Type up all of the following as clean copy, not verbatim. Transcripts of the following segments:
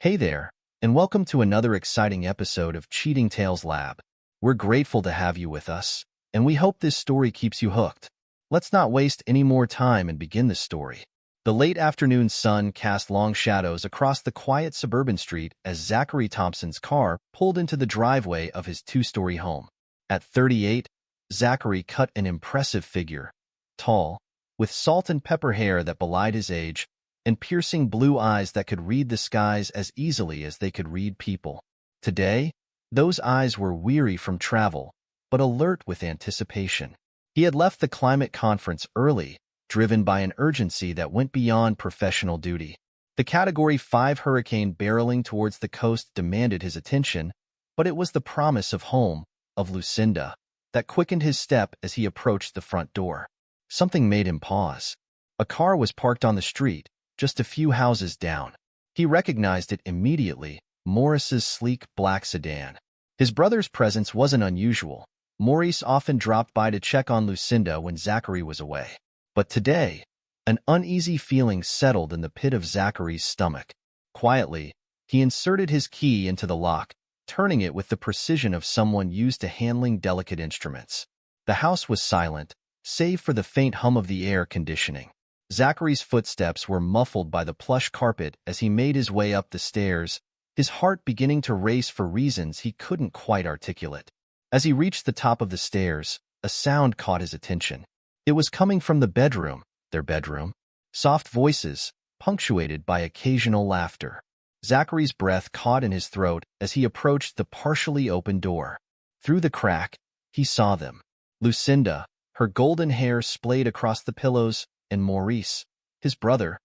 Hey there, and welcome to another exciting episode of Cheating Tales Lab. We're grateful to have you with us, and we hope this story keeps you hooked. Let's not waste any more time and begin the story. The late afternoon sun cast long shadows across the quiet suburban street as Zachary Thompson's car pulled into the driveway of his two-story home. At 38, Zachary cut an impressive figure, tall, with salt and pepper hair that belied his age, and piercing blue eyes that could read the skies as easily as they could read people. Today, those eyes were weary from travel, but alert with anticipation. He had left the climate conference early, driven by an urgency that went beyond professional duty. The Category 5 hurricane barreling towards the coast demanded his attention, but it was the promise of home, of Lucinda, that quickened his step as he approached the front door. Something made him pause. A car was parked on the street, just a few houses down. He recognized it immediately, Maurice's sleek black sedan. His brother's presence wasn't unusual. Maurice often dropped by to check on Lucinda when Zachary was away. But today, an uneasy feeling settled in the pit of Zachary's stomach. Quietly, he inserted his key into the lock, turning it with the precision of someone used to handling delicate instruments. The house was silent, save for the faint hum of the air conditioning. Zachary's footsteps were muffled by the plush carpet as he made his way up the stairs, his heart beginning to race for reasons he couldn't quite articulate. As he reached the top of the stairs, a sound caught his attention. It was coming from the bedroom, their bedroom. Soft voices, punctuated by occasional laughter. Zachary's breath caught in his throat as he approached the partially open door. Through the crack, he saw them. Lucinda, her golden hair splayed across the pillows, and Maurice, his brother,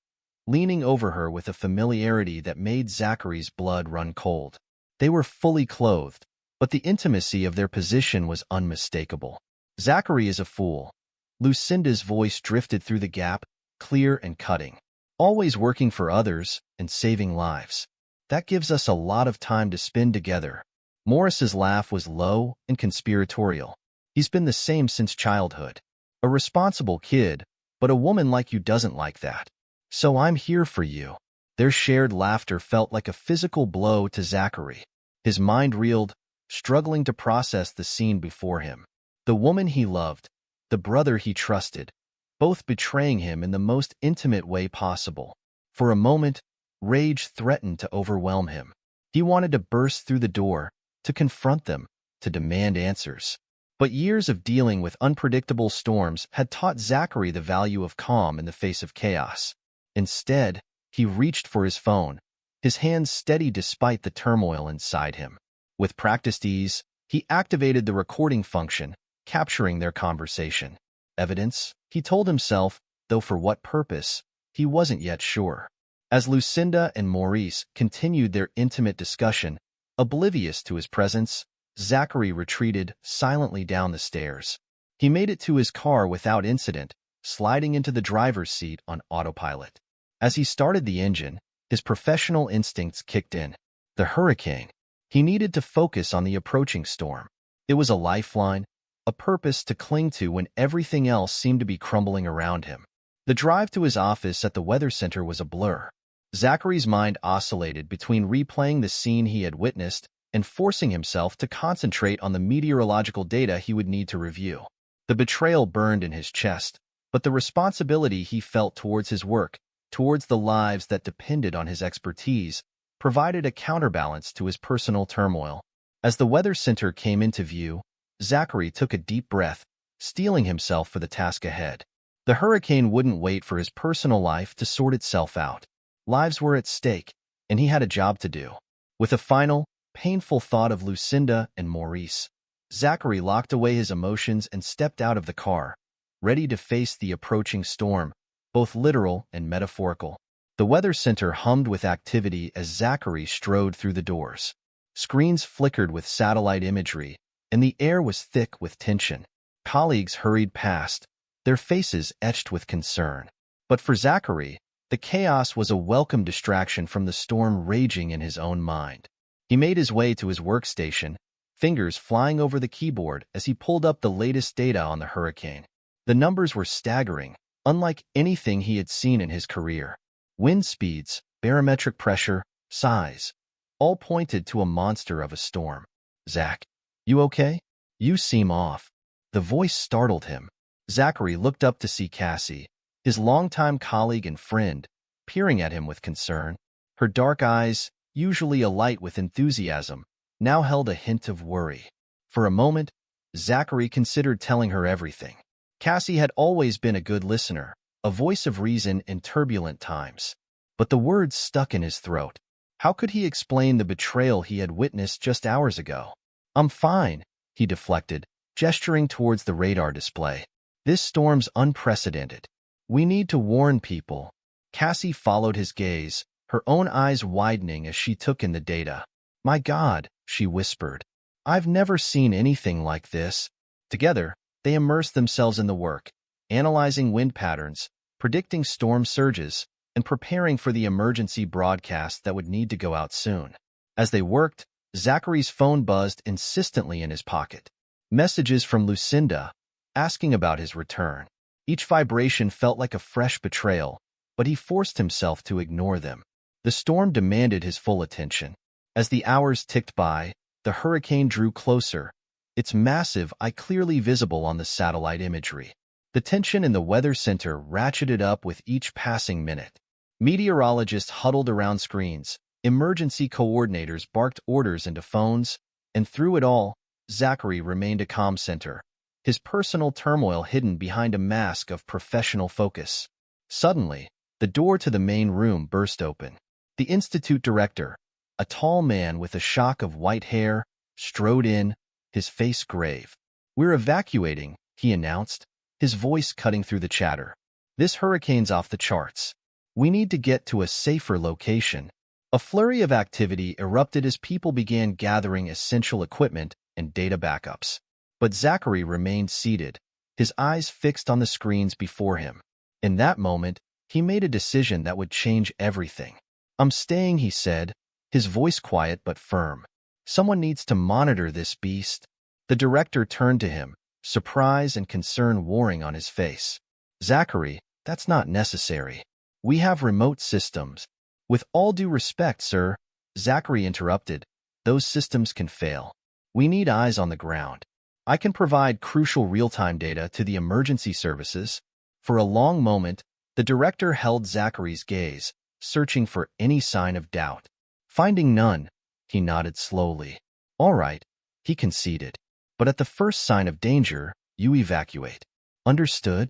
leaning over her with a familiarity that made Zachary's blood run cold. They were fully clothed, but the intimacy of their position was unmistakable. "Zachary is a fool." Lucinda's voice drifted through the gap, clear and cutting. "Always working for others and saving lives. That gives us a lot of time to spend together." Maurice's laugh was low and conspiratorial. "He's been the same since childhood. A responsible kid, but a woman like you doesn't like that. So I'm here for you." Their shared laughter felt like a physical blow to Zachary. His mind reeled, struggling to process the scene before him. The woman he loved, the brother he trusted, both betraying him in the most intimate way possible. For a moment, rage threatened to overwhelm him. He wanted to burst through the door, to confront them, to demand answers. But years of dealing with unpredictable storms had taught Zachary the value of calm in the face of chaos. Instead, he reached for his phone, his hands steady despite the turmoil inside him. With practiced ease, he activated the recording function, capturing their conversation. Evidence, he told himself, though for what purpose, he wasn't yet sure. As Lucinda and Maurice continued their intimate discussion, oblivious to his presence, Zachary retreated silently down the stairs. He made it to his car without incident, sliding into the driver's seat on autopilot. As he started the engine, his professional instincts kicked in. The hurricane. He needed to focus on the approaching storm. It was a lifeline, a purpose to cling to when everything else seemed to be crumbling around him. The drive to his office at the weather center was a blur. Zachary's mind oscillated between replaying the scene he had witnessed and forcing himself to concentrate on the meteorological data he would need to review. The betrayal burned in his chest, but the responsibility he felt towards his work, towards the lives that depended on his expertise, provided a counterbalance to his personal turmoil. As the weather center came into view, Zachary took a deep breath, steeling himself for the task ahead. The hurricane wouldn't wait for his personal life to sort itself out. Lives were at stake, and he had a job to do. With a final, painful thought of Lucinda and Maurice, Zachary locked away his emotions and stepped out of the car, ready to face the approaching storm, both literal and metaphorical. The weather center hummed with activity as Zachary strode through the doors. Screens flickered with satellite imagery, and the air was thick with tension. Colleagues hurried past, their faces etched with concern. But for Zachary, the chaos was a welcome distraction from the storm raging in his own mind. He made his way to his workstation, fingers flying over the keyboard as he pulled up the latest data on the hurricane. The numbers were staggering, unlike anything he had seen in his career. Wind speeds, barometric pressure, sighs, all pointed to a monster of a storm. "Zach, you okay? You seem off." The voice startled him. Zachary looked up to see Cassie, his longtime colleague and friend, peering at him with concern. Her dark eyes, usually alight with enthusiasm, now held a hint of worry. For a moment, Zachary considered telling her everything. Cassie had always been a good listener, a voice of reason in turbulent times. But the words stuck in his throat. How could he explain the betrayal he had witnessed just hours ago? "I'm fine," he deflected, gesturing towards the radar display. "This storm's unprecedented. We need to warn people." Cassie followed his gaze, her own eyes widening as she took in the data. "My God," she whispered. "I've never seen anything like this." Together, they immersed themselves in the work, analyzing wind patterns, predicting storm surges, and preparing for the emergency broadcast that would need to go out soon. As they worked, Zachary's phone buzzed insistently in his pocket. Messages from Lucinda, asking about his return. Each vibration felt like a fresh betrayal, but he forced himself to ignore them. The storm demanded his full attention. As the hours ticked by, the hurricane drew closer, its massive eye clearly visible on the satellite imagery. The tension in the weather center ratcheted up with each passing minute. Meteorologists huddled around screens, emergency coordinators barked orders into phones, and through it all, Zachary remained a calm center, his personal turmoil hidden behind a mask of professional focus. Suddenly, the door to the main room burst open. The institute director, a tall man with a shock of white hair, strode in, his face grave. "We're evacuating," he announced, his voice cutting through the chatter. "This hurricane's off the charts. We need to get to a safer location." A flurry of activity erupted as people began gathering essential equipment and data backups. But Zachary remained seated, his eyes fixed on the screens before him. In that moment, he made a decision that would change everything. "I'm staying," he said, his voice quiet but firm. "Someone needs to monitor this beast." The director turned to him, surprise and concern warring on his face. "Zachary, that's not necessary. We have remote systems." "With all due respect, sir," Zachary interrupted, "those systems can fail. We need eyes on the ground. I can provide crucial real-time data to the emergency services." For a long moment, the director held Zachary's gaze, searching for any sign of doubt. Finding none, he nodded slowly. "All right," he conceded. "But at the first sign of danger, you evacuate." "Understood?"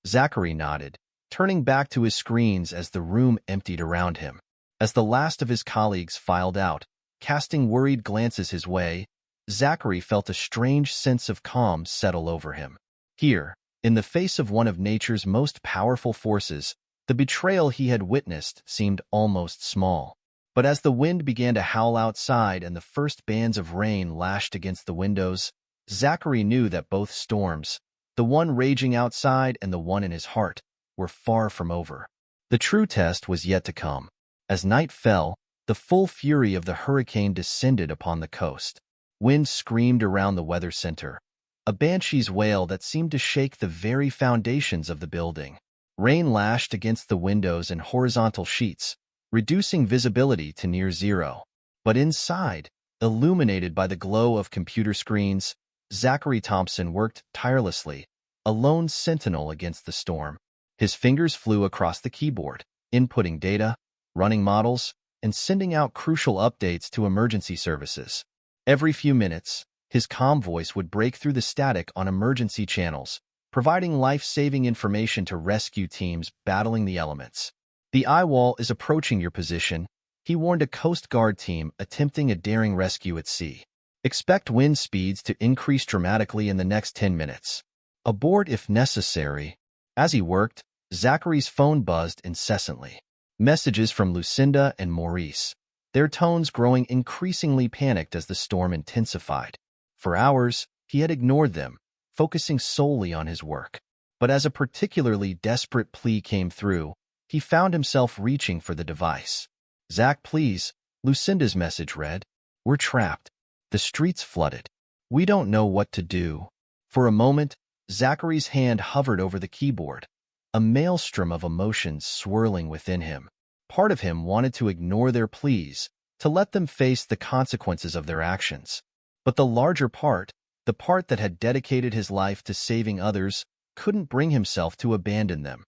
Zachary nodded, turning back to his screens as the room emptied around him. As the last of his colleagues filed out, casting worried glances his way, Zachary felt a strange sense of calm settle over him. Here, in the face of one of nature's most powerful forces, the betrayal he had witnessed seemed almost small. But as the wind began to howl outside and the first bands of rain lashed against the windows, Zachary knew that both storms, the one raging outside and the one in his heart, were far from over. The true test was yet to come. As night fell, the full fury of the hurricane descended upon the coast. Wind screamed around the weather center, a banshee's wail that seemed to shake the very foundations of the building. Rain lashed against the windows in horizontal sheets, reducing visibility to near zero. But inside, illuminated by the glow of computer screens, Zachary Thompson worked tirelessly, a lone sentinel against the storm. His fingers flew across the keyboard, inputting data, running models, and sending out crucial updates to emergency services. Every few minutes, his calm voice would break through the static on emergency channels, providing life-saving information to rescue teams battling the elements. "The eye wall is approaching your position," he warned a Coast Guard team attempting a daring rescue at sea. "Expect wind speeds to increase dramatically in the next 10 minutes. Abort if necessary." As he worked, Zachary's phone buzzed incessantly. Messages from Lucinda and Maurice, their tones growing increasingly panicked as the storm intensified. For hours, he had ignored them, focusing solely on his work. But as a particularly desperate plea came through, he found himself reaching for the device. "Zach, please," Lucinda's message read. "We're trapped. The streets flooded. We don't know what to do." For a moment, Zachary's hand hovered over the keyboard, a maelstrom of emotions swirling within him. Part of him wanted to ignore their pleas, to let them face the consequences of their actions. But the larger part, the part that had dedicated his life to saving others, couldn't bring himself to abandon them,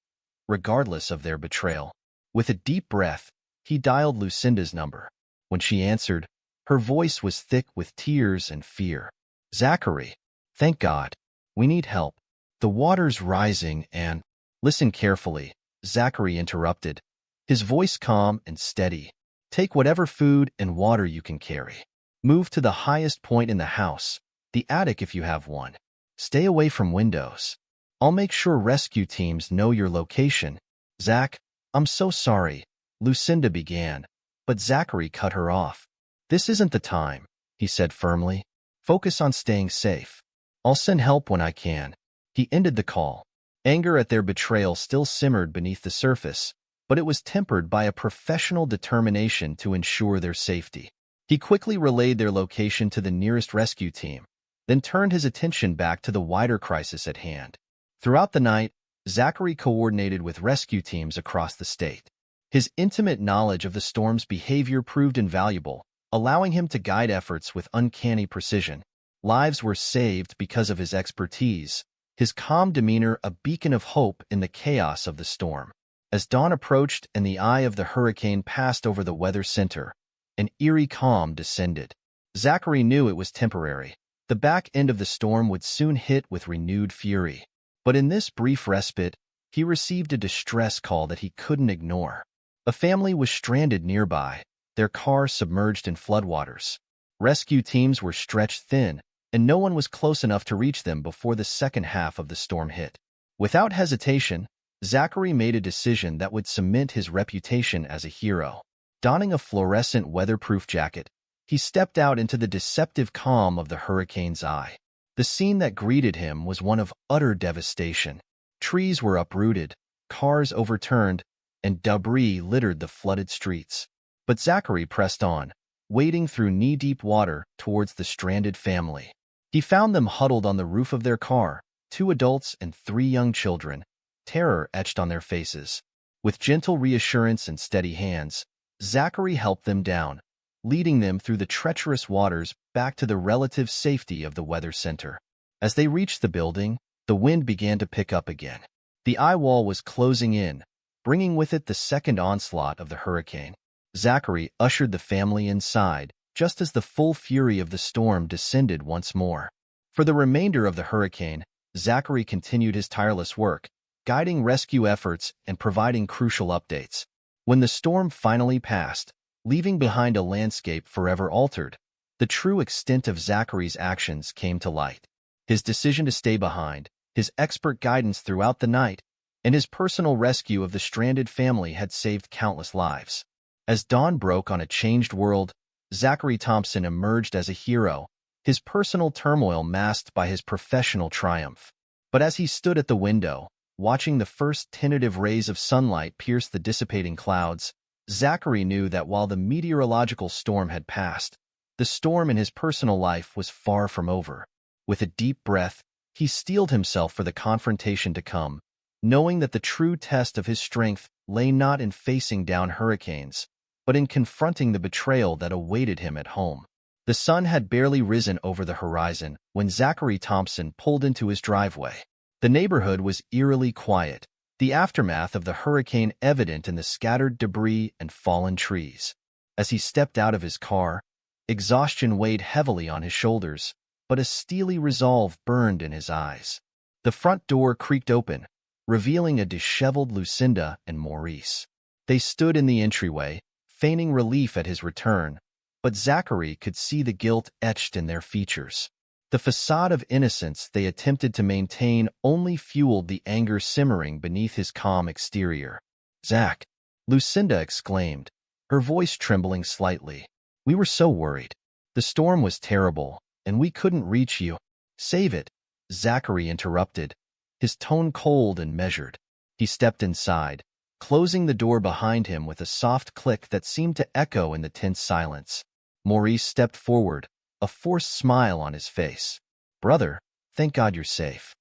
regardless of their betrayal. With a deep breath, he dialed Lucinda's number. When she answered, her voice was thick with tears and fear. "Zachary, thank God. We need help. The water's rising and—" "Listen carefully," Zachary interrupted, his voice calm and steady. "Take whatever food and water you can carry. Move to the highest point in the house, the attic if you have one. Stay away from windows. I'll make sure rescue teams know your location." "Zach, I'm so sorry," Lucinda began, but Zachary cut her off. "This isn't the time," he said firmly. "Focus on staying safe. I'll send help when I can." He ended the call. Anger at their betrayal still simmered beneath the surface, but it was tempered by a professional determination to ensure their safety. He quickly relayed their location to the nearest rescue team, then turned his attention back to the wider crisis at hand. Throughout the night, Zachary coordinated with rescue teams across the state. His intimate knowledge of the storm's behavior proved invaluable, allowing him to guide efforts with uncanny precision. Lives were saved because of his expertise, his calm demeanor a beacon of hope in the chaos of the storm. As dawn approached and the eye of the hurricane passed over the weather center, an eerie calm descended. Zachary knew it was temporary. The back end of the storm would soon hit with renewed fury. But in this brief respite, he received a distress call that he couldn't ignore. A family was stranded nearby, their car submerged in floodwaters. Rescue teams were stretched thin, and no one was close enough to reach them before the second half of the storm hit. Without hesitation, Zachary made a decision that would cement his reputation as a hero. Donning a fluorescent weatherproof jacket, he stepped out into the deceptive calm of the hurricane's eye. The scene that greeted him was one of utter devastation. Trees were uprooted, cars overturned, and debris littered the flooded streets. But Zachary pressed on, wading through knee-deep water towards the stranded family. He found them huddled on the roof of their car, 2 adults and 3 young children, terror etched on their faces. With gentle reassurance and steady hands, Zachary helped them down, leading them through the treacherous waters back to the relative safety of the weather center. As they reached the building, the wind began to pick up again. The eye wall was closing in, bringing with it the second onslaught of the hurricane. Zachary ushered the family inside, just as the full fury of the storm descended once more. For the remainder of the hurricane, Zachary continued his tireless work, guiding rescue efforts and providing crucial updates. When the storm finally passed, leaving behind a landscape forever altered, the true extent of Zachary's actions came to light. His decision to stay behind, his expert guidance throughout the night, and his personal rescue of the stranded family had saved countless lives. As dawn broke on a changed world, Zachary Thompson emerged as a hero, his personal turmoil masked by his professional triumph. But as he stood at the window, watching the first tentative rays of sunlight pierce the dissipating clouds, Zachary knew that while the meteorological storm had passed, the storm in his personal life was far from over. With a deep breath, he steeled himself for the confrontation to come, knowing that the true test of his strength lay not in facing down hurricanes, but in confronting the betrayal that awaited him at home. The sun had barely risen over the horizon when Zachary Thompson pulled into his driveway. The neighborhood was eerily quiet, the aftermath of the hurricane evident in the scattered debris and fallen trees. As he stepped out of his car, exhaustion weighed heavily on his shoulders, but a steely resolve burned in his eyes. The front door creaked open, revealing a disheveled Lucinda and Maurice. They stood in the entryway, feigning relief at his return, but Zachary could see the guilt etched in their features. The facade of innocence they attempted to maintain only fueled the anger simmering beneath his calm exterior. "Zach," Lucinda exclaimed, her voice trembling slightly. "We were so worried. The storm was terrible, and we couldn't reach you." "Save it," Zachary interrupted, his tone cold and measured. He stepped inside, closing the door behind him with a soft click that seemed to echo in the tense silence. Maurice stepped forward, a forced smile on his face. "Brother, thank God you're safe."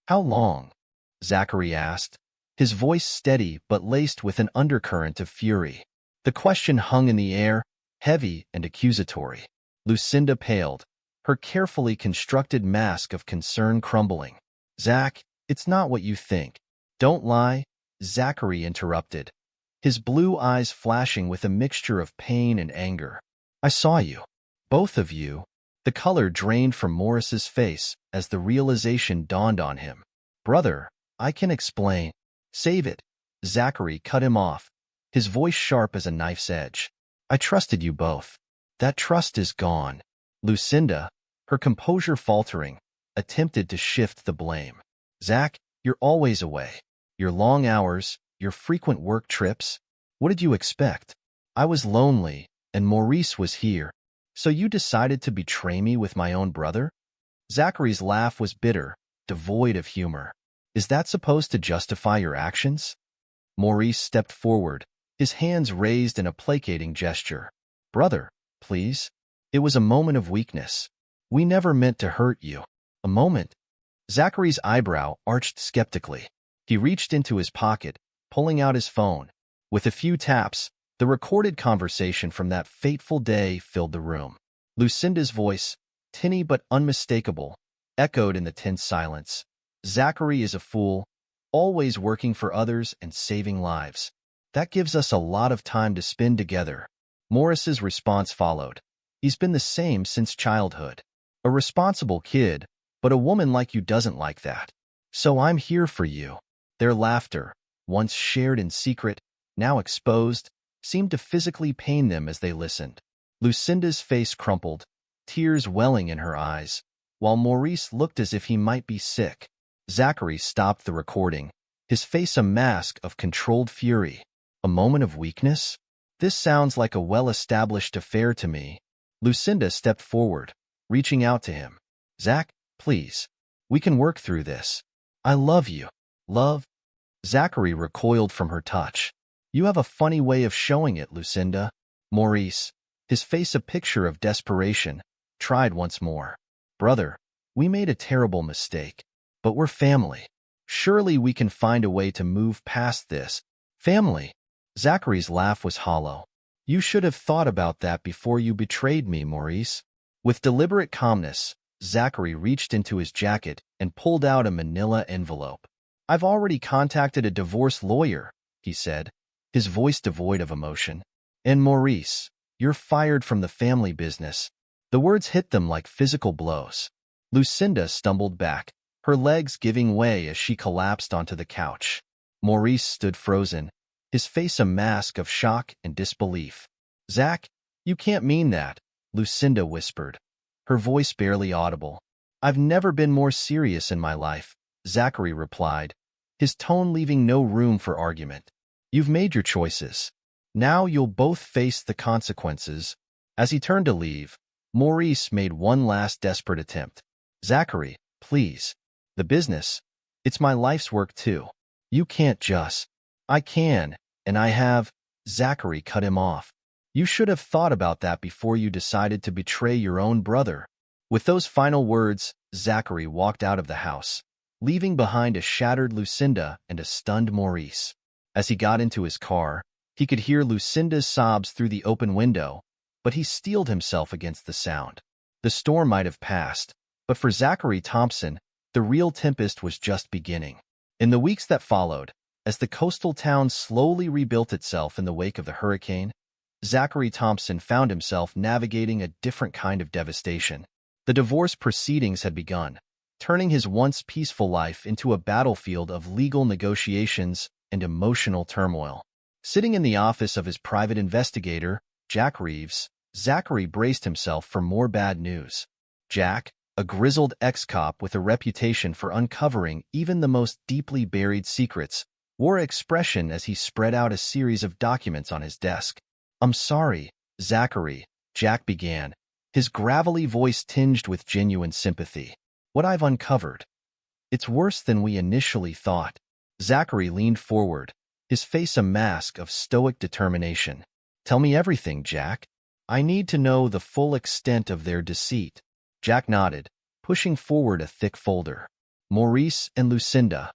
"How long?" Zachary asked, his voice steady but laced with an undercurrent of fury. The question hung in the air, heavy and accusatory. Lucinda paled, her carefully constructed mask of concern crumbling. "Zach, it's not what you think. Don't lie," Zachary interrupted, his blue eyes flashing with a mixture of pain and anger. "I saw you. Both of you." The color drained from Morris's face as the realization dawned on him. "Brother, I can explain." "Save it." Zachary cut him off, his voice sharp as a knife's edge. "I trusted you both. That trust is gone." Lucinda, her composure faltering, attempted to shift the blame. "Zach, you're always away. Your long hours, your frequent work trips. What did you expect? I was lonely, and Maurice was here. So you decided to betray me with my own brother?" Zachary's laugh was bitter, devoid of humor. "Is that supposed to justify your actions?" Maurice stepped forward, his hands raised in a placating gesture. "Brother, please." It was a moment of weakness. "We never meant to hurt you." "A moment?" Zachary's eyebrow arched skeptically. He reached into his pocket, pulling out his phone. With a few taps, the recorded conversation from that fateful day filled the room. Lucinda's voice, tinny but unmistakable, echoed in the tense silence. "Zachary is a fool, always working for others and saving lives. That gives us a lot of time to spend together." Morris's response followed. "He's been the same since childhood. A responsible kid, but a woman like you doesn't like that. So I'm here for you." Their laughter, once shared in secret, now exposed, seemed to physically pain them as they listened. Lucinda's face crumpled, tears welling in her eyes, while Maurice looked as if he might be sick. Zachary stopped the recording, his face a mask of controlled fury. "A moment of weakness? This sounds like a well-established affair to me." Lucinda stepped forward, reaching out to him. "Zach, please. We can work through this. I love you." "Love?" Zachary recoiled from her touch. "You have a funny way of showing it, Lucinda." Maurice, his face a picture of desperation, tried once more. "Brother, we made a terrible mistake, but we're family. Surely we can find a way to move past this." "Family?" Zachary's laugh was hollow. "You should have thought about that before you betrayed me, Maurice." With deliberate calmness, Zachary reached into his jacket and pulled out a manila envelope. "I've already contacted a divorce lawyer," he said, his voice devoid of emotion. "And Maurice, you're fired from the family business." The words hit them like physical blows. Lucinda stumbled back, her legs giving way as she collapsed onto the couch. Maurice stood frozen, his face a mask of shock and disbelief. "Zach, you can't mean that," Lucinda whispered, her voice barely audible. "I've never been more serious in my life," Zachary replied, his tone leaving no room for argument. "You've made your choices. Now you'll both face the consequences." As he turned to leave, Maurice made one last desperate attempt. "Zachary, please. The business. It's my life's work too. You can't just." "I can, and I have." Zachary cut him off. "You should have thought about that before you decided to betray your own brother." With those final words, Zachary walked out of the house, leaving behind a shattered Lucinda and a stunned Maurice. As he got into his car, he could hear Lucinda's sobs through the open window, but he steeled himself against the sound. The storm might have passed, but for Zachary Thompson, the real tempest was just beginning. In the weeks that followed, as the coastal town slowly rebuilt itself in the wake of the hurricane, Zachary Thompson found himself navigating a different kind of devastation. The divorce proceedings had begun, turning his once peaceful life into a battlefield of legal negotiations and emotional turmoil. Sitting in the office of his private investigator, Jack Reeves, Zachary braced himself for more bad news. Jack, a grizzled ex-cop with a reputation for uncovering even the most deeply buried secrets, wore expression as he spread out a series of documents on his desk. "I'm sorry, Zachary," Jack began, his gravelly voice tinged with genuine sympathy. "What I've uncovered. It's worse than we initially thought." Zachary leaned forward, his face a mask of stoic determination. "Tell me everything, Jack. I need to know the full extent of their deceit." Jack nodded, pushing forward a thick folder. "Maurice and Lucinda.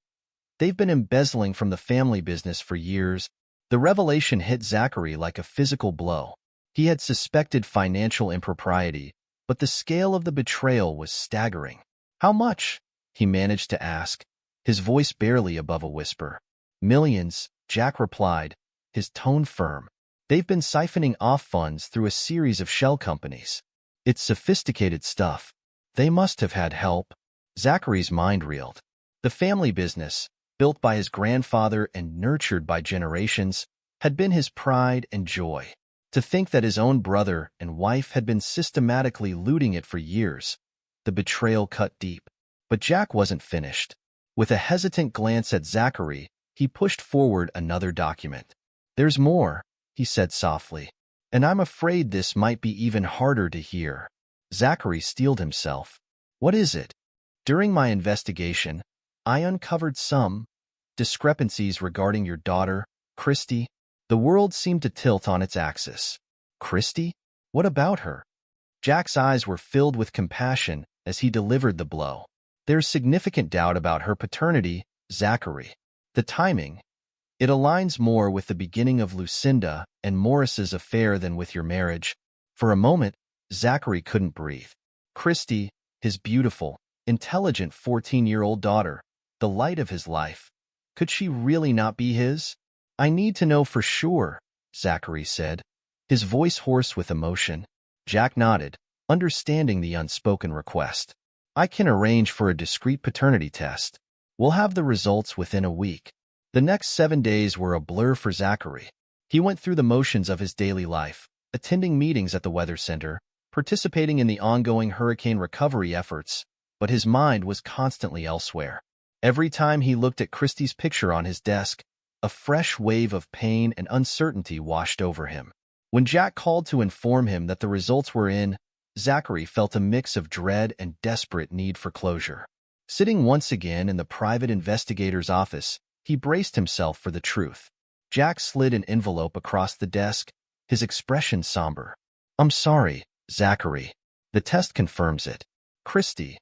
They've been embezzling from the family business for years. The revelation hit Zachary like a physical blow. He had suspected financial impropriety, but the scale of the betrayal was staggering. "How much?" he managed to ask, his voice barely above a whisper. "Millions," Jack replied, his tone firm. "They've been siphoning off funds through a series of shell companies. It's sophisticated stuff. They must have had help." Zachary's mind reeled. The family business, built by his grandfather and nurtured by generations, had been his pride and joy. To think that his own brother and wife had been systematically looting it for years, the betrayal cut deep. But Jack wasn't finished. With a hesitant glance at Zachary, he pushed forward another document. "There's more," he said softly, "and I'm afraid this might be even harder to hear." Zachary steeled himself. "What is it?" "During my investigation, I uncovered some discrepancies regarding your daughter, Christy." The world seemed to tilt on its axis. "Christy? What about her?" Jack's eyes were filled with compassion as he delivered the blow. "There's significant doubt about her paternity, Zachary. The timing, it aligns more with the beginning of Lucinda and Morris's affair than with your marriage." For a moment, Zachary couldn't breathe. Christy, his beautiful, intelligent 14-year-old daughter, the light of his life. Could she really not be his? "I need to know for sure," Zachary said, his voice hoarse with emotion. Jack nodded, understanding the unspoken request. "I can arrange for a discreet paternity test. We'll have the results within a week." The next 7 days were a blur for Zachary. He went through the motions of his daily life, attending meetings at the Weather Center, participating in the ongoing hurricane recovery efforts, but his mind was constantly elsewhere. Every time he looked at Christie's picture on his desk, a fresh wave of pain and uncertainty washed over him. When Jack called to inform him that the results were in, Zachary felt a mix of dread and desperate need for closure. Sitting once again in the private investigator's office, he braced himself for the truth. Jack slid an envelope across the desk, his expression somber. "I'm sorry, Zachary. The test confirms it. Christy,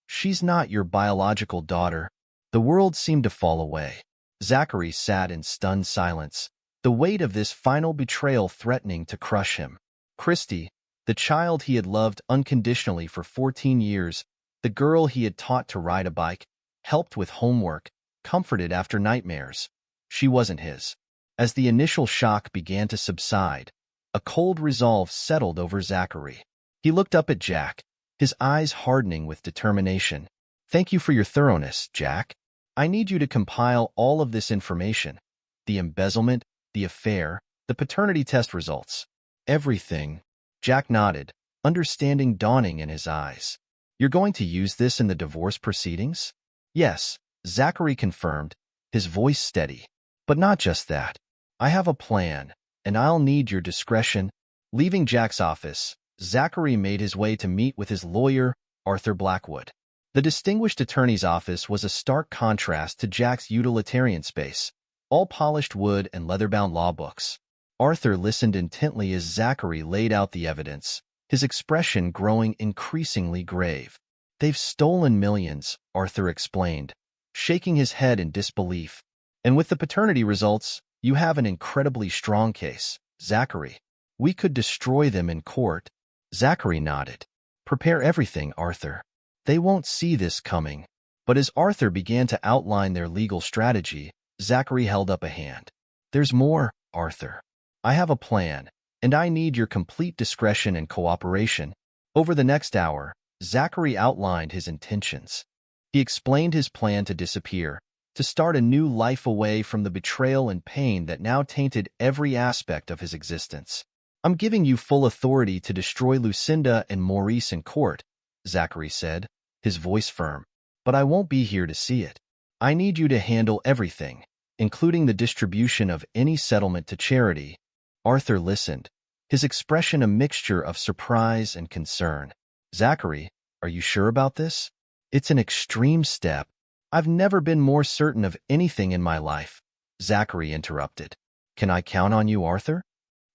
she's not your biological daughter." The world seemed to fall away. Zachary sat in stunned silence, the weight of this final betrayal threatening to crush him. Christy, the child he had loved unconditionally for 14 years, the girl he had taught to ride a bike, helped with homework, comforted after nightmares. She wasn't his. As the initial shock began to subside, a cold resolve settled over Zachary. He looked up at Jack, his eyes hardening with determination. "Thank you for your thoroughness, Jack. I need you to compile all of this information. The embezzlement, the affair, the paternity test results. Everything." Jack nodded, understanding dawning in his eyes. "You're going to use this in the divorce proceedings?" "Yes," Zachary confirmed, his voice steady. "But not just that. I have a plan, and I'll need your discretion." Leaving Jack's office, Zachary made his way to meet with his lawyer, Arthur Blackwood. The distinguished attorney's office was a stark contrast to Jack's utilitarian space, all polished wood and leather-bound law books. Arthur listened intently as Zachary laid out the evidence, his expression growing increasingly grave. "They've stolen millions," Arthur explained, shaking his head in disbelief. "And with the paternity results, you have an incredibly strong case, Zachary. We could destroy them in court." Zachary nodded. "Prepare everything, Arthur. They won't see this coming." But as Arthur began to outline their legal strategy, Zachary held up a hand. "There's more, Arthur. I have a plan, and I need your complete discretion and cooperation." Over the next hour, Zachary outlined his intentions. He explained his plan to disappear, to start a new life away from the betrayal and pain that now tainted every aspect of his existence. "I'm giving you full authority to destroy Lucinda and Maurice in court," Zachary said, his voice firm. "But I won't be here to see it. I need you to handle everything, including the distribution of any settlement to charity." Arthur listened, his expression a mixture of surprise and concern. "Zachary, are you sure about this? It's an extreme step. I've never been more certain of anything in my life." Zachary interrupted. "Can I count on you, Arthur?"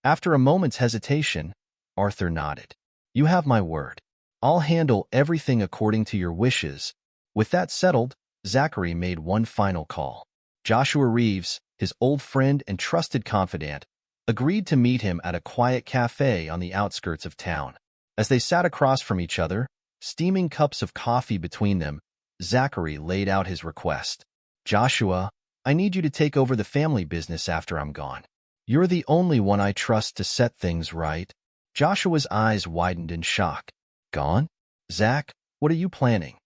After a moment's hesitation, Arthur nodded. "You have my word. I'll handle everything according to your wishes." With that settled, Zachary made one final call. Joshua Reeves, his old friend and trusted confidant, agreed to meet him at a quiet cafe on the outskirts of town. As they sat across from each other, steaming cups of coffee between them, Zachary laid out his request. "Joshua, I need you to take over the family business after I'm gone. You're the only one I trust to set things right." Joshua's eyes widened in shock. "Gone? Zach, what are you planning?"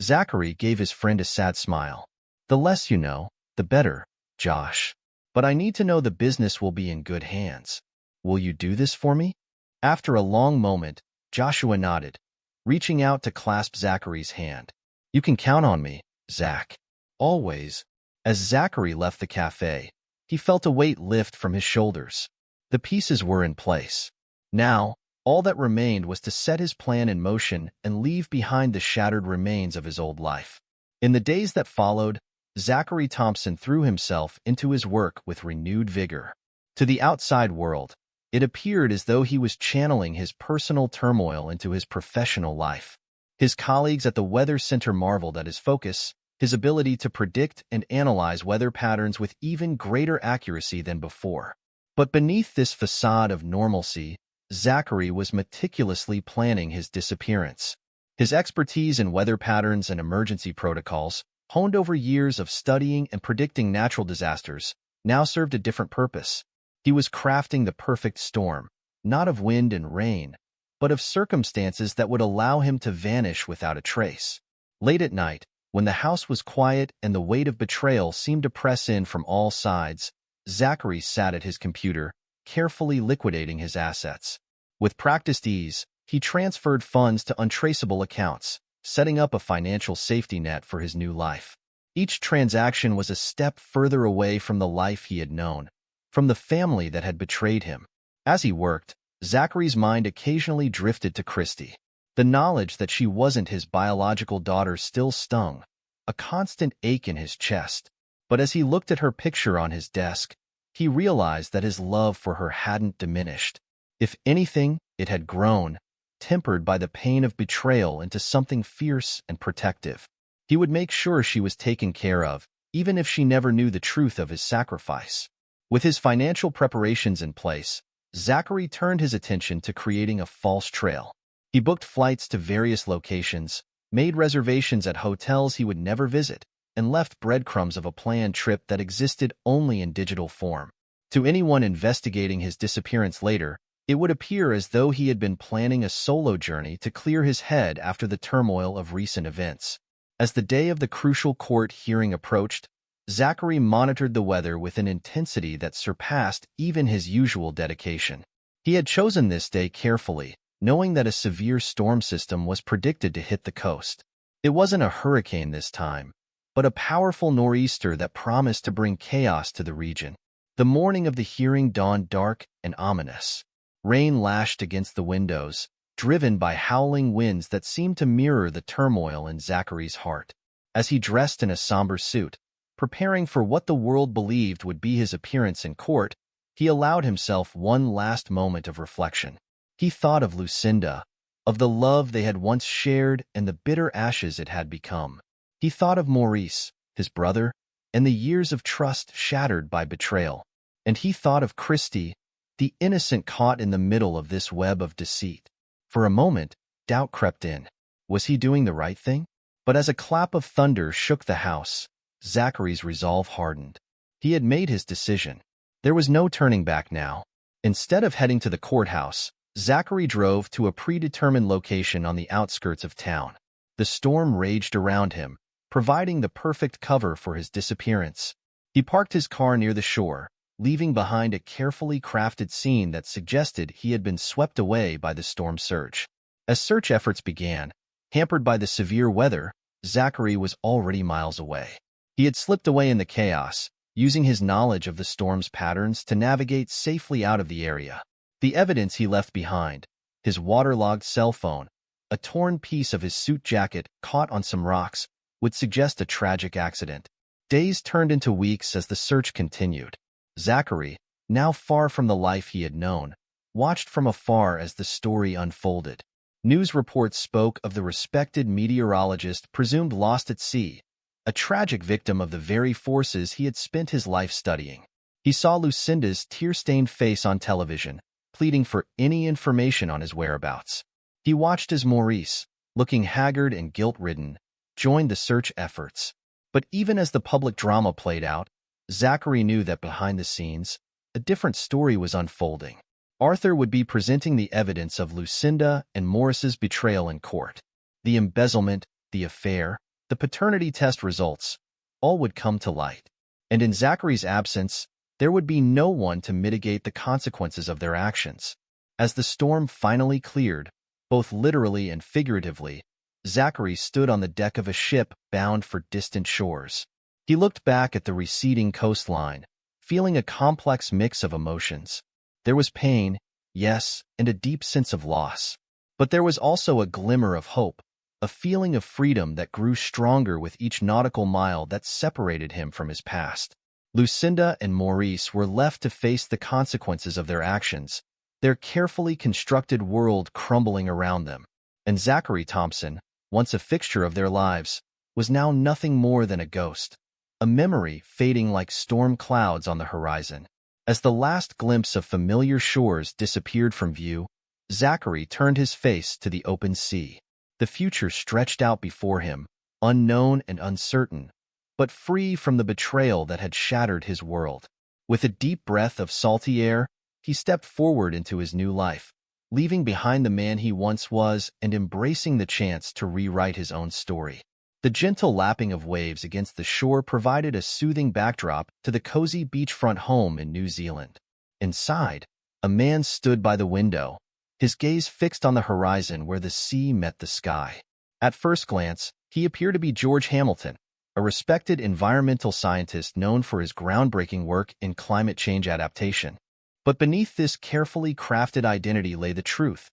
Zachary gave his friend a sad smile. "The less you know, the better, Josh. But I need to know the business will be in good hands. Will you do this for me?" After a long moment, Joshua nodded, reaching out to clasp Zachary's hand. "You can count on me, Zach. Always." As Zachary left the cafe, he felt a weight lift from his shoulders. The pieces were in place. Now, all that remained was to set his plan in motion and leave behind the shattered remains of his old life. In the days that followed, Zachary Thompson threw himself into his work with renewed vigor. To the outside world, it appeared as though he was channeling his personal turmoil into his professional life. His colleagues at the Weather Center marveled at his focus, his ability to predict and analyze weather patterns with even greater accuracy than before. But beneath this facade of normalcy, Zachary was meticulously planning his disappearance. His expertise in weather patterns and emergency protocols, honed over years of studying and predicting natural disasters, now served a different purpose. He was crafting the perfect storm, not of wind and rain, but of circumstances that would allow him to vanish without a trace. Late at night, when the house was quiet and the weight of betrayal seemed to press in from all sides, Zachary sat at his computer, carefully liquidating his assets. With practiced ease, he transferred funds to untraceable accounts, setting up a financial safety net for his new life. Each transaction was a step further away from the life he had known, from the family that had betrayed him. As he worked, Zachary's mind occasionally drifted to Christy. The knowledge that she wasn't his biological daughter still stung, a constant ache in his chest. But as he looked at her picture on his desk, he realized that his love for her hadn't diminished. If anything, it had grown, tempered by the pain of betrayal into something fierce and protective. He would make sure she was taken care of, even if she never knew the truth of his sacrifice. With his financial preparations in place, Zachary turned his attention to creating a false trail. He booked flights to various locations, made reservations at hotels he would never visit, and left breadcrumbs of a planned trip that existed only in digital form. To anyone investigating his disappearance later, it would appear as though he had been planning a solo journey to clear his head after the turmoil of recent events. As the day of the crucial court hearing approached, Zachary monitored the weather with an intensity that surpassed even his usual dedication. He had chosen this day carefully, knowing that a severe storm system was predicted to hit the coast. It wasn't a hurricane this time, but a powerful nor'easter that promised to bring chaos to the region. The morning of the hearing dawned dark and ominous. Rain lashed against the windows, driven by howling winds that seemed to mirror the turmoil in Zachary's heart. As he dressed in a somber suit, preparing for what the world believed would be his appearance in court, he allowed himself one last moment of reflection. He thought of Lucinda, of the love they had once shared and the bitter ashes it had become. He thought of Maurice, his brother, and the years of trust shattered by betrayal. And he thought of Christy, the innocent caught in the middle of this web of deceit. For a moment, doubt crept in. Was he doing the right thing? But as a clap of thunder shook the house, Zachary's resolve hardened. He had made his decision. There was no turning back now. Instead of heading to the courthouse, Zachary drove to a predetermined location on the outskirts of town. The storm raged around him, providing the perfect cover for his disappearance. He parked his car near the shore, leaving behind a carefully crafted scene that suggested he had been swept away by the storm surge. As search efforts began, hampered by the severe weather, Zachary was already miles away. He had slipped away in the chaos, using his knowledge of the storm's patterns to navigate safely out of the area. The evidence he left behind, his waterlogged cell phone, a torn piece of his suit jacket caught on some rocks, would suggest a tragic accident. Days turned into weeks as the search continued. Zachary, now far from the life he had known, watched from afar as the story unfolded. News reports spoke of the respected meteorologist presumed lost at sea, a tragic victim of the very forces he had spent his life studying. He saw Lucinda's tear-stained face on television, pleading for any information on his whereabouts. He watched as Maurice, looking haggard and guilt-ridden, joined the search efforts. But even as the public drama played out, Zachary knew that behind the scenes, a different story was unfolding. Arthur would be presenting the evidence of Lucinda and Maurice's betrayal in court. The embezzlement, the affair, the paternity test results, all would come to light. And in Zachary's absence, there would be no one to mitigate the consequences of their actions. As the storm finally cleared, both literally and figuratively, Zachary stood on the deck of a ship bound for distant shores. He looked back at the receding coastline, feeling a complex mix of emotions. There was pain, yes, and a deep sense of loss. But there was also a glimmer of hope, a feeling of freedom that grew stronger with each nautical mile that separated him from his past. Lucinda and Maurice were left to face the consequences of their actions, their carefully constructed world crumbling around them. And Zachary Thompson, once a fixture of their lives, was now nothing more than a ghost, a memory fading like storm clouds on the horizon. As the last glimpse of familiar shores disappeared from view, Zachary turned his face to the open sea. The future stretched out before him, unknown and uncertain, but free from the betrayal that had shattered his world. With a deep breath of salty air, he stepped forward into his new life, leaving behind the man he once was and embracing the chance to rewrite his own story. The gentle lapping of waves against the shore provided a soothing backdrop to the cozy beachfront home in New Zealand. Inside, a man stood by the window, his gaze fixed on the horizon where the sea met the sky. At first glance, he appeared to be George Hamilton, a respected environmental scientist known for his groundbreaking work in climate change adaptation. But beneath this carefully crafted identity lay the truth.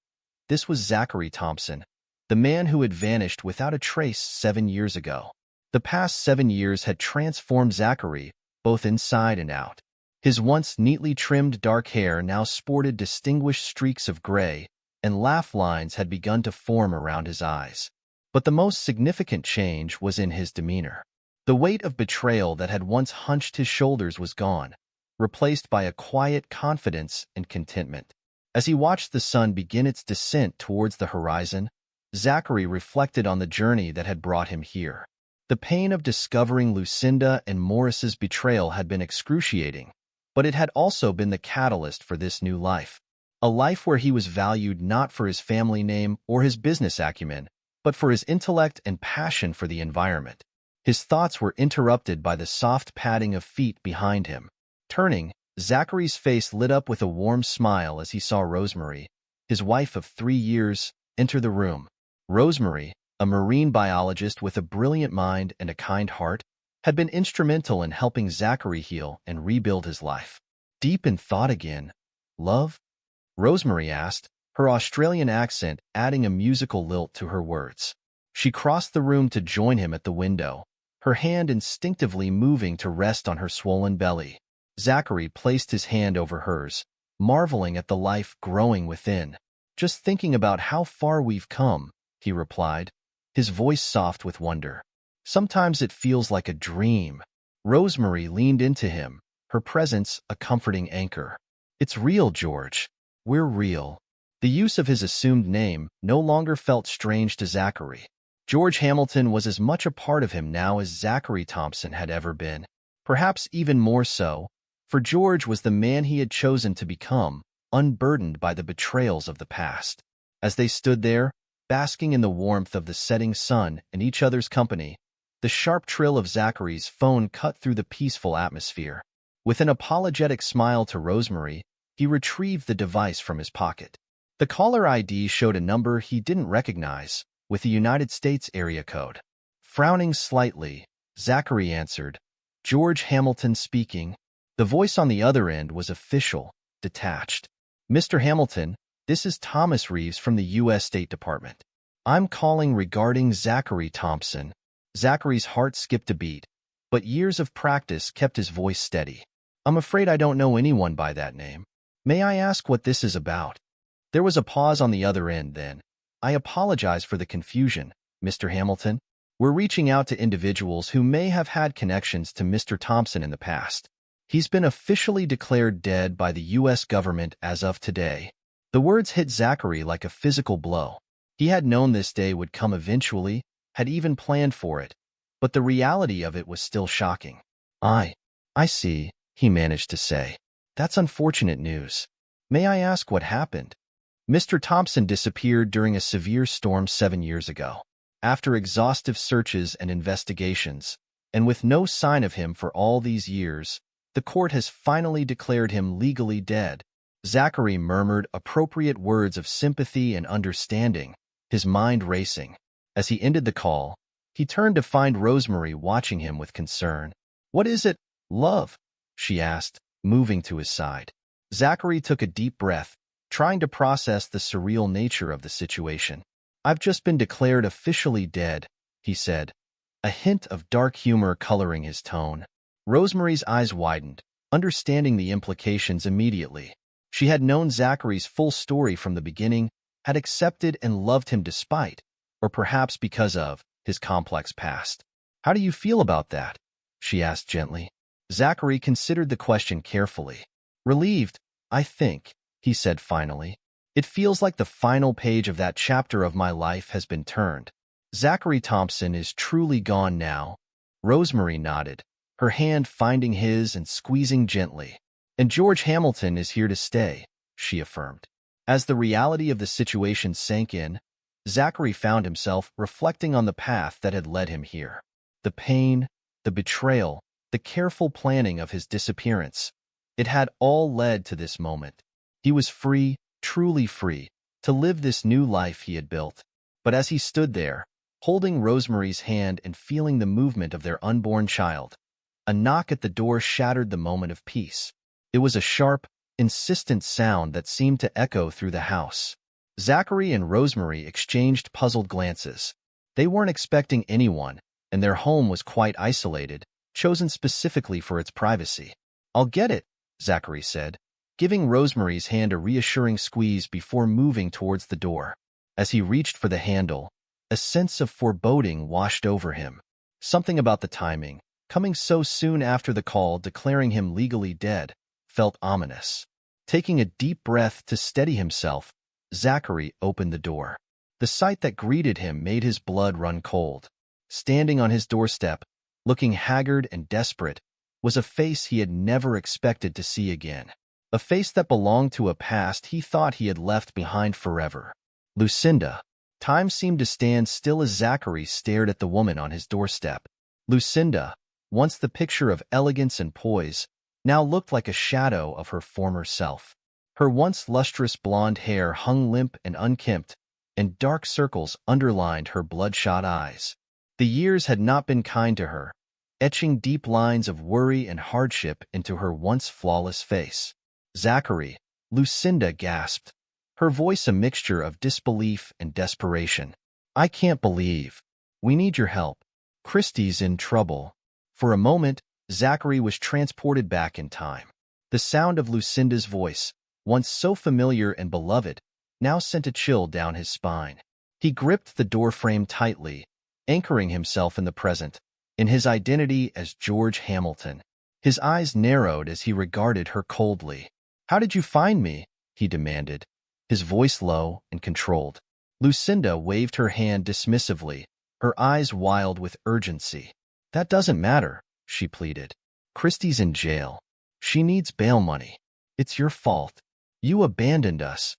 This was Zachary Thompson, the man who had vanished without a trace 7 years ago. The past 7 years had transformed Zachary, both inside and out. His once neatly trimmed dark hair now sported distinguished streaks of gray, and laugh lines had begun to form around his eyes. But the most significant change was in his demeanor. The weight of betrayal that had once hunched his shoulders was gone, replaced by a quiet confidence and contentment. As he watched the sun begin its descent towards the horizon, Zachary reflected on the journey that had brought him here. The pain of discovering Lucinda and Maurice's betrayal had been excruciating, but it had also been the catalyst for this new life. A life where he was valued not for his family name or his business acumen, but for his intellect and passion for the environment. His thoughts were interrupted by the soft padding of feet behind him. Turning, Zachary's face lit up with a warm smile as he saw Rosemary, his wife of 3 years, enter the room. Rosemary, a marine biologist with a brilliant mind and a kind heart, had been instrumental in helping Zachary heal and rebuild his life. Deep in thought again, love? Rosemary asked, her Australian accent adding a musical lilt to her words. She crossed the room to join him at the window, her hand instinctively moving to rest on her swollen belly. Zachary placed his hand over hers, marveling at the life growing within. Just thinking about how far we've come, he replied, his voice soft with wonder. Sometimes it feels like a dream. Rosemary leaned into him, her presence a comforting anchor. It's real, George. We're real. The use of his assumed name no longer felt strange to Zachary. George Hamilton was as much a part of him now as Zachary Thompson had ever been. Perhaps even more so, for George was the man he had chosen to become, unburdened by the betrayals of the past. As they stood there, basking in the warmth of the setting sun and each other's company, the sharp trill of Zachary's phone cut through the peaceful atmosphere. With an apologetic smile to Rosemary, he retrieved the device from his pocket. The caller ID showed a number he didn't recognize, with a United States area code. Frowning slightly, Zachary answered, "George Hamilton speaking." The voice on the other end was official, detached. "Mr. Hamilton, this is Thomas Reeves from the U.S. State Department. I'm calling regarding Zachary Thompson." Zachary's heart skipped a beat, but years of practice kept his voice steady. "I'm afraid I don't know anyone by that name. May I ask what this is about?" There was a pause on the other end then. "I apologize for the confusion, Mr. Hamilton. We're reaching out to individuals who may have had connections to Mr. Thompson in the past. He's been officially declared dead by the U.S. government as of today. The words hit Zachary like a physical blow. He had known this day would come eventually, had even planned for it, but the reality of it was still shocking. I see, he managed to say. That's unfortunate news. May I ask what happened? Mr. Thompson disappeared during a severe storm 7 years ago. After exhaustive searches and investigations, and with no sign of him for all these years, the court has finally declared him legally dead. Zachary murmured appropriate words of sympathy and understanding, his mind racing. As he ended the call, he turned to find Rosemary watching him with concern. "What is it, love?" she asked, moving to his side. Zachary took a deep breath, trying to process the surreal nature of the situation. "I've just been declared officially dead," he said, a hint of dark humor coloring his tone. Rosemary's eyes widened, understanding the implications immediately. She had known Zachary's full story from the beginning, had accepted and loved him despite, or perhaps because of, his complex past. "How do you feel about that?" she asked gently. Zachary considered the question carefully. "Relieved, I think," he said finally. "It feels like the final page of that chapter of my life has been turned. Zachary Thompson is truly gone now." Rosemary nodded, her hand finding his and squeezing gently. "And George Hamilton is here to stay," she affirmed. As the reality of the situation sank in, Zachary found himself reflecting on the path that had led him here. The pain, the betrayal, the careful planning of his disappearance. It had all led to this moment. He was free, truly free, to live this new life he had built. But as he stood there, holding Rosemary's hand and feeling the movement of their unborn child, a knock at the door shattered the moment of peace. It was a sharp, insistent sound that seemed to echo through the house. Zachary and Rosemary exchanged puzzled glances. They weren't expecting anyone, and their home was quite isolated, chosen specifically for its privacy. "I'll get it," Zachary said, giving Rosemary's hand a reassuring squeeze before moving towards the door. As he reached for the handle, a sense of foreboding washed over him. Something about the timing, coming so soon after the call declaring him legally dead, felt ominous. Taking a deep breath to steady himself, Zachary opened the door. The sight that greeted him made his blood run cold. Standing on his doorstep, looking haggard and desperate, was a face he had never expected to see again. A face that belonged to a past he thought he had left behind forever. Lucinda. Time seemed to stand still as Zachary stared at the woman on his doorstep. Lucinda, once the picture of elegance and poise, now looked like a shadow of her former self. Her once lustrous blonde hair hung limp and unkempt, and dark circles underlined her bloodshot eyes. The years had not been kind to her, etching deep lines of worry and hardship into her once flawless face. "Zachary," Lucinda gasped, her voice a mixture of disbelief and desperation. "I can't believe. We need your help. Christy's in trouble." For a moment, Zachary was transported back in time. The sound of Lucinda's voice, once so familiar and beloved, now sent a chill down his spine. He gripped the doorframe tightly, anchoring himself in the present, in his identity as George Hamilton. His eyes narrowed as he regarded her coldly. "How did you find me?" he demanded, his voice low and controlled. Lucinda waved her hand dismissively, her eyes wild with urgency. "That doesn't matter," she pleaded. "Christy's in jail. She needs bail money. It's your fault. You abandoned us."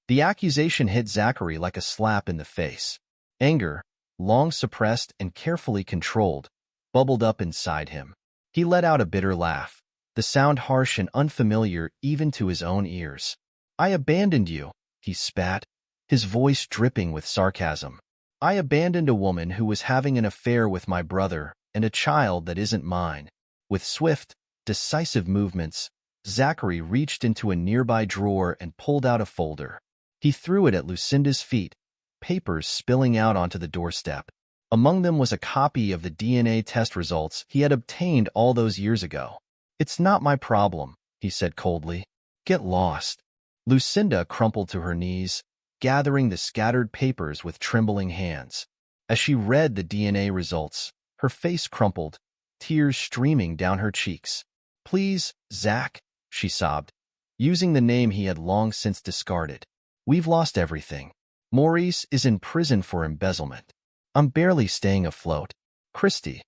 The accusation hit Zachary like a slap in the face. Anger, long suppressed and carefully controlled, bubbled up inside him. He let out a bitter laugh, the sound harsh and unfamiliar even to his own ears. "I abandoned you," he spat, his voice dripping with sarcasm. "I abandoned a woman who was having an affair with my brother and a child that isn't mine." With swift, decisive movements, Zachary reached into a nearby drawer and pulled out a folder. He threw it at Lucinda's feet, papers spilling out onto the doorstep. Among them was a copy of the DNA test results he had obtained all those years ago. "It's not my problem," he said coldly. "Get lost." Lucinda crumpled to her knees, gathering the scattered papers with trembling hands. As she read the DNA results, her face crumpled, tears streaming down her cheeks. "Please, Zach," she sobbed, using the name he had long since discarded. "We've lost everything. Maurice is in prison for embezzlement. I'm barely staying afloat. Christy,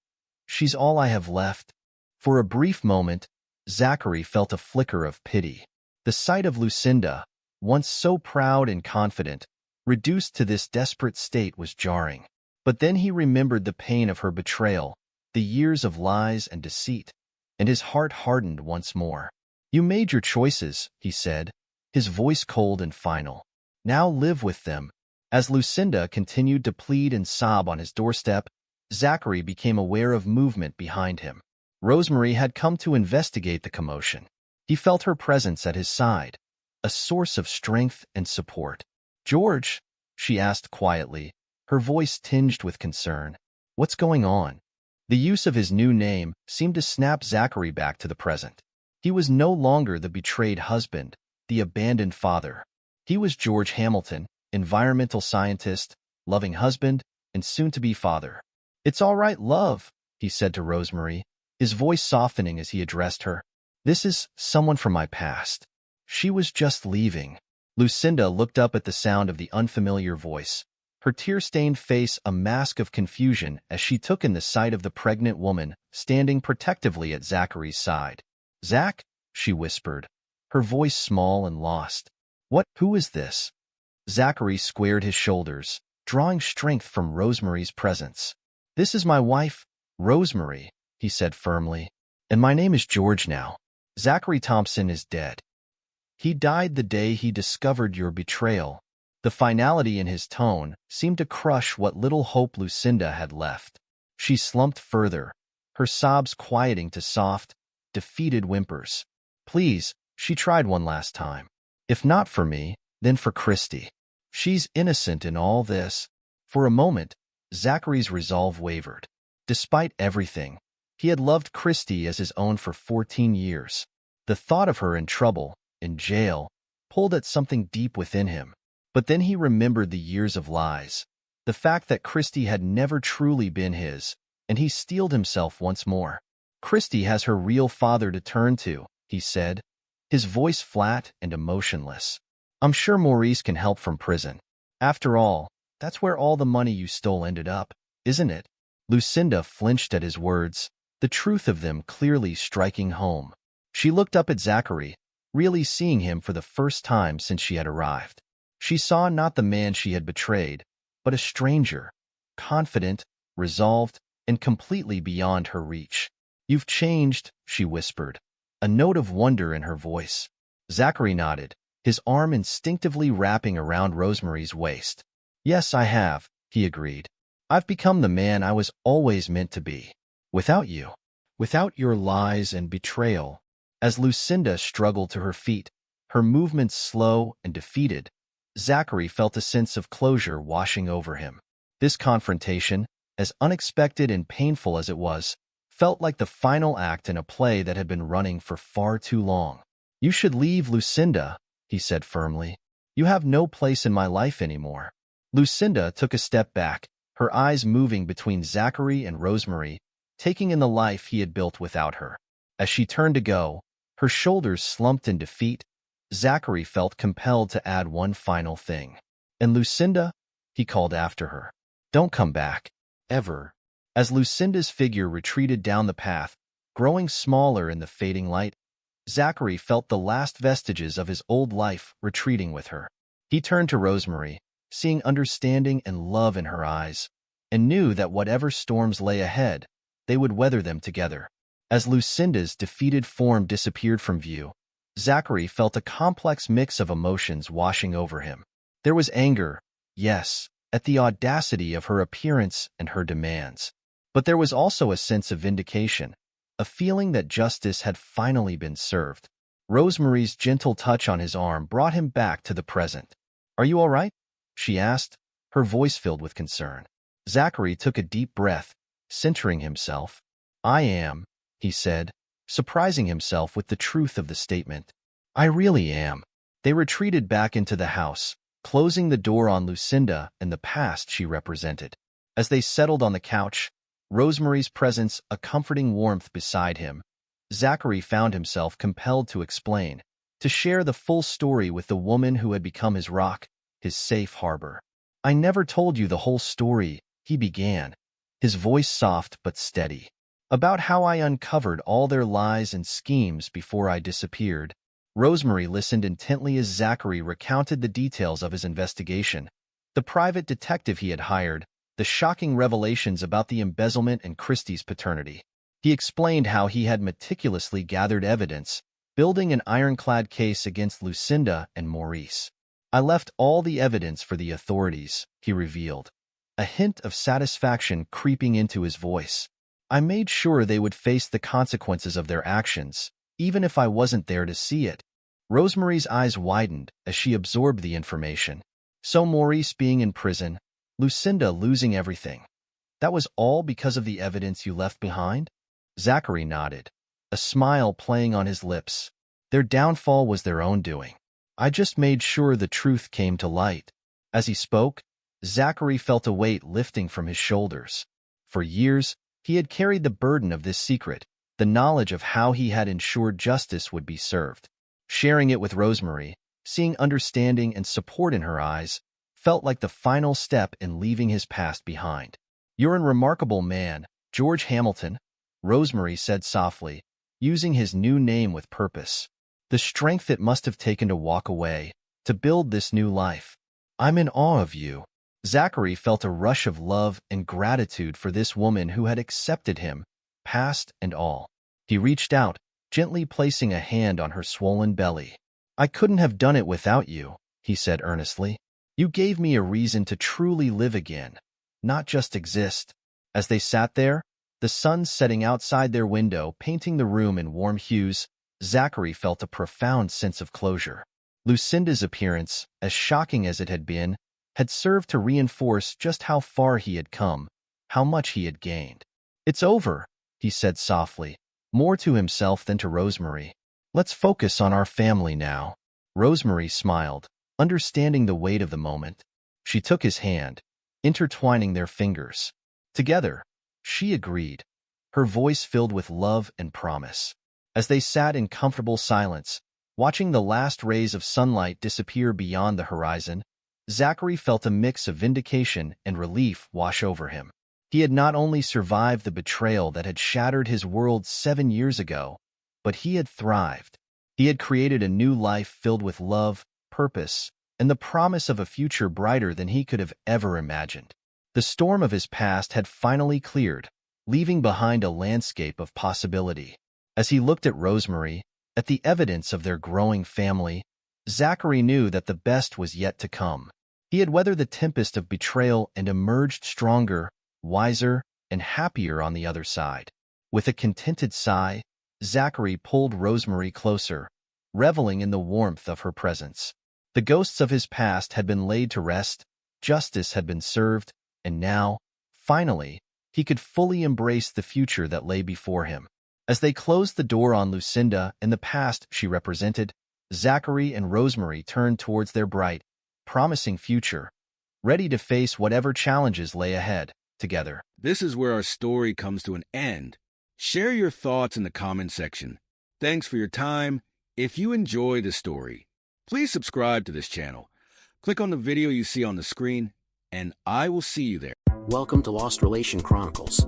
she's all I have left." For a brief moment, Zachary felt a flicker of pity. The sight of Lucinda, once so proud and confident, reduced to this desperate state was jarring. But then he remembered the pain of her betrayal, the years of lies and deceit, and his heart hardened once more. "You made your choices," he said, his voice cold and final. "Now live with them." As Lucinda continued to plead and sob on his doorstep, Zachary became aware of movement behind him. Rosemary had come to investigate the commotion. He felt her presence at his side, a source of strength and support. "George," she asked quietly, her voice tinged with concern, "what's going on?" The use of his new name seemed to snap Zachary back to the present. He was no longer the betrayed husband, the abandoned father. He was George Hamilton, environmental scientist, loving husband, and soon-to-be father. "It's all right, love," he said to Rosemary, his voice softening as he addressed her. "This is someone from my past. She was just leaving." Lucinda looked up at the sound of the unfamiliar voice, her tear-stained face a mask of confusion as she took in the sight of the pregnant woman standing protectively at Zachary's side. "Zach?" she whispered, her voice small and lost. Who is this?" Zachary squared his shoulders, drawing strength from Rosemary's presence. "This is my wife, Rosemary," he said firmly, "and my name is George now. Zachary Thompson is dead. He died the day he discovered your betrayal." The finality in his tone seemed to crush what little hope Lucinda had left. She slumped further, her sobs quieting to soft, defeated whimpers. "Please," she tried one last time. "If not for me, then for Christy. She's innocent in all this." For a moment, Zachary's resolve wavered. Despite everything, he had loved Christy as his own for 14 years. The thought of her in trouble, in jail, pulled at something deep within him. But then he remembered the years of lies, the fact that Christy had never truly been his, and he steeled himself once more. "Christy has her real father to turn to," he said, his voice flat and emotionless. "I'm sure Maurice can help from prison. After all, that's where all the money you stole ended up, isn't it?" Lucinda flinched at his words, the truth of them clearly striking home. She looked up at Zachary, really seeing him for the first time since she had arrived. She saw not the man she had betrayed, but a stranger, confident, resolved, and completely beyond her reach. "You've changed," she whispered, a note of wonder in her voice. Zachary nodded, his arm instinctively wrapping around Rosemary's waist. "Yes, I have," he agreed. "I've become the man I was always meant to be. Without you. Without your lies and betrayal." As Lucinda struggled to her feet, her movements slow and defeated, Zachary felt a sense of closure washing over him. This confrontation, as unexpected and painful as it was, felt like the final act in a play that had been running for far too long. "You should leave, Lucinda," he said firmly. "You have no place in my life anymore." Lucinda took a step back, her eyes moving between Zachary and Rosemary, taking in the life he had built without her. As she turned to go, her shoulders slumped in defeat, Zachary felt compelled to add one final thing. "And Lucinda," he called after her, "don't come back. Ever." As Lucinda's figure retreated down the path, growing smaller in the fading light, Zachary felt the last vestiges of his old life retreating with her. He turned to Rosemary, seeing understanding and love in her eyes, and knew that whatever storms lay ahead, they would weather them together. As Lucinda's defeated form disappeared from view, Zachary felt a complex mix of emotions washing over him. There was anger, yes, at the audacity of her appearance and her demands. But there was also a sense of vindication, a feeling that justice had finally been served. Rosemary's gentle touch on his arm brought him back to the present. "Are you all right?" she asked, her voice filled with concern. Zachary took a deep breath, centering himself. "I am," he said, surprising himself with the truth of the statement. "I really am." They retreated back into the house, closing the door on Lucinda and the past she represented. As they settled on the couch, Rosemary's presence a comforting warmth beside him, Zachary found himself compelled to explain, to share the full story with the woman who had become his rock, his safe harbor. "I never told you the whole story," he began, his voice soft but steady. "About how I uncovered all their lies and schemes before I disappeared." Rosemary listened intently as Zachary recounted the details of his investigation, the private detective he had hired, the shocking revelations about the embezzlement and Christie's paternity. He explained how he had meticulously gathered evidence, building an ironclad case against Lucinda and Maurice. "I left all the evidence for the authorities," he revealed, a hint of satisfaction creeping into his voice. "I made sure they would face the consequences of their actions, even if I wasn't there to see it." Rosemary's eyes widened as she absorbed the information. So Maurice being in prison, Lucinda losing everything. That was all because of the evidence you left behind? Zachary nodded, a smile playing on his lips. Their downfall was their own doing. I just made sure the truth came to light. As he spoke, Zachary felt a weight lifting from his shoulders. For years, he had carried the burden of this secret, the knowledge of how he had ensured justice would be served. Sharing it with Rosemary, seeing understanding and support in her eyes, felt like the final step in leaving his past behind. "You're a remarkable man, George Hamilton," Rosemary said softly, using his new name with purpose. "The strength it must have taken to walk away, to build this new life. I'm in awe of you." Zachary felt a rush of love and gratitude for this woman who had accepted him, past and all. He reached out, gently placing a hand on her swollen belly. "I couldn't have done it without you," he said earnestly. "You gave me a reason to truly live again, not just exist." As they sat there, the sun setting outside their window, painting the room in warm hues, Zachary felt a profound sense of closure. Lucinda's appearance, as shocking as it had been, had served to reinforce just how far he had come, how much he had gained. "It's over," he said softly, more to himself than to Rosemary. "Let's focus on our family now." Rosemary smiled, understanding the weight of the moment. She took his hand, intertwining their fingers. Together, she agreed, her voice filled with love and promise. As they sat in comfortable silence, watching the last rays of sunlight disappear beyond the horizon, Zachary felt a mix of vindication and relief wash over him. He had not only survived the betrayal that had shattered his world 7 years ago, but he had thrived. He had created a new life filled with love, purpose, and the promise of a future brighter than he could have ever imagined. The storm of his past had finally cleared, leaving behind a landscape of possibility. As he looked at Rosemary, at the evidence of their growing family, Zachary knew that the best was yet to come. He had weathered the tempest of betrayal and emerged stronger, wiser, and happier on the other side. With a contented sigh, Zachary pulled Rosemary closer, reveling in the warmth of her presence. The ghosts of his past had been laid to rest, justice had been served, and now, finally, he could fully embrace the future that lay before him. As they closed the door on Lucinda and the past she represented, Zachary and Rosemary turned towards their bright, promising future, ready to face whatever challenges lay ahead, together. This is where our story comes to an end. Share your thoughts in the comment section. Thanks for your time. If you enjoy the story, please subscribe to this channel. Click on the video you see on the screen, and I will see you there. Welcome to Lost Relation Chronicles.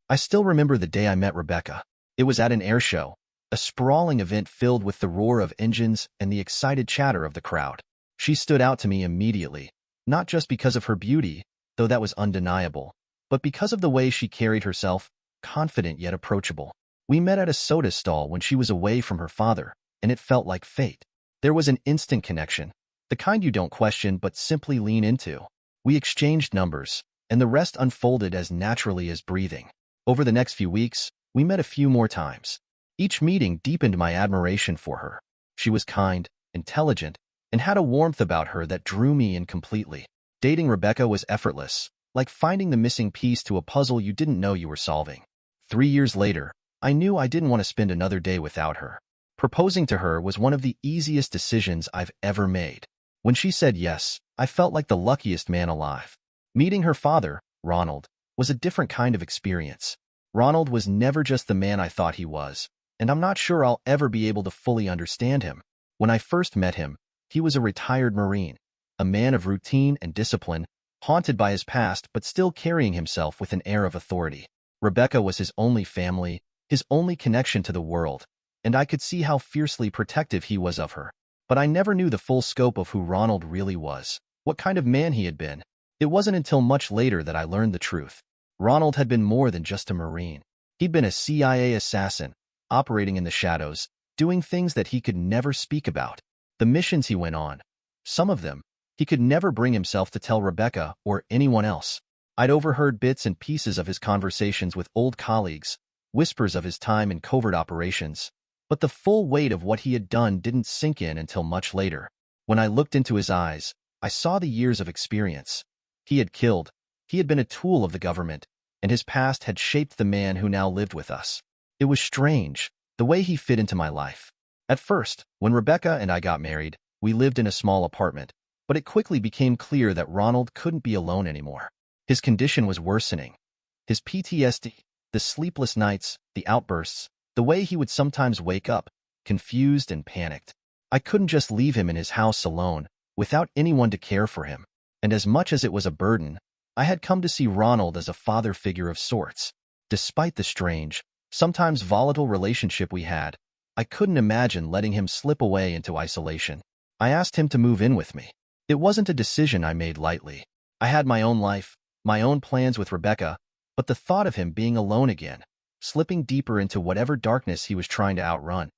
I still remember the day I met Rebecca. It was at an air show, a sprawling event filled with the roar of engines and the excited chatter of the crowd. She stood out to me immediately, not just because of her beauty, though that was undeniable, but because of the way she carried herself, confident yet approachable. We met at a soda stall when she was away from her father, and it felt like fate. There was an instant connection, the kind you don't question but simply lean into. We exchanged numbers, and the rest unfolded as naturally as breathing. Over the next few weeks, we met a few more times. Each meeting deepened my admiration for her. She was kind, intelligent, and had a warmth about her that drew me in completely. Dating Rebecca was effortless, like finding the missing piece to a puzzle you didn't know you were solving. 3 years later, I knew I didn't want to spend another day without her. Proposing to her was one of the easiest decisions I've ever made. When she said yes, I felt like the luckiest man alive. Meeting her father, Ronald, was a different kind of experience. Ronald was never just the man I thought he was, and I'm not sure I'll ever be able to fully understand him. When I first met him, he was a retired Marine, a man of routine and discipline, haunted by his past but still carrying himself with an air of authority. Rebecca was his only family, his only connection to the world, and I could see how fiercely protective he was of her. But I never knew the full scope of who Ronald really was, what kind of man he had been. It wasn't until much later that I learned the truth. Ronald had been more than just a Marine. He'd been a CIA assassin, operating in the shadows, doing things that he could never speak about. The missions he went on, some of them, he could never bring himself to tell Rebecca or anyone else. I'd overheard bits and pieces of his conversations with old colleagues, whispers of his time in covert operations, but the full weight of what he had done didn't sink in until much later. When I looked into his eyes, I saw the years of experience. He had killed, he had been a tool of the government, and his past had shaped the man who now lived with us. It was strange, the way he fit into my life. At first, when Rebecca and I got married, we lived in a small apartment, but it quickly became clear that Ronald couldn't be alone anymore. His condition was worsening. His PTSD, the sleepless nights, the outbursts, the way he would sometimes wake up, confused and panicked. I couldn't just leave him in his house alone, without anyone to care for him. And as much as it was a burden, I had come to see Ronald as a father figure of sorts. Despite the strange, sometimes volatile relationship we had, I couldn't imagine letting him slip away into isolation. I asked him to move in with me. It wasn't a decision I made lightly. I had my own life, my own plans with Rebecca, but the thought of him being alone again, slipping deeper into whatever darkness he was trying to outrun,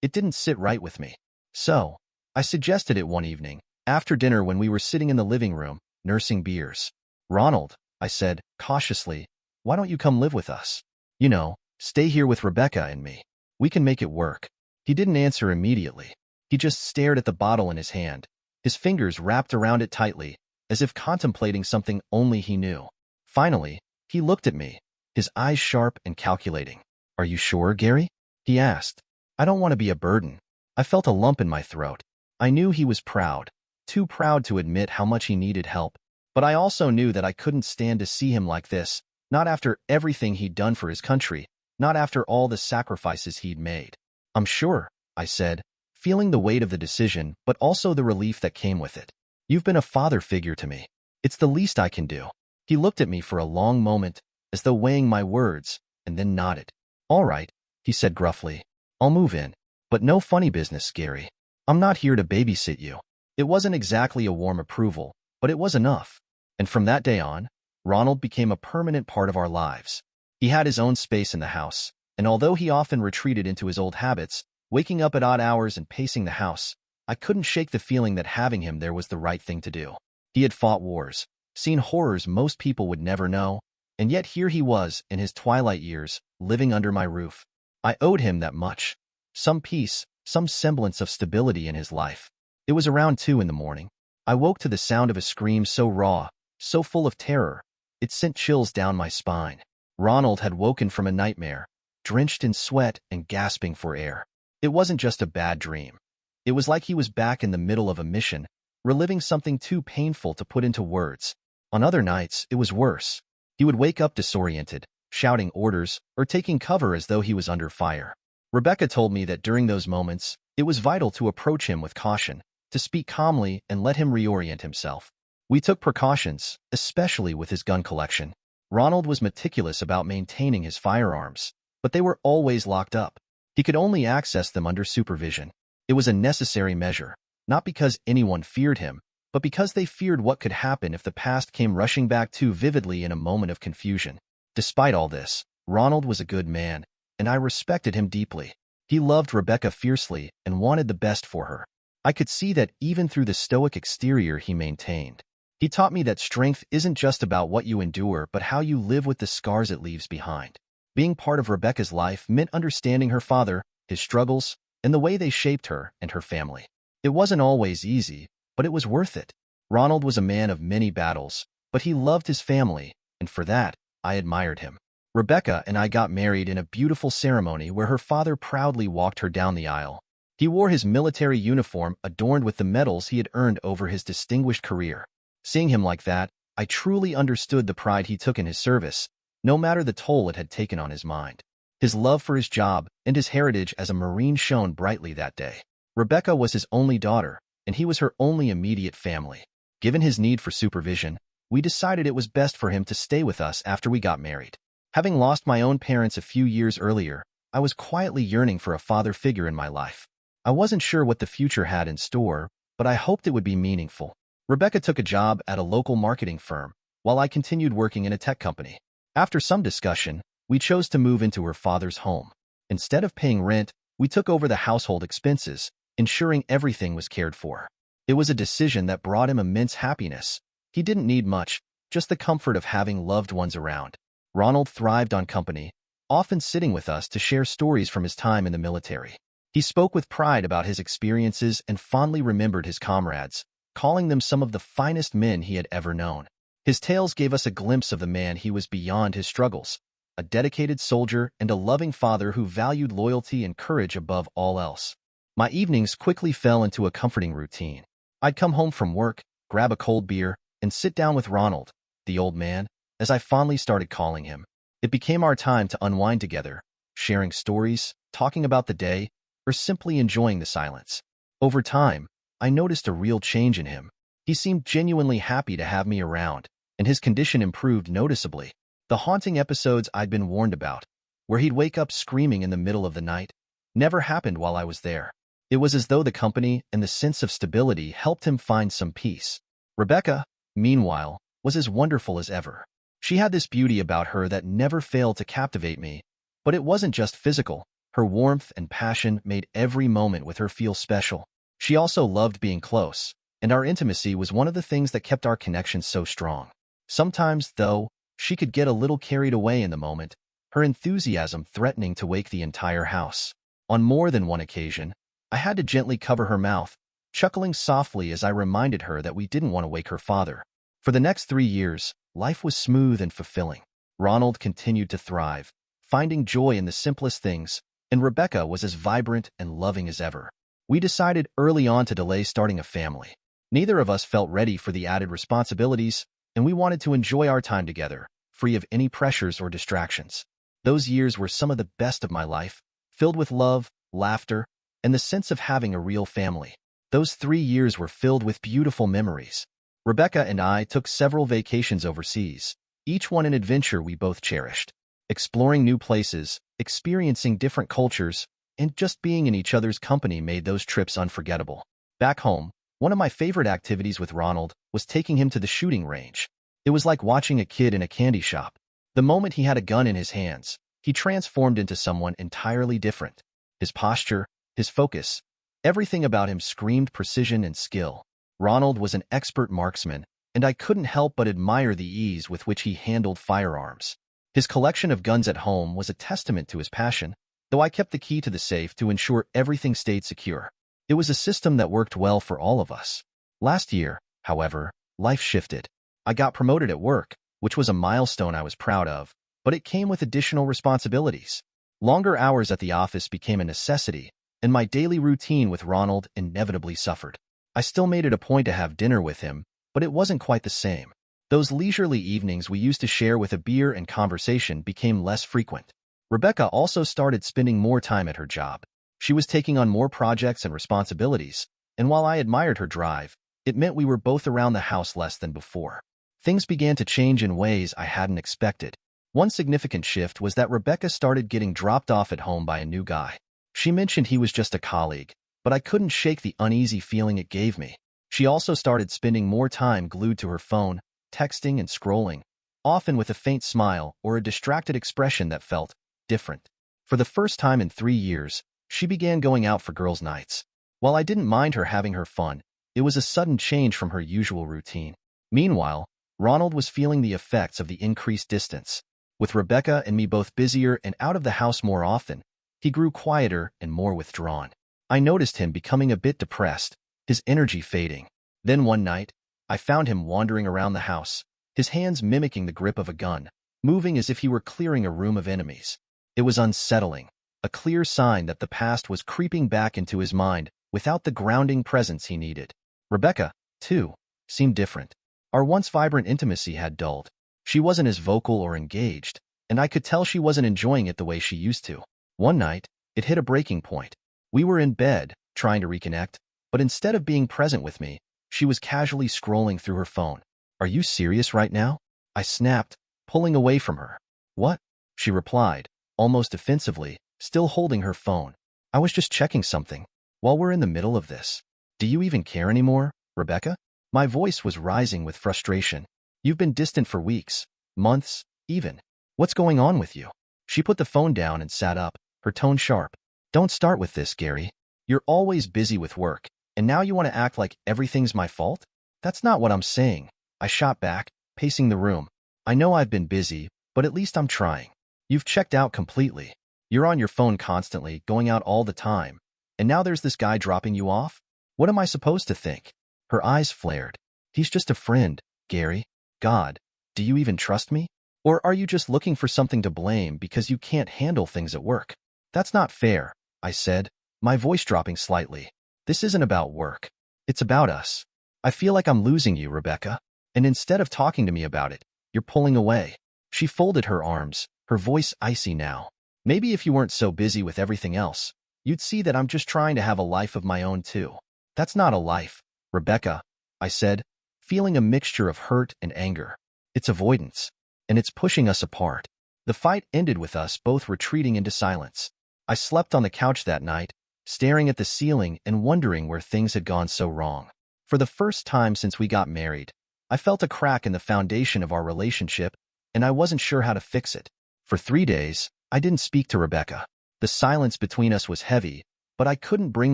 it didn't sit right with me. So, I suggested it one evening, after dinner when we were sitting in the living room, nursing beers. "Ronald," I said, cautiously, "why don't you come live with us? You know, stay here with Rebecca and me. We can make it work." He didn't answer immediately. He just stared at the bottle in his hand, his fingers wrapped around it tightly, as if contemplating something only he knew. Finally, he looked at me, his eyes sharp and calculating. "Are you sure, Gary?" he asked. "I don't want to be a burden." I felt a lump in my throat. I knew he was proud, too proud to admit how much he needed help. But I also knew that I couldn't stand to see him like this, not after everything he'd done for his country, not after all the sacrifices he'd made. "I'm sure," I said, feeling the weight of the decision, but also the relief that came with it. "You've been a father figure to me. It's the least I can do." He looked at me for a long moment, as though weighing my words, and then nodded. "All right," he said gruffly. "I'll move in. But no funny business, Gary. I'm not here to babysit you." It wasn't exactly a warm approval, but it was enough. And from that day on, Ronald became a permanent part of our lives. He had his own space in the house, and although he often retreated into his old habits, waking up at odd hours and pacing the house, I couldn't shake the feeling that having him there was the right thing to do. He had fought wars, seen horrors most people would never know, and yet here he was, in his twilight years, living under my roof. I owed him that much. Some peace, some semblance of stability in his life. It was around 2 in the morning. I woke to the sound of a scream so raw, so full of terror, it sent chills down my spine. Ronald had woken from a nightmare, drenched in sweat and gasping for air. It wasn't just a bad dream. It was like he was back in the middle of a mission, reliving something too painful to put into words. On other nights, it was worse. He would wake up disoriented, shouting orders, or taking cover as though he was under fire. Rebecca told me that during those moments, it was vital to approach him with caution, to speak calmly and let him reorient himself. We took precautions, especially with his gun collection. Ronald was meticulous about maintaining his firearms, but they were always locked up. He could only access them under supervision. It was a necessary measure, not because anyone feared him, but because they feared what could happen if the past came rushing back too vividly in a moment of confusion. Despite all this, Ronald was a good man, and I respected him deeply. He loved Rebecca fiercely and wanted the best for her. I could see that even through the stoic exterior he maintained. He taught me that strength isn't just about what you endure, but how you live with the scars it leaves behind. Being part of Rebecca's life meant understanding her father, his struggles, and the way they shaped her and her family. It wasn't always easy, but it was worth it. Ronald was a man of many battles, but he loved his family, and for that, I admired him. Rebecca and I got married in a beautiful ceremony where her father proudly walked her down the aisle. He wore his military uniform adorned with the medals he had earned over his distinguished career. Seeing him like that, I truly understood the pride he took in his service, no matter the toll it had taken on his mind. His love for his job and his heritage as a Marine shone brightly that day. Rebecca was his only daughter, and he was her only immediate family. Given his need for supervision, we decided it was best for him to stay with us after we got married. Having lost my own parents a few years earlier, I was quietly yearning for a father figure in my life. I wasn't sure what the future had in store, but I hoped it would be meaningful. Rebecca took a job at a local marketing firm, while I continued working in a tech company. After some discussion, we chose to move into her father's home. Instead of paying rent, we took over the household expenses, ensuring everything was cared for. It was a decision that brought him immense happiness. He didn't need much, just the comfort of having loved ones around. Ronald thrived on company, often sitting with us to share stories from his time in the military. He spoke with pride about his experiences and fondly remembered his comrades, calling them some of the finest men he had ever known. His tales gave us a glimpse of the man he was beyond his struggles, a dedicated soldier and a loving father who valued loyalty and courage above all else. My evenings quickly fell into a comforting routine. I'd come home from work, grab a cold beer, and sit down with Ronald, the old man, as I fondly started calling him. It became our time to unwind together, sharing stories, talking about the day, or simply enjoying the silence. Over time, I noticed a real change in him. He seemed genuinely happy to have me around, and his condition improved noticeably. The haunting episodes I'd been warned about, where he'd wake up screaming in the middle of the night, never happened while I was there. It was as though the company and the sense of stability helped him find some peace. Rebecca, meanwhile, was as wonderful as ever. She had this beauty about her that never failed to captivate me, but it wasn't just physical. Her warmth and passion made every moment with her feel special. She also loved being close, and our intimacy was one of the things that kept our connection so strong. Sometimes, though, she could get a little carried away in the moment, her enthusiasm threatening to wake the entire house. On more than one occasion, I had to gently cover her mouth, chuckling softly as I reminded her that we didn't want to wake her father. For the next 3 years, life was smooth and fulfilling. Ronald continued to thrive, finding joy in the simplest things, and Rebecca was as vibrant and loving as ever. We decided early on to delay starting a family. Neither of us felt ready for the added responsibilities, and we wanted to enjoy our time together, free of any pressures or distractions. Those years were some of the best of my life, filled with love, laughter, and the sense of having a real family. Those 3 years were filled with beautiful memories. Rebecca and I took several vacations overseas, each one an adventure we both cherished. Exploring new places, experiencing different cultures, and just being in each other's company made those trips unforgettable. Back home, one of my favorite activities with Ronald was taking him to the shooting range. It was like watching a kid in a candy shop. The moment he had a gun in his hands, he transformed into someone entirely different. His posture, his focus, everything about him screamed precision and skill. Ronald was an expert marksman, and I couldn't help but admire the ease with which he handled firearms. His collection of guns at home was a testament to his passion, though I kept the key to the safe to ensure everything stayed secure. It was a system that worked well for all of us. Last year, however, life shifted. I got promoted at work, which was a milestone I was proud of, but it came with additional responsibilities. Longer hours at the office became a necessity, and my daily routine with Ronald inevitably suffered. I still made it a point to have dinner with him, but it wasn't quite the same. Those leisurely evenings we used to share with a beer and conversation became less frequent. Rebecca also started spending more time at her job. She was taking on more projects and responsibilities, and while I admired her drive, it meant we were both around the house less than before. Things began to change in ways I hadn't expected. One significant shift was that Rebecca started getting dropped off at home by a new guy. She mentioned he was just a colleague, but I couldn't shake the uneasy feeling it gave me. She also started spending more time glued to her phone, texting and scrolling, often with a faint smile or a distracted expression that felt different. For the first time in 3 years, she began going out for girls' nights. While I didn't mind her having her fun, it was a sudden change from her usual routine. Meanwhile, Ronald was feeling the effects of the increased distance. With Rebecca and me both busier and out of the house more often, he grew quieter and more withdrawn. I noticed him becoming a bit depressed, his energy fading. Then one night, I found him wandering around the house, his hands mimicking the grip of a gun, moving as if he were clearing a room of enemies. It was unsettling, a clear sign that the past was creeping back into his mind without the grounding presence he needed. Rebecca, too, seemed different. Our once vibrant intimacy had dulled. She wasn't as vocal or engaged, and I could tell she wasn't enjoying it the way she used to. One night, it hit a breaking point. We were in bed, trying to reconnect, but instead of being present with me, she was casually scrolling through her phone. "Are you serious right now?" I snapped, pulling away from her. "What?" she replied, almost offensively, still holding her phone. "I was just checking something. While we're in the middle of this. Do you even care anymore, Rebecca?" My voice was rising with frustration. "You've been distant for weeks, months, even. What's going on with you?" She put the phone down and sat up, her tone sharp. "Don't start with this, Gary. You're always busy with work, and now you want to act like everything's my fault? That's not what I'm saying." I shot back, pacing the room. "I know I've been busy, but at least I'm trying. You've checked out completely. You're on your phone constantly, going out all the time. And now there's this guy dropping you off? What am I supposed to think?" Her eyes flared. "He's just a friend, Gary. God, do you even trust me? Or are you just looking for something to blame because you can't handle things at work?" "That's not fair," I said, my voice dropping slightly. "This isn't about work. It's about us. I feel like I'm losing you, Rebecca. And instead of talking to me about it, you're pulling away." She folded her arms, her voice icy now. "Maybe if you weren't so busy with everything else, you'd see that I'm just trying to have a life of my own too." "That's not a life, Rebecca," I said, feeling a mixture of hurt and anger. "It's avoidance, and it's pushing us apart." The fight ended with us both retreating into silence. I slept on the couch that night, staring at the ceiling and wondering where things had gone so wrong. For the first time since we got married, I felt a crack in the foundation of our relationship, and I wasn't sure how to fix it. For 3 days, I didn't speak to Rebecca. The silence between us was heavy, but I couldn't bring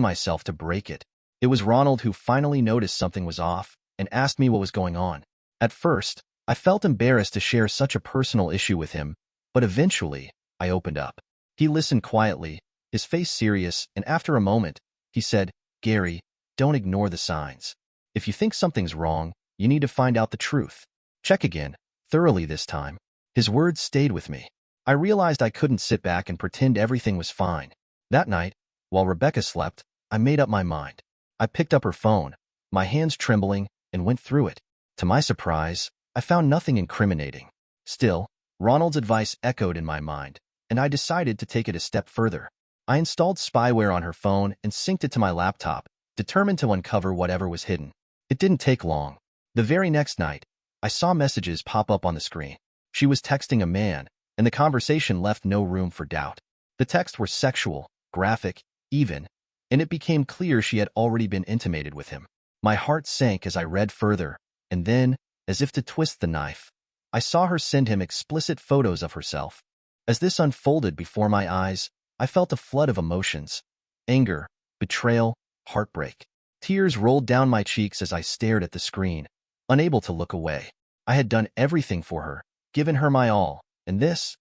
myself to break it. It was Ronald who finally noticed something was off and asked me what was going on. At first, I felt embarrassed to share such a personal issue with him, but eventually, I opened up. He listened quietly, his face serious, and after a moment, he said, "Gary, don't ignore the signs. If you think something's wrong, you need to find out the truth. Check again, thoroughly this time." His words stayed with me. I realized I couldn't sit back and pretend everything was fine. That night, while Rebecca slept, I made up my mind. I picked up her phone, my hands trembling, and went through it. To my surprise, I found nothing incriminating. Still, Ronald's advice echoed in my mind, and I decided to take it a step further. I installed spyware on her phone and synced it to my laptop, determined to uncover whatever was hidden. It didn't take long. The very next night, I saw messages pop up on the screen. She was texting a man, and the conversation left no room for doubt. The texts were sexual, graphic, even, and it became clear she had already been intimated with him. My heart sank as I read further, and then, as if to twist the knife, I saw her send him explicit photos of herself. As this unfolded before my eyes, I felt a flood of emotions: anger, betrayal, heartbreak. Tears rolled down my cheeks as I stared at the screen, unable to look away. I had done everything for her, given her my all, and this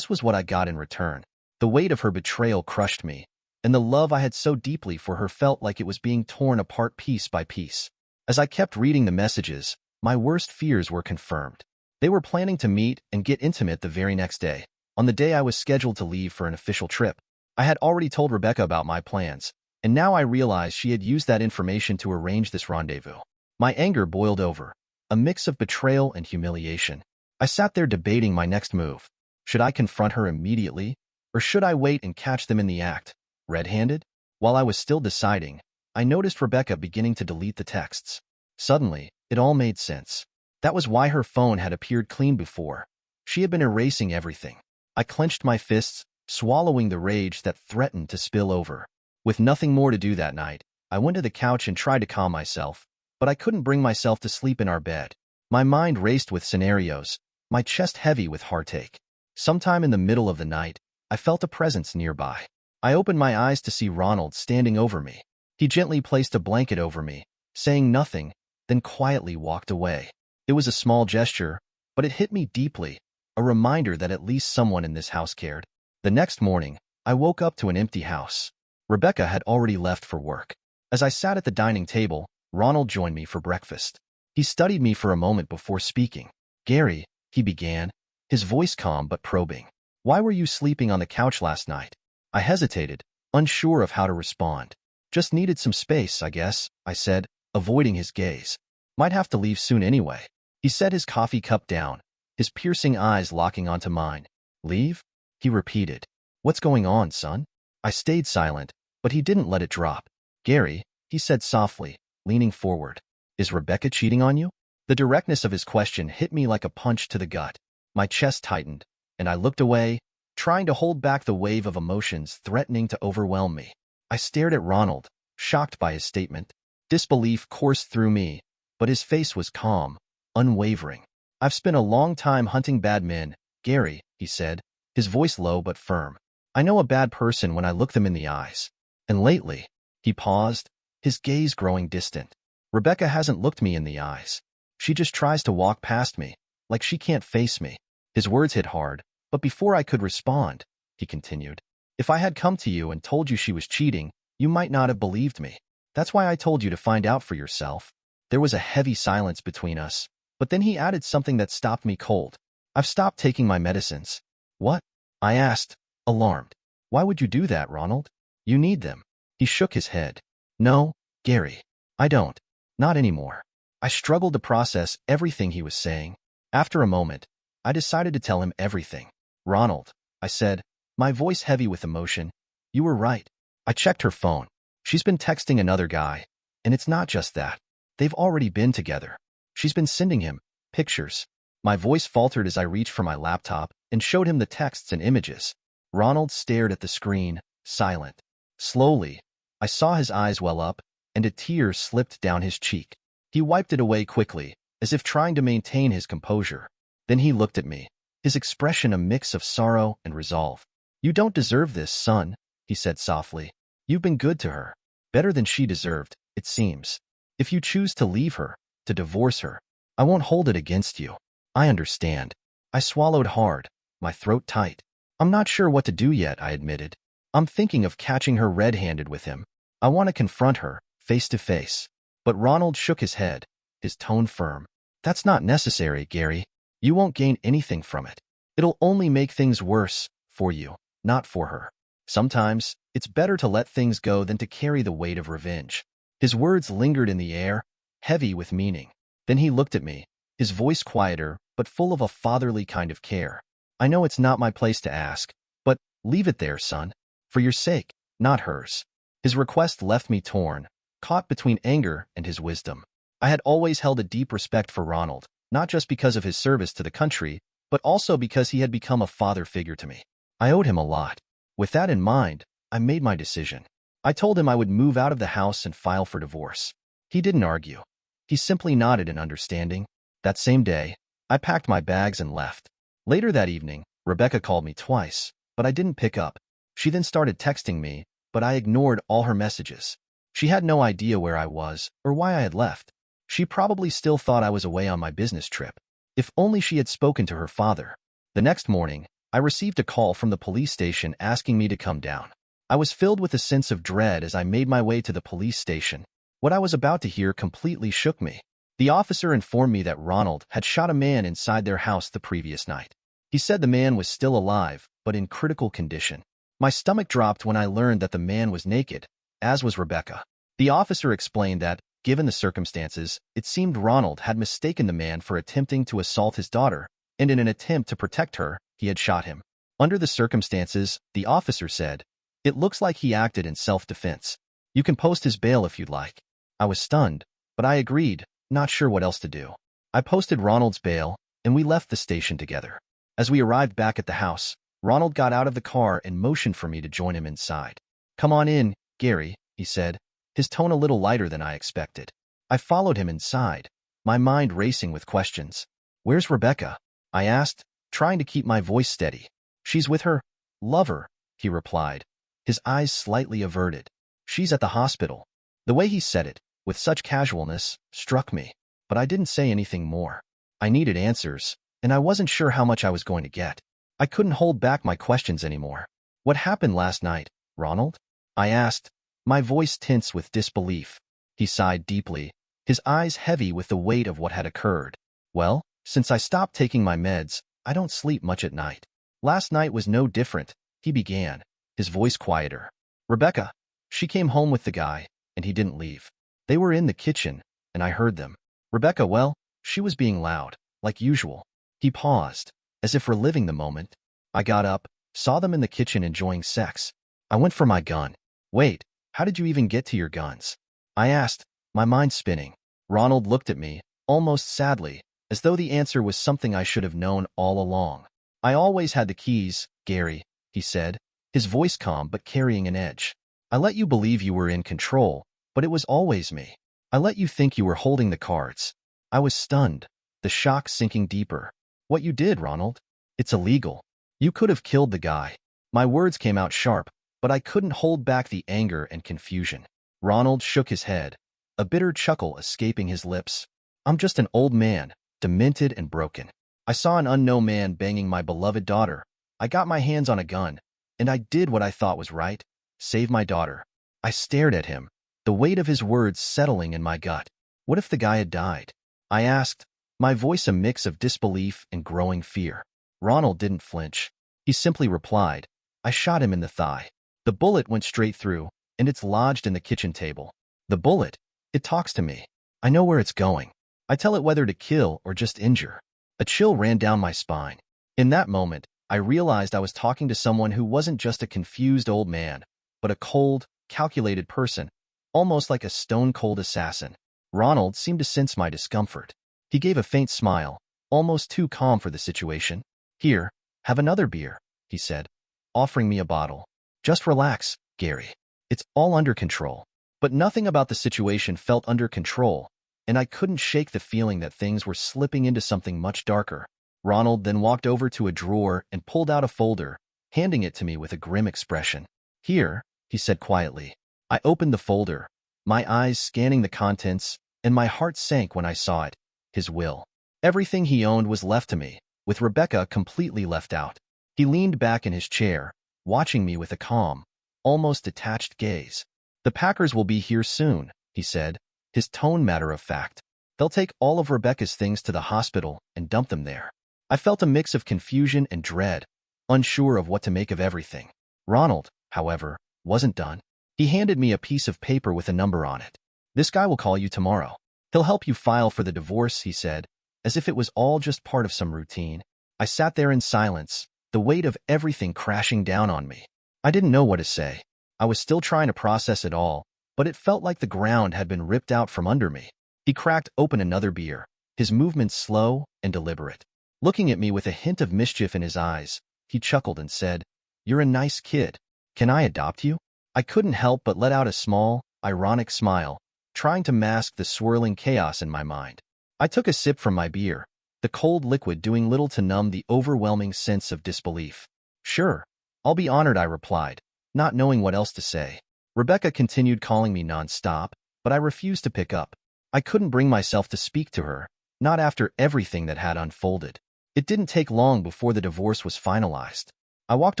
was what I got in return. The weight of her betrayal crushed me, and the love I had so deeply for her felt like it was being torn apart piece by piece. As I kept reading the messages, my worst fears were confirmed. They were planning to meet and get intimate the very next day, on the day I was scheduled to leave for an official trip. I had already told Rebecca about my plans, and now I realized she had used that information to arrange this rendezvous. My anger boiled over, a mix of betrayal and humiliation. I sat there debating my next move. Should I confront her immediately, or should I wait and catch them in the act, red-handed? While I was still deciding, I noticed Rebecca beginning to delete the texts. Suddenly, it all made sense. That was why her phone had appeared clean before. She had been erasing everything. I clenched my fists, swallowing the rage that threatened to spill over. With nothing more to do that night, I went to the couch and tried to calm myself, but I couldn't bring myself to sleep in our bed. My mind raced with scenarios, my chest heavy with heartache. Sometime in the middle of the night, I felt a presence nearby. I opened my eyes to see Ronald standing over me. He gently placed a blanket over me, saying nothing, then quietly walked away. It was a small gesture, but it hit me deeply, a reminder that at least someone in this house cared. The next morning, I woke up to an empty house. Rebecca had already left for work. As I sat at the dining table, Ronald joined me for breakfast. He studied me for a moment before speaking. "Gary," he began, his voice calm but probing. "Why were you sleeping on the couch last night?" I hesitated, unsure of how to respond. "Just needed some space, I guess," I said, avoiding his gaze. "Might have to leave soon anyway." He set his coffee cup down, his piercing eyes locking onto mine. Leave? He repeated. What's going on, son? I stayed silent, but he didn't let it drop. Gary, he said softly, leaning forward. Is Rebecca cheating on you? The directness of his question hit me like a punch to the gut. My chest tightened, and I looked away, trying to hold back the wave of emotions threatening to overwhelm me. I stared at Ronald, shocked by his statement. Disbelief coursed through me, but his face was calm, unwavering. I've spent a long time hunting bad men, Gary, he said, his voice low but firm. I know a bad person when I look them in the eyes. And lately, he paused, his gaze growing distant. Rebecca hasn't looked me in the eyes. She just tries to walk past me, like she can't face me. His words hit hard, but before I could respond, he continued, if I had come to you and told you she was cheating, you might not have believed me. That's why I told you to find out for yourself. There was a heavy silence between us, but then he added something that stopped me cold. I've stopped taking my medicines. What? I asked, alarmed. Why would you do that, Ronald? You need them. He shook his head. No, Gary, I don't. Not anymore. I struggled to process everything he was saying. After a moment, I decided to tell him everything. Ronald, I said, my voice heavy with emotion, you were right. I checked her phone. She's been texting another guy, and it's not just that. They've already been together. She's been sending him pictures. My voice faltered as I reached for my laptop and showed him the texts and images. Ronald stared at the screen, silent. Slowly, I saw his eyes well up, and a tear slipped down his cheek. He wiped it away quickly, as if trying to maintain his composure. Then he looked at me, his expression a mix of sorrow and resolve. You don't deserve this, son, he said softly. You've been good to her, better than she deserved, it seems. If you choose to leave her, to divorce her, I won't hold it against you. I understand. I swallowed hard, my throat tight. I'm not sure what to do yet, I admitted. I'm thinking of catching her red-handed with him. I want to confront her, face to face. But Ronald shook his head, his tone firm. That's not necessary, Gary. You won't gain anything from it. It'll only make things worse, for you, not for her. Sometimes, it's better to let things go than to carry the weight of revenge. His words lingered in the air, heavy with meaning. Then he looked at me, his voice quieter, but full of a fatherly kind of care. I know it's not my place to ask, but leave it there, son. For your sake, not hers. His request left me torn, caught between anger and his wisdom. I had always held a deep respect for Ronald, not just because of his service to the country, but also because he had become a father figure to me. I owed him a lot. With that in mind, I made my decision. I told him I would move out of the house and file for divorce. He didn't argue. He simply nodded in understanding. That same day, I packed my bags and left. Later that evening, Rebecca called me twice, but I didn't pick up. She then started texting me, but I ignored all her messages. She had no idea where I was or why I had left. She probably still thought I was away on my business trip. If only she had spoken to her father. The next morning, I received a call from the police station asking me to come down. I was filled with a sense of dread as I made my way to the police station. What I was about to hear completely shook me. The officer informed me that Ronald had shot a man inside their house the previous night. He said the man was still alive, but in critical condition. My stomach dropped when I learned that the man was naked, as was Rebecca. The officer explained that, given the circumstances, it seemed Ronald had mistaken the man for attempting to assault his daughter, and in an attempt to protect her, he had shot him. Under the circumstances, the officer said, it looks like he acted in self-defense. You can post his bail if you'd like. I was stunned, but I agreed, not sure what else to do. I posted Ronald's bail, and we left the station together. As we arrived back at the house, Ronald got out of the car and motioned for me to join him inside. Come on in, Gary, he said, his tone a little lighter than I expected. I followed him inside, my mind racing with questions. Where's Rebecca? I asked, trying to keep my voice steady. She's with her lover, he replied, his eyes slightly averted. She's at the hospital. The way he said it, with such casualness, struck me, but I didn't say anything more. I needed answers, and I wasn't sure how much I was going to get. I couldn't hold back my questions anymore. What happened last night, Ronald? I asked, my voice tense with disbelief. He sighed deeply, his eyes heavy with the weight of what had occurred. Well, since I stopped taking my meds, I don't sleep much at night. Last night was no different, he began, his voice quieter. Rebecca, she came home with the guy, and he didn't leave. They were in the kitchen, and I heard them. Rebecca, well, she was being loud. like usual. He paused, as if reliving the moment. I got up, saw them in the kitchen enjoying sex. I went for my gun. Wait, how did you even get to your guns? I asked, my mind spinning. Ronald looked at me, almost sadly, as though the answer was something I should have known all along. I always had the keys, Gary, he said, his voice calm but carrying an edge. I let you believe you were in control, but it was always me. I let you think you were holding the cards. I was stunned, the shock sinking deeper. What you did, Ronald? It's illegal. You could have killed the guy. My words came out sharp, but I couldn't hold back the anger and confusion. Ronald shook his head, a bitter chuckle escaping his lips. I'm just an old man, demented and broken. I saw an unknown man banging my beloved daughter. I got my hands on a gun, and I did what I thought was right, save my daughter. I stared at him, the weight of his words settling in my gut. What if the guy had died? I asked, my voice a mix of disbelief and growing fear. Ronald didn't flinch. He simply replied, I shot him in the thigh. The bullet went straight through, and it's lodged in the kitchen table. The bullet, it talks to me. I know where it's going. I tell it whether to kill or just injure. A chill ran down my spine. In that moment, I realized I was talking to someone who wasn't just a confused old man, but a cold, calculated person, almost like a stone-cold assassin. Ronald seemed to sense my discomfort. He gave a faint smile, almost too calm for the situation. Here, have another beer, he said, offering me a bottle. Just relax, Gary. It's all under control. But nothing about the situation felt under control, and I couldn't shake the feeling that things were slipping into something much darker. Ronald then walked over to a drawer and pulled out a folder, handing it to me with a grim expression. Here, he said quietly. I opened the folder, my eyes scanning the contents, and my heart sank when I saw it. His will. Everything he owned was left to me, with Rebecca completely left out. He leaned back in his chair, watching me with a calm, almost detached gaze. The Packers will be here soon, he said, his tone matter of fact. They'll take all of Rebecca's things to the hospital and dump them there. I felt a mix of confusion and dread, unsure of what to make of everything. Ronald, however, wasn't done. He handed me a piece of paper with a number on it. This guy will call you tomorrow. He'll help you file for the divorce, he said, as if it was all just part of some routine. I sat there in silence, the weight of everything crashing down on me. I didn't know what to say. I was still trying to process it all, but it felt like the ground had been ripped out from under me. He cracked open another beer, his movements slow and deliberate. Looking at me with a hint of mischief in his eyes, he chuckled and said, You're a nice kid. Can I adopt you? I couldn't help but let out a small, ironic smile, trying to mask the swirling chaos in my mind. I took a sip from my beer, the cold liquid doing little to numb the overwhelming sense of disbelief. Sure, I'll be honored, I replied, not knowing what else to say. Rebecca continued calling me nonstop, but I refused to pick up. I couldn't bring myself to speak to her, not after everything that had unfolded. It didn't take long before the divorce was finalized. I walked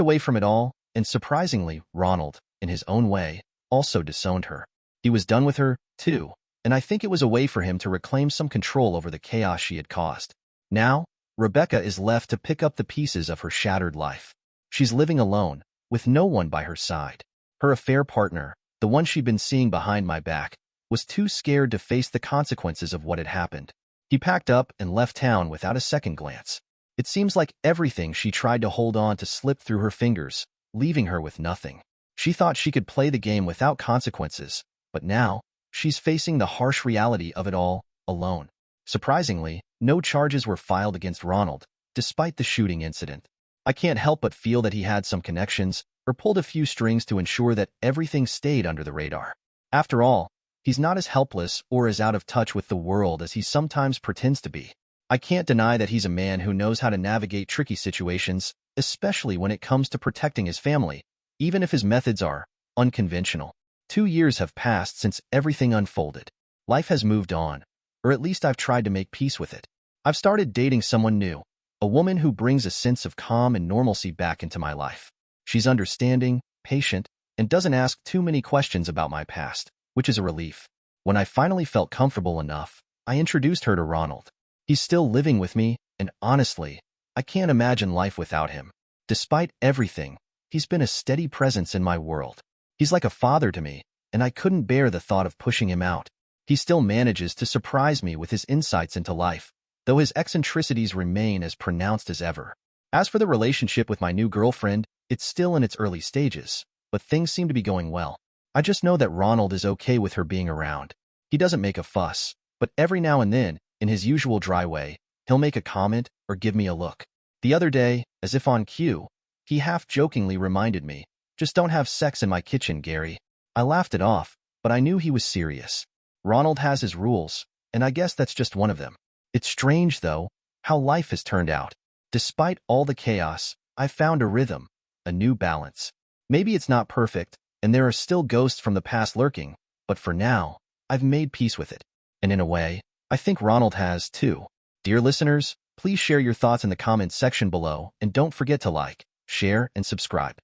away from it all, and surprisingly, Ronald, in his own way, also disowned her. He was done with her, too, and I think it was a way for him to reclaim some control over the chaos she had caused. Now, Rebecca is left to pick up the pieces of her shattered life. She's living alone, with no one by her side. Her affair partner, the one she'd been seeing behind my back, was too scared to face the consequences of what had happened. He packed up and left town without a second glance. It seems like everything she tried to hold on to slipped through her fingers, leaving her with nothing. She thought she could play the game without consequences, but now, she's facing the harsh reality of it all, alone. Surprisingly, no charges were filed against Ronald, despite the shooting incident. I can't help but feel that he had some connections, or pulled a few strings to ensure that everything stayed under the radar. After all, he's not as helpless or as out of touch with the world as he sometimes pretends to be. I can't deny that he's a man who knows how to navigate tricky situations, especially when it comes to protecting his family, even if his methods are unconventional. 2 years have passed since everything unfolded. Life has moved on, or at least I've tried to make peace with it. I've started dating someone new, a woman who brings a sense of calm and normalcy back into my life. She's understanding, patient, and doesn't ask too many questions about my past, which is a relief. When I finally felt comfortable enough, I introduced her to Ronald. He's still living with me, and honestly, I can't imagine life without him. Despite everything, he's been a steady presence in my world. He's like a father to me, and I couldn't bear the thought of pushing him out. He still manages to surprise me with his insights into life, though his eccentricities remain as pronounced as ever. As for the relationship with my new girlfriend, it's still in its early stages, but things seem to be going well. I just know that Ronald is okay with her being around. He doesn't make a fuss, but every now and then, in his usual dry way, he'll make a comment or give me a look. The other day, as if on cue, he half-jokingly reminded me, "Just don't have sex in my kitchen, Gary." I laughed it off, but I knew he was serious. Ronald has his rules, and I guess that's just one of them. It's strange, though, how life has turned out. Despite all the chaos, I've found a rhythm, a new balance. Maybe it's not perfect, and there are still ghosts from the past lurking, but for now, I've made peace with it. And in a way, I think Ronald has too. Dear listeners, please share your thoughts in the comments section below, and don't forget to like, share, and subscribe.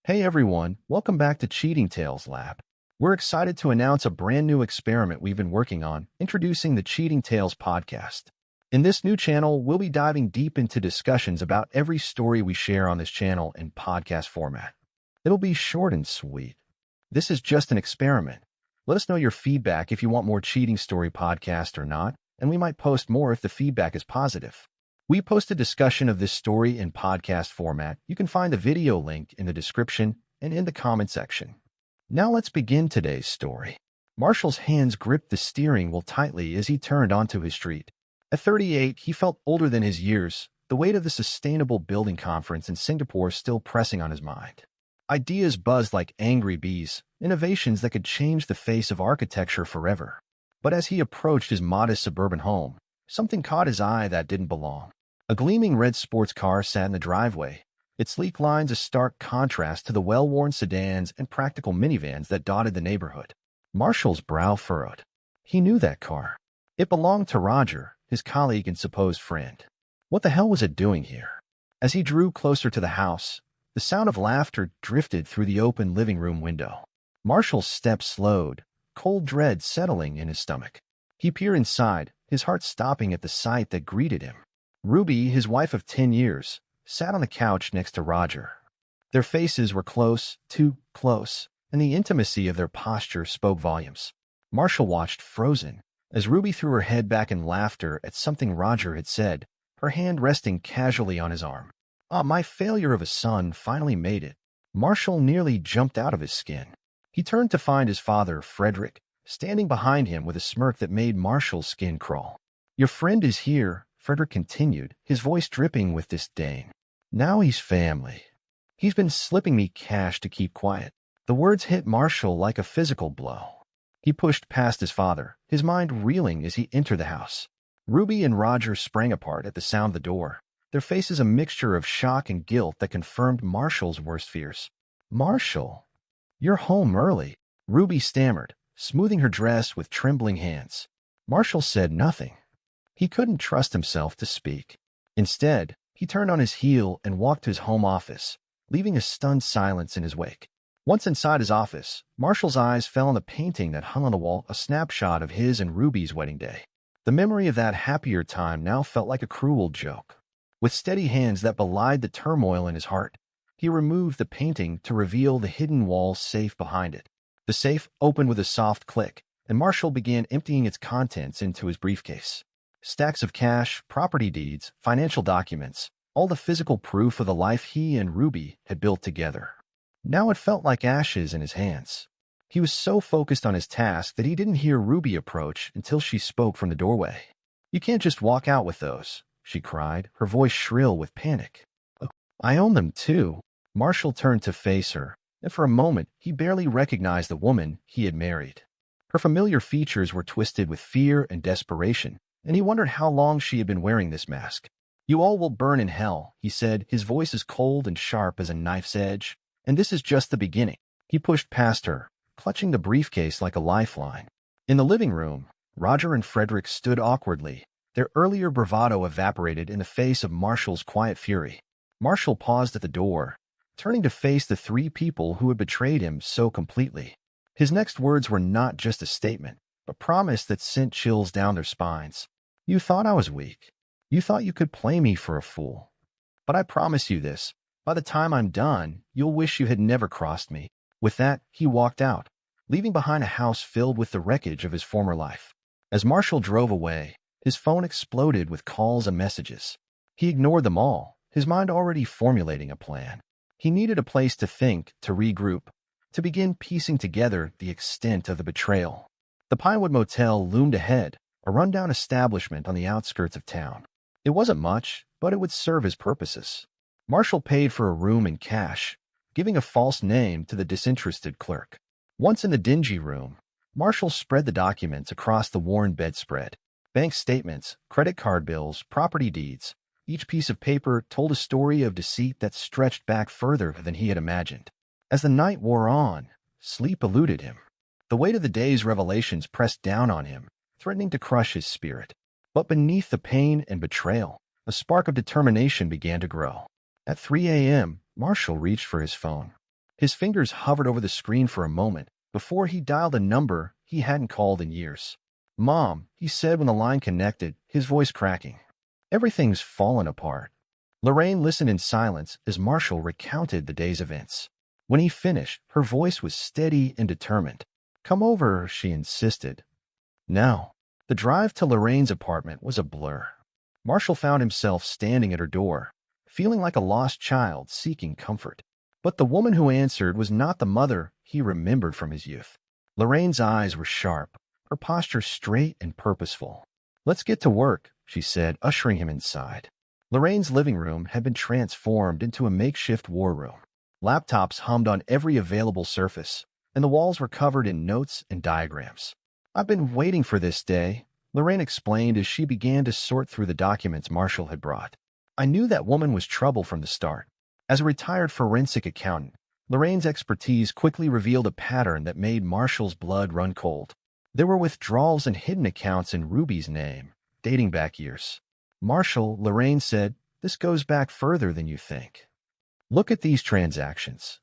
Hey everyone, welcome back to Cheating Tales Lab. We're excited to announce a brand new experiment we've been working on, introducing the Cheating Tales podcast. In this new channel, we'll be diving deep into discussions about every story we share on this channel in podcast format. It'll be short and sweet. This is just an experiment. Let us know your feedback if you want more cheating story podcast or not, and we might post more if the feedback is positive. We post a discussion of this story in podcast format. You can find the video link in the description and in the comment section. Now let's begin today's story. Marshall's hands gripped the steering wheel tightly as he turned onto his street. At 38, he felt older than his years, the weight of the Sustainable Building Conference in Singapore still pressing on his mind. Ideas buzzed like angry bees, innovations that could change the face of architecture forever. But as he approached his modest suburban home, something caught his eye that didn't belong. A gleaming red sports car sat in the driveway, its sleek lines a stark contrast to the well-worn sedans and practical minivans that dotted the neighborhood. Marshall's brow furrowed. He knew that car. It belonged to Roger, his colleague and supposed friend. What the hell was it doing here? As he drew closer to the house, the sound of laughter drifted through the open living room window. Marshall's steps slowed, cold dread settling in his stomach. He peered inside, his heart stopping at the sight that greeted him. Ruby, his wife of 10 years, sat on the couch next to Roger. Their faces were close, too close, and the intimacy of their posture spoke volumes. Marshall watched frozen, as Ruby threw her head back in laughter at something Roger had said, her hand resting casually on his arm. My failure of a son finally made it. Marshall nearly jumped out of his skin. He turned to find his father, Frederick, standing behind him with a smirk that made Marshall's skin crawl. "Your friend is here," Frederick continued, his voice dripping with disdain. "Now he's family. He's been slipping me cash to keep quiet." The words hit Marshall like a physical blow. He pushed past his father, his mind reeling as he entered the house. Ruby and Roger sprang apart at the sound of the door, their faces a mixture of shock and guilt that confirmed Marshall's worst fears. "Marshall, you're home early," Ruby stammered, smoothing her dress with trembling hands. Marshall said nothing. He couldn't trust himself to speak. Instead, he turned on his heel and walked to his home office, leaving a stunned silence in his wake. Once inside his office, Marshall's eyes fell on the painting that hung on the wall, a snapshot of his and Ruby's wedding day. The memory of that happier time now felt like a cruel joke. With steady hands that belied the turmoil in his heart, he removed the painting to reveal the hidden wall safe behind it. The safe opened with a soft click, and Marshall began emptying its contents into his briefcase. Stacks of cash, property deeds, financial documents, all the physical proof of the life he and Ruby had built together. Now it felt like ashes in his hands. He was so focused on his task that he didn't hear Ruby approach until she spoke from the doorway. "You can't just walk out with those," she cried, her voice shrill with panic. "I own them too." Marshall turned to face her, and for a moment he barely recognized the woman he had married. Her familiar features were twisted with fear and desperation, and he wondered how long she had been wearing this mask. "You all will burn in hell," he said, his voice as cold and sharp as a knife's edge. "And this is just the beginning." He pushed past her, clutching the briefcase like a lifeline. In the living room, Roger and Frederick stood awkwardly, their earlier bravado evaporated in the face of Marshall's quiet fury. Marshall paused at the door, turning to face the three people who had betrayed him so completely. His next words were not just a statement, a promise that sent chills down their spines. "You thought I was weak. You thought you could play me for a fool. But I promise you this. By the time I'm done, you'll wish you had never crossed me." With that, he walked out, leaving behind a house filled with the wreckage of his former life. As Marshall drove away, His phone exploded with calls and messages. He ignored them all, his mind already formulating a plan. He needed a place to think, to regroup, to begin piecing together the extent of the betrayal. The Pinewood Motel loomed ahead, a rundown establishment on the outskirts of town. It wasn't much, but it would serve his purposes. Marshall paid for a room in cash, giving a false name to the disinterested clerk. Once in the dingy room, Marshall spread the documents across the worn bedspread. Bank statements, credit card bills, property deeds. Each piece of paper told a story of deceit that stretched back further than he had imagined. As the night wore on, sleep eluded him. The weight of the day's revelations pressed down on him, threatening to crush his spirit. But beneath the pain and betrayal, a spark of determination began to grow. At 3 a.m., Marshall reached for his phone. His fingers hovered over the screen for a moment before he dialed a number he hadn't called in years. "Mom," he said when the line connected, his voice cracking. "Everything's fallen apart." Lorraine listened in silence as Marshall recounted the day's events. When he finished, her voice was steady and determined. "Come over," she insisted. Now, the drive to Lorraine's apartment was a blur. Marshall found himself standing at her door, feeling like a lost child seeking comfort. But the woman who answered was not the mother he remembered from his youth. Lorraine's eyes were sharp, her posture straight and purposeful. "Let's get to work," she said, ushering him inside. Lorraine's living room had been transformed into a makeshift war room. Laptops hummed on every available surface, and the walls were covered in notes and diagrams. "I've been waiting for this day," Lorraine explained as she began to sort through the documents Marshall had brought. "I knew that woman was trouble from the start." As a retired forensic accountant, Lorraine's expertise quickly revealed a pattern that made Marshall's blood run cold. There were withdrawals and hidden accounts in Ruby's name, dating back years. "Marshall," Lorraine said, "this goes back further than you think. Look at these transactions.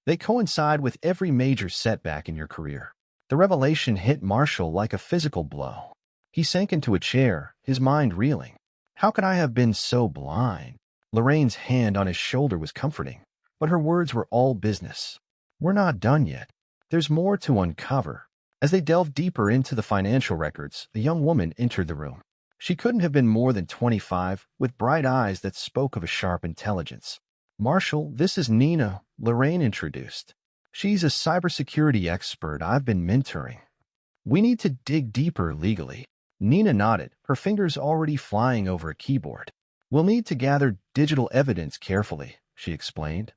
They coincide with every major setback in your career." The revelation hit Marshall like a physical blow. He sank into a chair, his mind reeling. How could I have been so blind? Lorraine's hand on his shoulder was comforting, but her words were all business. "We're not done yet. There's more to uncover." As they delved deeper into the financial records, a young woman entered the room. She couldn't have been more than 25, with bright eyes that spoke of a sharp intelligence. "Marshall, this is Nina," Lorraine introduced. "She's a cybersecurity expert I've been mentoring. We need to dig deeper legally." Nina nodded, her fingers already flying over a keyboard. "We'll need to gather digital evidence carefully," she explained.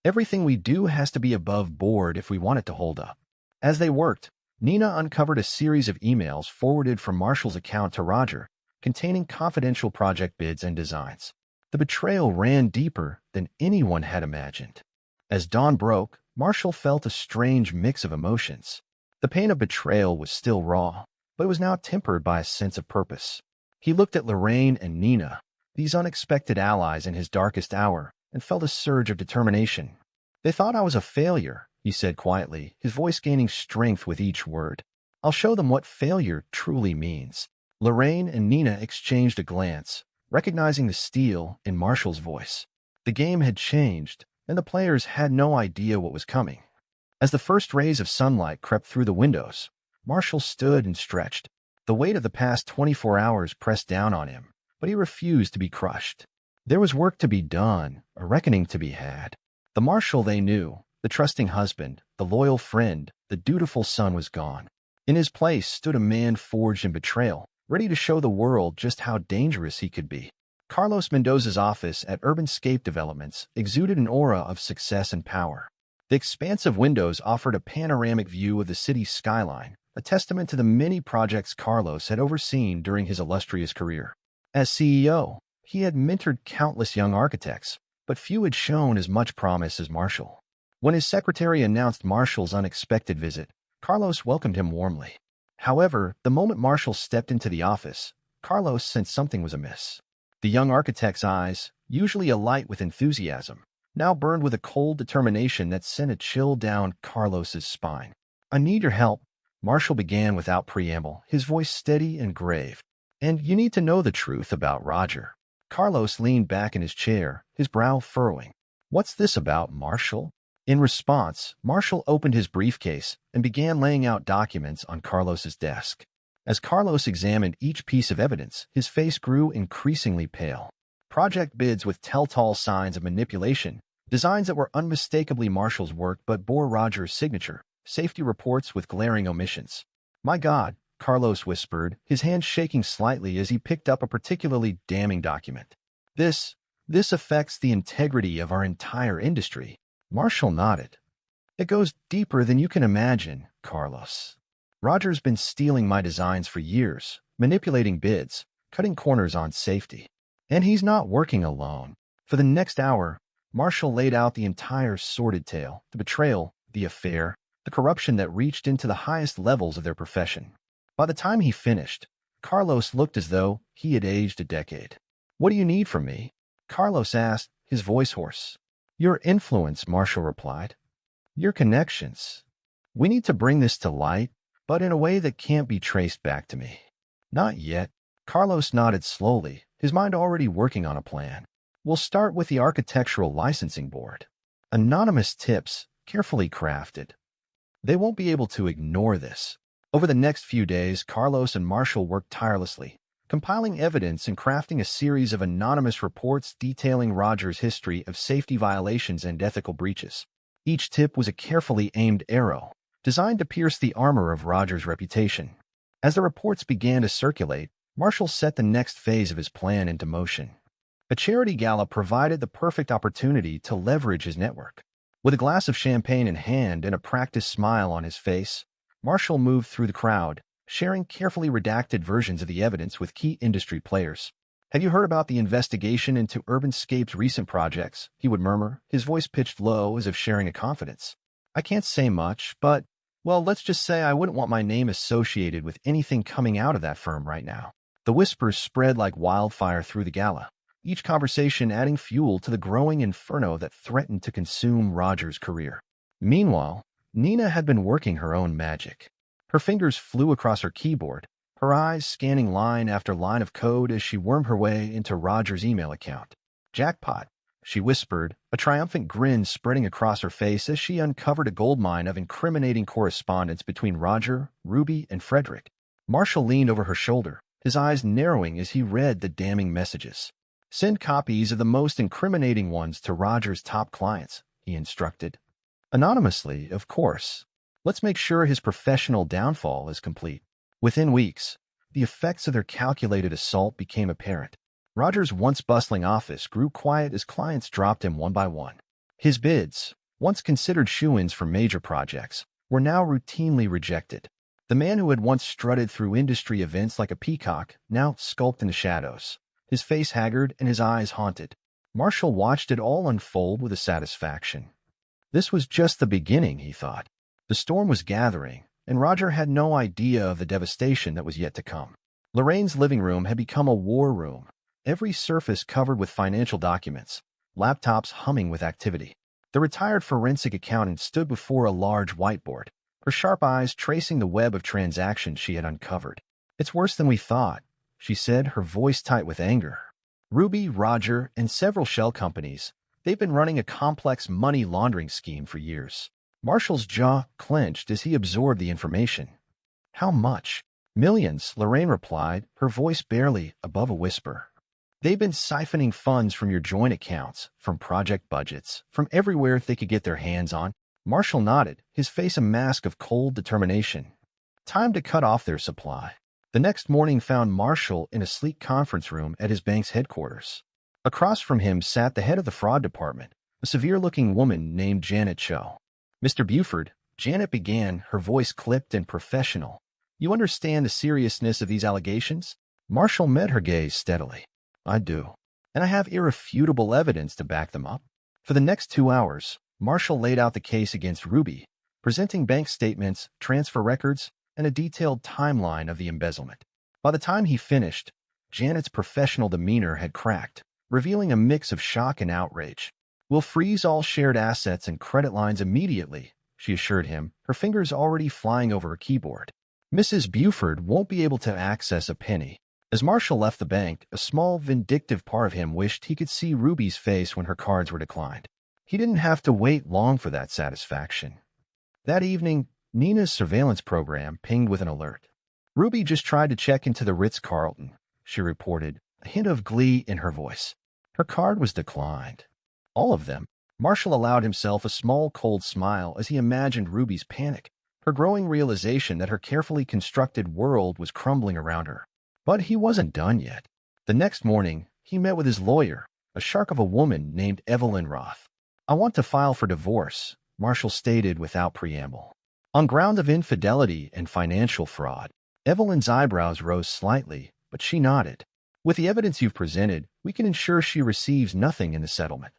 "Everything we do has to be above board if we want it to hold up." As they worked, Nina uncovered a series of emails forwarded from Marshall's account to Roger, containing confidential project bids and designs. The betrayal ran deeper than anyone had imagined. As dawn broke, Marshall felt a strange mix of emotions. The pain of betrayal was still raw, but it was now tempered by a sense of purpose. He looked at Lorraine and Nina, these unexpected allies in his darkest hour, and felt a surge of determination. "They thought I was a failure," he said quietly, his voice gaining strength with each word. "I'll show them what failure truly means." Lorraine and Nina exchanged a glance, recognizing the steel in Marshall's voice. The game had changed, and the players had no idea what was coming. As the first rays of sunlight crept through the windows, Marshall stood and stretched. The weight of the past 24 hours pressed down on him, but he refused to be crushed. There was work to be done, a reckoning to be had. The Marshall they knew, the trusting husband, the loyal friend, the dutiful son was gone. In his place stood a man forged in betrayal, ready to show the world just how dangerous he could be. Carlos Mendoza's office at Urbanscape Developments exuded an aura of success and power. The expansive windows offered a panoramic view of the city's skyline, a testament to the many projects Carlos had overseen during his illustrious career. As CEO, he had mentored countless young architects, but few had shown as much promise as Marshall. When his secretary announced Marshall's unexpected visit, Carlos welcomed him warmly. However, the moment Marshall stepped into the office, Carlos sensed something was amiss. The young architect's eyes, usually alight with enthusiasm, now burned with a cold determination that sent a chill down Carlos's spine. "I need your help," Marshall began without preamble, his voice steady and grave. "And you need to know the truth about Roger." Carlos leaned back in his chair, his brow furrowing. "What's this about, Marshall?" In response, Marshall opened his briefcase and began laying out documents on Carlos's desk. As Carlos examined each piece of evidence, his face grew increasingly pale. Project bids with telltale signs of manipulation, designs that were unmistakably Marshall's work but bore Roger's signature, safety reports with glaring omissions. "My God," Carlos whispered, his hand shaking slightly as he picked up a particularly damning document. This affects the integrity of our entire industry." Marshall nodded. "It goes deeper than you can imagine, Carlos. Roger's been stealing my designs for years, manipulating bids, cutting corners on safety. And he's not working alone." For the next hour, Marshall laid out the entire sordid tale, the betrayal, the affair, the corruption that reached into the highest levels of their profession. By the time he finished, Carlos looked as though he had aged a decade. "What do you need from me?" Carlos asked, his voice hoarse. "Your influence," Marshall replied. "Your connections. We need to bring this to light, but in a way that can't be traced back to me." "Not yet." Carlos nodded slowly, his mind already working on a plan. "We'll start with the Architectural Licensing Board. Anonymous tips, carefully crafted. They won't be able to ignore this." Over the next few days, Carlos and Marshall worked tirelessly, compiling evidence and crafting a series of anonymous reports detailing Roger's history of safety violations and ethical breaches. Each tip was a carefully aimed arrow, designed to pierce the armor of Roger's reputation. As the reports began to circulate, Marshall set the next phase of his plan into motion. A charity gala provided the perfect opportunity to leverage his network. With a glass of champagne in hand and a practiced smile on his face, Marshall moved through the crowd, sharing carefully redacted versions of the evidence with key industry players. "Have you heard about the investigation into Urbanscape's recent projects?" he would murmur, his voice pitched low as if sharing a confidence. "I can't say much, but, well, let's just say I wouldn't want my name associated with anything coming out of that firm right now." The whispers spread like wildfire through the gala, each conversation adding fuel to the growing inferno that threatened to consume Roger's career. Meanwhile, Nina had been working her own magic. Her fingers flew across her keyboard, her eyes scanning line after line of code as she wormed her way into Roger's email account. "Jackpot," she whispered, a triumphant grin spreading across her face as she uncovered a goldmine of incriminating correspondence between Roger, Ruby, and Frederick. Marshall leaned over her shoulder, his eyes narrowing as he read the damning messages. "Send copies of the most incriminating ones to Roger's top clients," he instructed. "Anonymously, of course. Let's make sure his professional downfall is complete." Within weeks, the effects of their calculated assault became apparent. Roger's once bustling office grew quiet as clients dropped him one by one. His bids, once considered shoo-ins for major projects, were now routinely rejected. The man who had once strutted through industry events like a peacock now skulked in the shadows, his face haggard and his eyes haunted. Marshall watched it all unfold with a satisfaction. This was just the beginning, he thought. The storm was gathering, and Roger had no idea of the devastation that was yet to come. Lorraine's living room had become a war room, every surface covered with financial documents, laptops humming with activity. The retired forensic accountant stood before a large whiteboard, her sharp eyes tracing the web of transactions she had uncovered. "It's worse than we thought," she said, her voice tight with anger. "Ruby, Roger, and several shell companies, they've been running a complex money laundering scheme for years." Marshall's jaw clenched as he absorbed the information. "How much?" "Millions," Lorraine replied, her voice barely above a whisper. "They've been siphoning funds from your joint accounts, from project budgets, from everywhere they could get their hands on." Marshall nodded, his face a mask of cold determination. Time to cut off their supply. The next morning found Marshall in a sleek conference room at his bank's headquarters. Across from him sat the head of the fraud department, a severe-looking woman named Janet Cho. "Mr. Buford," Janet began, her voice clipped and professional. "You understand the seriousness of these allegations?" Marshall met her gaze steadily. "I do. And I have irrefutable evidence to back them up." For the next 2 hours, Marshall laid out the case against Ruby, presenting bank statements, transfer records, and a detailed timeline of the embezzlement. By the time he finished, Janet's professional demeanor had cracked, revealing a mix of shock and outrage. "We'll freeze all shared assets and credit lines immediately," she assured him, her fingers already flying over her keyboard. "Mrs. Buford won't be able to access a penny." As Marshall left the bank, a small, vindictive part of him wished he could see Ruby's face when her cards were declined. He didn't have to wait long for that satisfaction. That evening, Nina's surveillance program pinged with an alert. Ruby just tried to check into the Ritz-Carlton, she reported, a hint of glee in her voice. Her card was declined. All of them. Marshall allowed himself a small, cold smile as he imagined Ruby's panic, her growing realization that her carefully constructed world was crumbling around her. But he wasn't done yet. The next morning, he met with his lawyer, a shark of a woman named Evelyn Roth. "I want to file for divorce," Marshall stated without preamble. On ground of infidelity and financial fraud. Evelyn's eyebrows rose slightly, but she nodded. "With the evidence you've presented, we can ensure she receives nothing in the settlement.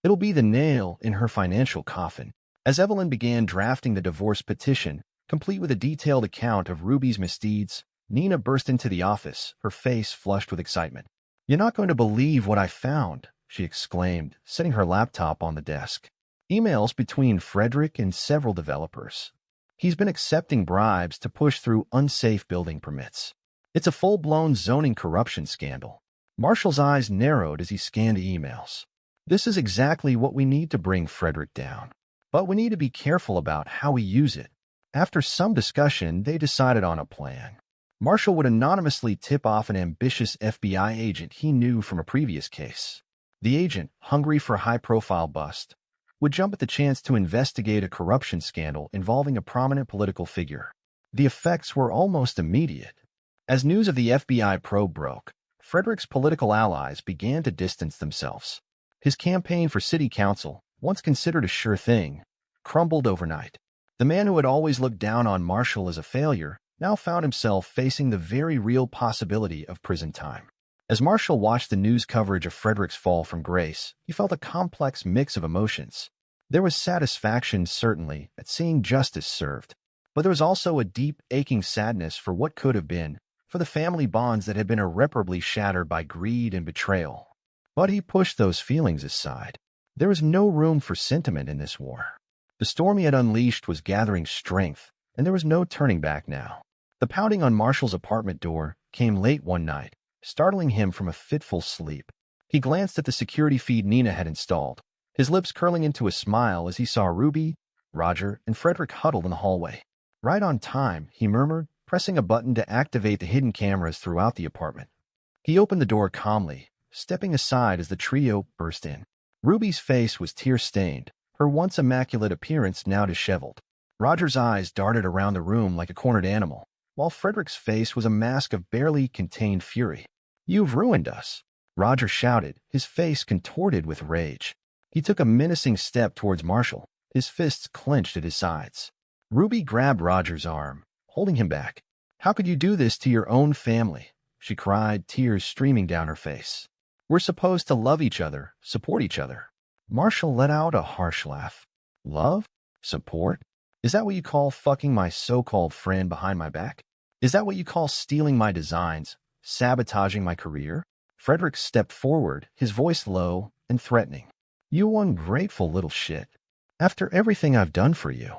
It'll be the nail in her financial coffin." As Evelyn began drafting the divorce petition, complete with a detailed account of Ruby's misdeeds, Nina burst into the office, her face flushed with excitement. "You're not going to believe what I found," she exclaimed, setting her laptop on the desk. Emails between Frederick and several developers. He's been accepting bribes to push through unsafe building permits. It's a full-blown zoning corruption scandal. Marshall's eyes narrowed as he scanned the emails. This is exactly what we need to bring Frederick down. But we need to be careful about how we use it. After some discussion, they decided on a plan. Marshall would anonymously tip off an ambitious FBI agent he knew from a previous case. The agent, hungry for a high-profile bust, would jump at the chance to investigate a corruption scandal involving a prominent political figure. The effects were almost immediate. As news of the FBI probe broke, Frederick's political allies began to distance themselves. His campaign for city council, once considered a sure thing, crumbled overnight. The man who had always looked down on Marshall as a failure now found himself facing the very real possibility of prison time. As Marshall watched the news coverage of Frederick's fall from grace, he felt a complex mix of emotions. There was satisfaction, certainly, at seeing justice served, but there was also a deep, aching sadness for what could have been, for the family bonds that had been irreparably shattered by greed and betrayal. But he pushed those feelings aside. There was no room for sentiment in this war. The storm he had unleashed was gathering strength, and there was no turning back now. The pounding on Marshall's apartment door came late one night, startling him from a fitful sleep. He glanced at the security feed Nina had installed, his lips curling into a smile as he saw Ruby, Roger, and Frederick huddled in the hallway. "Right on time," he murmured, pressing a button to activate the hidden cameras throughout the apartment. He opened the door calmly, stepping aside as the trio burst in. Ruby's face was tear-stained, her once immaculate appearance now disheveled. Roger's eyes darted around the room like a cornered animal, while Frederick's face was a mask of barely contained fury. "You've ruined us," Roger shouted, his face contorted with rage. He took a menacing step towards Marshall, his fists clenched at his sides. Ruby grabbed Roger's arm, holding him back. "How could you do this to your own family?" she cried, tears streaming down her face. "We're supposed to love each other, support each other." Marshall let out a harsh laugh. "Love? Support? Is that what you call fucking my so-called friend behind my back? Is that what you call stealing my designs, sabotaging my career?" Frederick stepped forward, his voice low and threatening. "You ungrateful little shit. After everything I've done for you,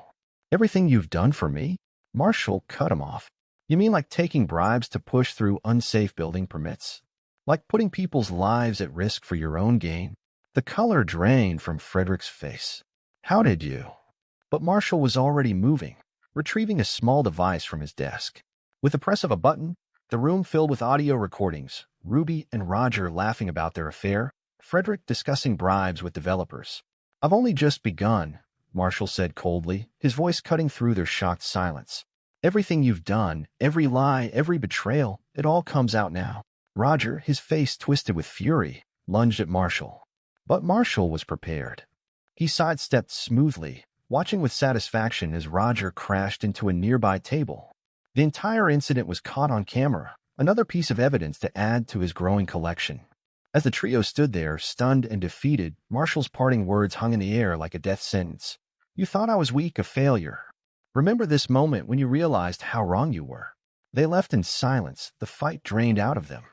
everything you've done for me?" Marshall cut him off. "You mean like taking bribes to push through unsafe building permits? Like putting people's lives at risk for your own gain?" The color drained from Frederick's face. "How did you?" But Marshall was already moving, retrieving a small device from his desk. With the press of a button, the room filled with audio recordings, Ruby and Roger laughing about their affair, Frederick discussing bribes with developers. "I've only just begun," Marshall said coldly, his voice cutting through their shocked silence. "Everything you've done, every lie, every betrayal, it all comes out now." Roger, his face twisted with fury, lunged at Marshall. But Marshall was prepared. He sidestepped smoothly, watching with satisfaction as Roger crashed into a nearby table. The entire incident was caught on camera, another piece of evidence to add to his growing collection. As the trio stood there, stunned and defeated, Marshall's parting words hung in the air like a death sentence. "You thought I was weak, a failure. Remember this moment when you realized how wrong you were." They left in silence, the fight drained out of them.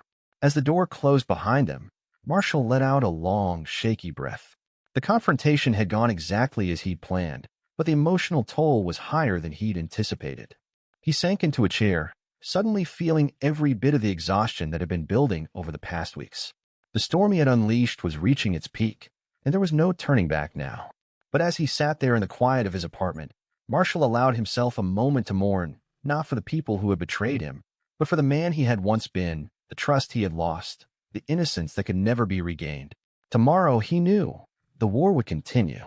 As the door closed behind them, Marshall let out a long, shaky breath. The confrontation had gone exactly as he'd planned, but the emotional toll was higher than he'd anticipated. He sank into a chair, suddenly feeling every bit of the exhaustion that had been building over the past weeks. The storm he had unleashed was reaching its peak, and there was no turning back now. But as he sat there in the quiet of his apartment, Marshall allowed himself a moment to mourn, not for the people who had betrayed him, but for the man he had once been, the trust he had lost, the innocence that could never be regained. Tomorrow, he knew, the war would continue.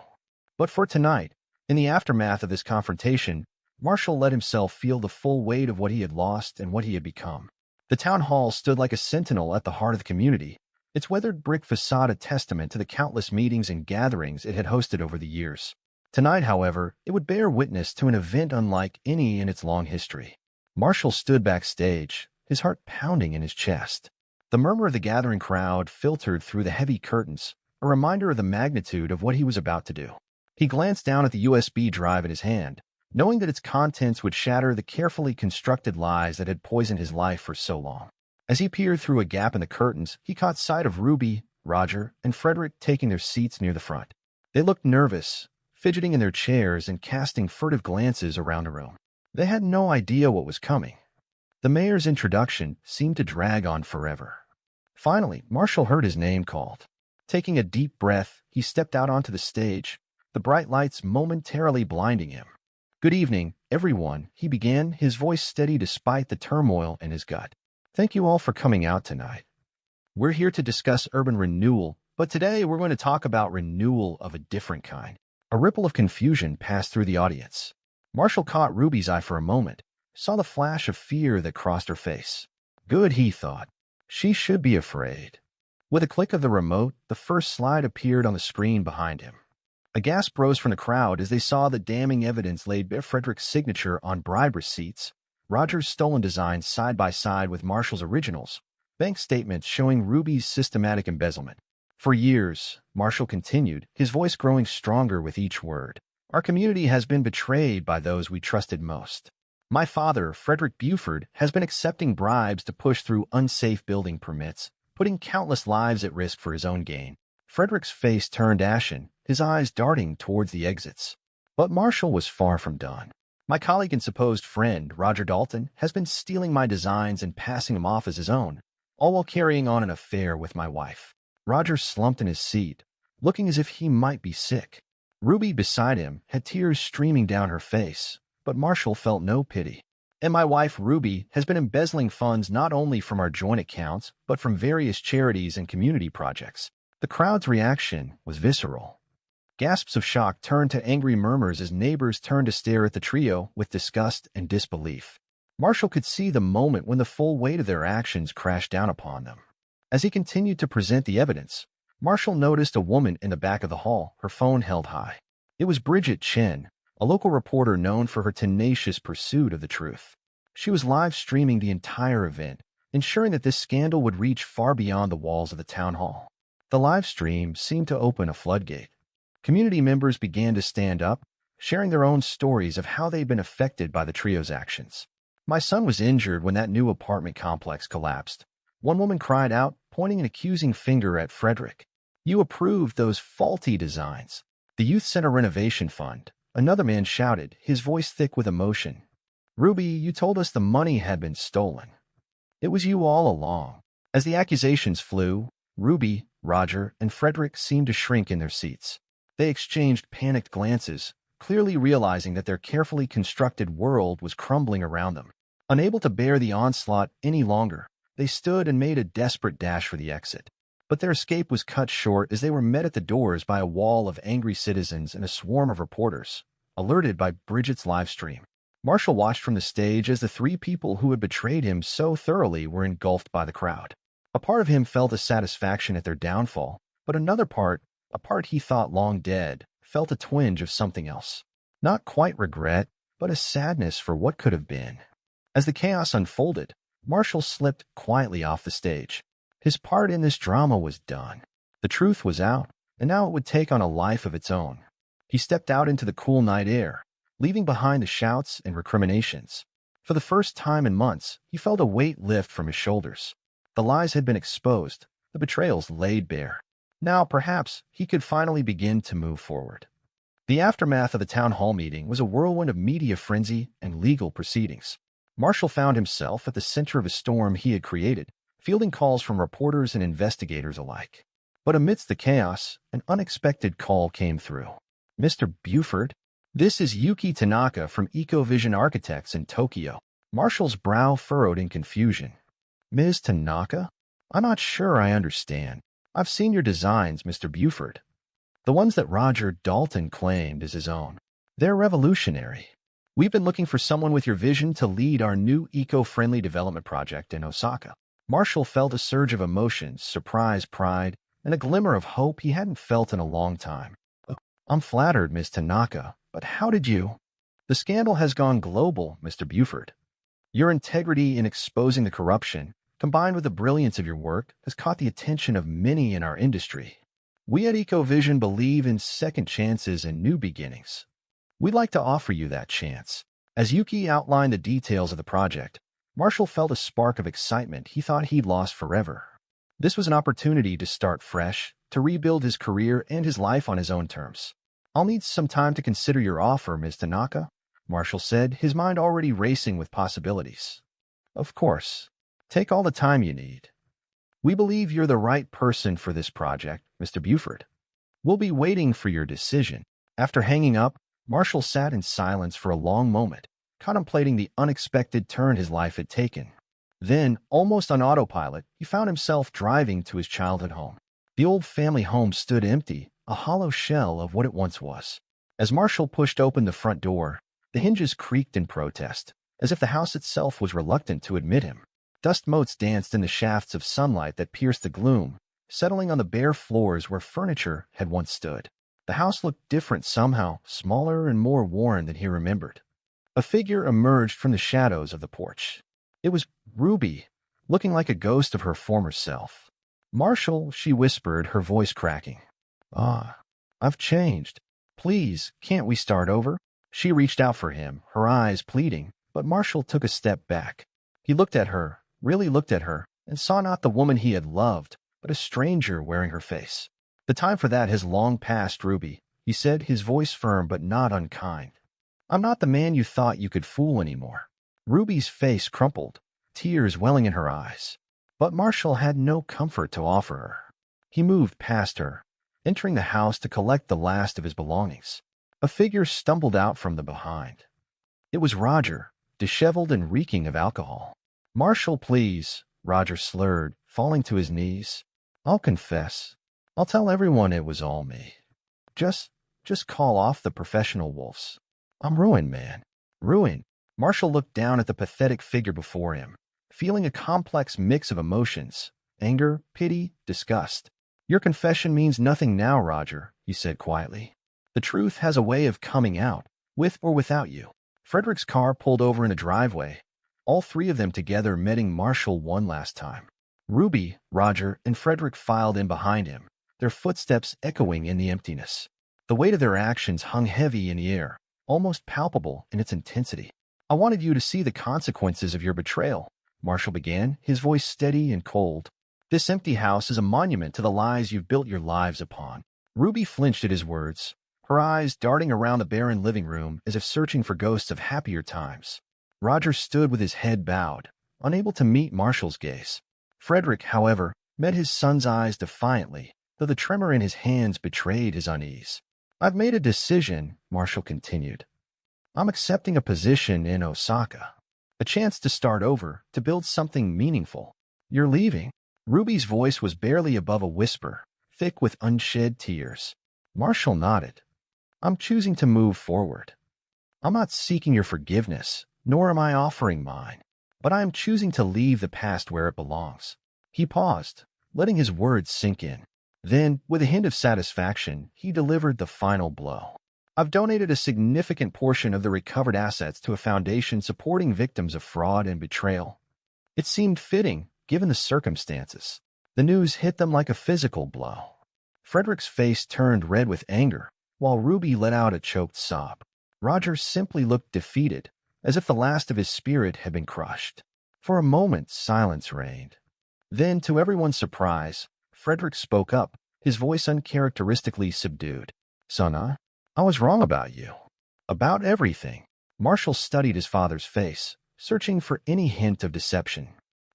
But for tonight, in the aftermath of this confrontation, Marshall let himself feel the full weight of what he had lost and what he had become. The town hall stood like a sentinel at the heart of the community, its weathered brick facade a testament to the countless meetings and gatherings it had hosted over the years. Tonight, however, it would bear witness to an event unlike any in its long history. Marshall stood backstage, his heart pounding in his chest. The murmur of the gathering crowd filtered through the heavy curtains, a reminder of the magnitude of what he was about to do. He glanced down at the USB drive in his hand, knowing that its contents would shatter the carefully constructed lies that had poisoned his life for so long. As he peered through a gap in the curtains, he caught sight of Ruby, Roger, and Frederick taking their seats near the front. They looked nervous, fidgeting in their chairs and casting furtive glances around the room. They had no idea what was coming. The mayor's introduction seemed to drag on forever. Finally, Marshall heard his name called. Taking a deep breath, he stepped out onto the stage, the bright lights momentarily blinding him. "Good evening, everyone," he began, his voice steady despite the turmoil in his gut. "Thank you all for coming out tonight. We're here to discuss urban renewal, but today we're going to talk about renewal of a different kind." A ripple of confusion passed through the audience. Marshall caught Ruby's eye for a moment, saw the flash of fear that crossed her face. Good, he thought. She should be afraid. With a click of the remote, the first slide appeared on the screen behind him. A gasp rose from the crowd as they saw the damning evidence laid bare Frederick's signature on bribe receipts, Roger's stolen designs side by side with Marshall's originals, bank statements showing Ruby's systematic embezzlement. For years, Marshall continued, his voice growing stronger with each word. Our community has been betrayed by those we trusted most. My father, Frederick Buford, has been accepting bribes to push through unsafe building permits, putting countless lives at risk for his own gain. Frederick's face turned ashen, his eyes darting towards the exits. But Marshall was far from done. My colleague and supposed friend, Roger Dalton, has been stealing my designs and passing them off as his own, all while carrying on an affair with my wife. Roger slumped in his seat, looking as if he might be sick. Ruby beside him had tears streaming down her face, but Marshall felt no pity. And my wife, Ruby, has been embezzling funds not only from our joint accounts, but from various charities and community projects. The crowd's reaction was visceral. Gasps of shock turned to angry murmurs as neighbors turned to stare at the trio with disgust and disbelief. Marshall could see the moment when the full weight of their actions crashed down upon them. As he continued to present the evidence, Marshall noticed a woman in the back of the hall, her phone held high. It was Bridget Chen, a local reporter known for her tenacious pursuit of the truth. She was live streaming the entire event, ensuring that this scandal would reach far beyond the walls of the town hall. The live stream seemed to open a floodgate. Community members began to stand up, sharing their own stories of how they'd been affected by the trio's actions. My son was injured when that new apartment complex collapsed. One woman cried out, pointing an accusing finger at Frederick. You approved those faulty designs. The Youth Center Renovation Fund. Another man shouted, his voice thick with emotion. Ruby, you told us the money had been stolen. It was you all along. As the accusations flew, Ruby, Roger, and Frederick seemed to shrink in their seats. They exchanged panicked glances, clearly realizing that their carefully constructed world was crumbling around them. Unable to bear the onslaught any longer, they stood and made a desperate dash for the exit. But their escape was cut short as they were met at the doors by a wall of angry citizens and a swarm of reporters, alerted by Bridget's live stream. Marshall watched from the stage as the three people who had betrayed him so thoroughly were engulfed by the crowd. A part of him felt a satisfaction at their downfall, but another part, a part he thought long dead, felt a twinge of something else. Not quite regret, but a sadness for what could have been. As the chaos unfolded, Marshall slipped quietly off the stage. His part in this drama was done. The truth was out, and now it would take on a life of its own. He stepped out into the cool night air, leaving behind the shouts and recriminations. For the first time in months, he felt a weight lift from his shoulders. The lies had been exposed, the betrayals laid bare. Now, perhaps, he could finally begin to move forward. The aftermath of the town hall meeting was a whirlwind of media frenzy and legal proceedings. Marshall found himself at the center of a storm he had created, fielding calls from reporters and investigators alike. But amidst the chaos, an unexpected call came through. Mr. Buford? This is Yuki Tanaka from EcoVision Architects in Tokyo. Marshall's brow furrowed in confusion. Ms. Tanaka? I'm not sure I understand. I've seen your designs, Mr. Buford. The ones that Roger Dalton claimed as his own. They're revolutionary. We've been looking for someone with your vision to lead our new eco-friendly development project in Osaka. Marshall felt a surge of emotions, surprise, pride, and a glimmer of hope he hadn't felt in a long time. I'm flattered, Ms. Tanaka, but how did you? The scandal has gone global, Mr. Buford. Your integrity in exposing the corruption, combined with the brilliance of your work, has caught the attention of many in our industry. We at EcoVision believe in second chances and new beginnings. We'd like to offer you that chance. As Yuki outlined the details of the project, Marshall felt a spark of excitement he thought he'd lost forever. This was an opportunity to start fresh, to rebuild his career and his life on his own terms. I'll need some time to consider your offer, Ms. Tanaka, Marshall said, his mind already racing with possibilities. Of course. Take all the time you need. We believe you're the right person for this project, Mr. Buford. We'll be waiting for your decision. After hanging up, Marshall sat in silence for a long moment, contemplating the unexpected turn his life had taken. Then, almost on autopilot, he found himself driving to his childhood home. The old family home stood empty, a hollow shell of what it once was. As Marshall pushed open the front door, the hinges creaked in protest, as if the house itself was reluctant to admit him. Dust motes danced in the shafts of sunlight that pierced the gloom, settling on the bare floors where furniture had once stood. The house looked different somehow, smaller and more worn than he remembered. A figure emerged from the shadows of the porch. It was Ruby, looking like a ghost of her former self. "Marshall," she whispered, her voice cracking. I've changed. Please, can't we start over?" She reached out for him, her eyes pleading, but Marshall took a step back. He looked at her, really looked at her, and saw not the woman he had loved, but a stranger wearing her face. "The time for that has long passed, Ruby," he said, his voice firm but not unkind. "I'm not the man you thought you could fool anymore." Ruby's face crumpled, tears welling in her eyes. But Marshall had no comfort to offer her. He moved past her, entering the house to collect the last of his belongings. A figure stumbled out from the behind. It was Roger, disheveled and reeking of alcohol. "Marshall, please," Roger slurred, falling to his knees. "I'll confess. I'll tell everyone it was all me. Just call off the professional wolves. I'm ruined, man. Ruined." Marshall looked down at the pathetic figure before him, feeling a complex mix of emotions: anger, pity, disgust. "Your confession means nothing now, Roger," he said quietly. "The truth has a way of coming out, with or without you." Frederick's car pulled over in a driveway, all three of them together meeting Marshall one last time. Ruby, Roger, and Frederick filed in behind him, their footsteps echoing in the emptiness. The weight of their actions hung heavy in the air, almost palpable in its intensity. "I wanted you to see the consequences of your betrayal," Marshall began, his voice steady and cold. "This empty house is a monument to the lies you've built your lives upon." Ruby flinched at his words, her eyes darting around the barren living room as if searching for ghosts of happier times. Roger stood with his head bowed, unable to meet Marshall's gaze. Frederick, however, met his son's eyes defiantly, though the tremor in his hands betrayed his unease. "I've made a decision," Marshall continued. "I'm accepting a position in Osaka. A chance to start over, to build something meaningful." "You're leaving?" Ruby's voice was barely above a whisper, thick with unshed tears. Marshall nodded. "I'm choosing to move forward. I'm not seeking your forgiveness, nor am I offering mine, but I am choosing to leave the past where it belongs." He paused, letting his words sink in. Then, with a hint of satisfaction, he delivered the final blow. "I've donated a significant portion of the recovered assets to a foundation supporting victims of fraud and betrayal." It seemed fitting, given the circumstances. The news hit them like a physical blow. Frederick's face turned red with anger, while Ruby let out a choked sob. Roger simply looked defeated, as if the last of his spirit had been crushed. For a moment, silence reigned. Then, to everyone's surprise, Frederick spoke up, his voice uncharacteristically subdued. "Son, I was wrong about you. About everything." Marshall studied his father's face, searching for any hint of deception.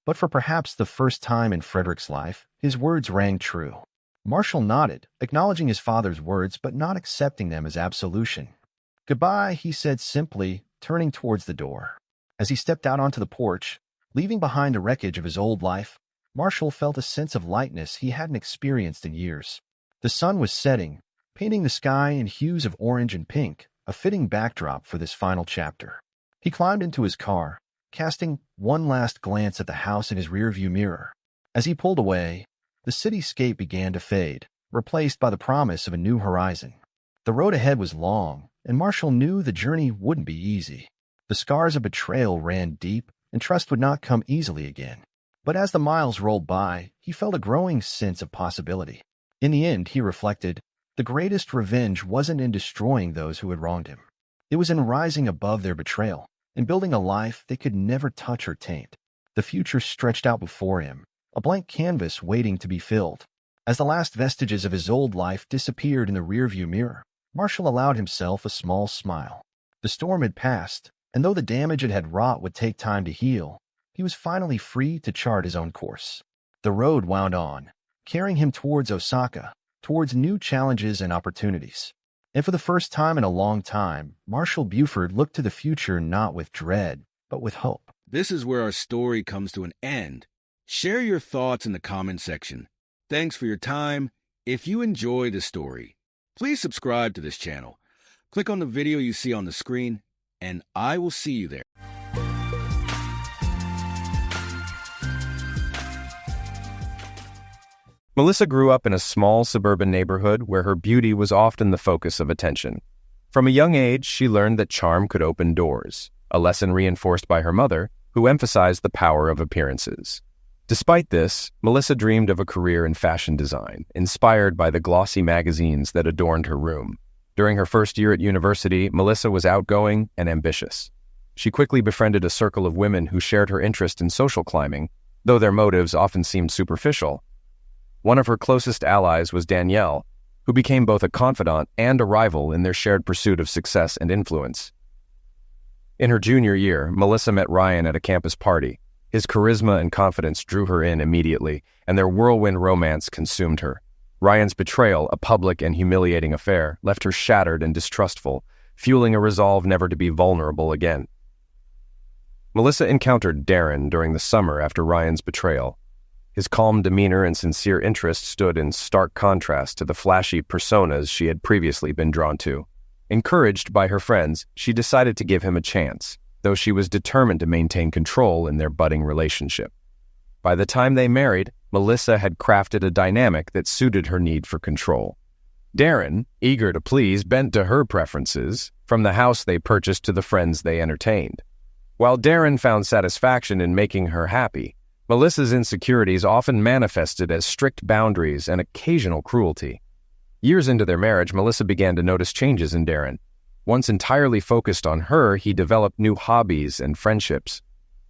But for perhaps the first time in Frederick's life, his words rang true. Marshall nodded, acknowledging his father's words but not accepting them as absolution. "Goodbye," he said simply, turning towards the door. As he stepped out onto the porch, leaving behind the wreckage of his old life, Marshall felt a sense of lightness he hadn't experienced in years. The sun was setting, painting the sky in hues of orange and pink, a fitting backdrop for this final chapter. He climbed into his car, casting one last glance at the house in his rearview mirror. As he pulled away, the cityscape began to fade, replaced by the promise of a new horizon. The road ahead was long, and Marshall knew the journey wouldn't be easy. The scars of betrayal ran deep, and trust would not come easily again. But as the miles rolled by, he felt a growing sense of possibility. In the end, he reflected, the greatest revenge wasn't in destroying those who had wronged him. It was in rising above their betrayal and building a life they could never touch or taint. The future stretched out before him, a blank canvas waiting to be filled. As the last vestiges of his old life disappeared in the rearview mirror, Marshall allowed himself a small smile. The storm had passed, and though the damage it had wrought would take time to heal, he was finally free to chart his own course. The road wound on, carrying him towards Osaka, towards new challenges and opportunities. And for the first time in a long time, Marshall Buford looked to the future not with dread, but with hope. This is where our story comes to an end. Share your thoughts in the comment section. Thanks for your time. If you enjoy the story, please subscribe to this channel. Click on the video you see on the screen, and I will see you there. Melissa grew up in a small suburban neighborhood where her beauty was often the focus of attention. From a young age, she learned that charm could open doors, a lesson reinforced by her mother, who emphasized the power of appearances. Despite this, Melissa dreamed of a career in fashion design, inspired by the glossy magazines that adorned her room. During her first year at university, Melissa was outgoing and ambitious. She quickly befriended a circle of women who shared her interest in social climbing, though their motives often seemed superficial. One of her closest allies was Danielle, who became both a confidant and a rival in their shared pursuit of success and influence. In her junior year, Melissa met Ryan at a campus party. His charisma and confidence drew her in immediately, and their whirlwind romance consumed her. Ryan's betrayal, a public and humiliating affair, left her shattered and distrustful, fueling a resolve never to be vulnerable again. Melissa encountered Darren during the summer after Ryan's betrayal. His calm demeanor and sincere interest stood in stark contrast to the flashy personas she had previously been drawn to. Encouraged by her friends, she decided to give him a chance, though she was determined to maintain control in their budding relationship. By the time they married, Melissa had crafted a dynamic that suited her need for control. Darren, eager to please, bent to her preferences, from the house they purchased to the friends they entertained. While Darren found satisfaction in making her happy, Melissa's insecurities often manifested as strict boundaries and occasional cruelty. Years into their marriage, Melissa began to notice changes in Darren. Once entirely focused on her, he developed new hobbies and friendships.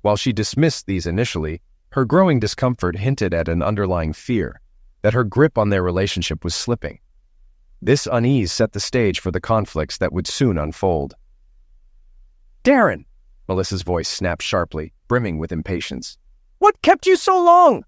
While she dismissed these initially, her growing discomfort hinted at an underlying fear, that her grip on their relationship was slipping. This unease set the stage for the conflicts that would soon unfold. "Darren!" Melissa's voice snapped sharply, brimming with impatience. "What kept you so long?"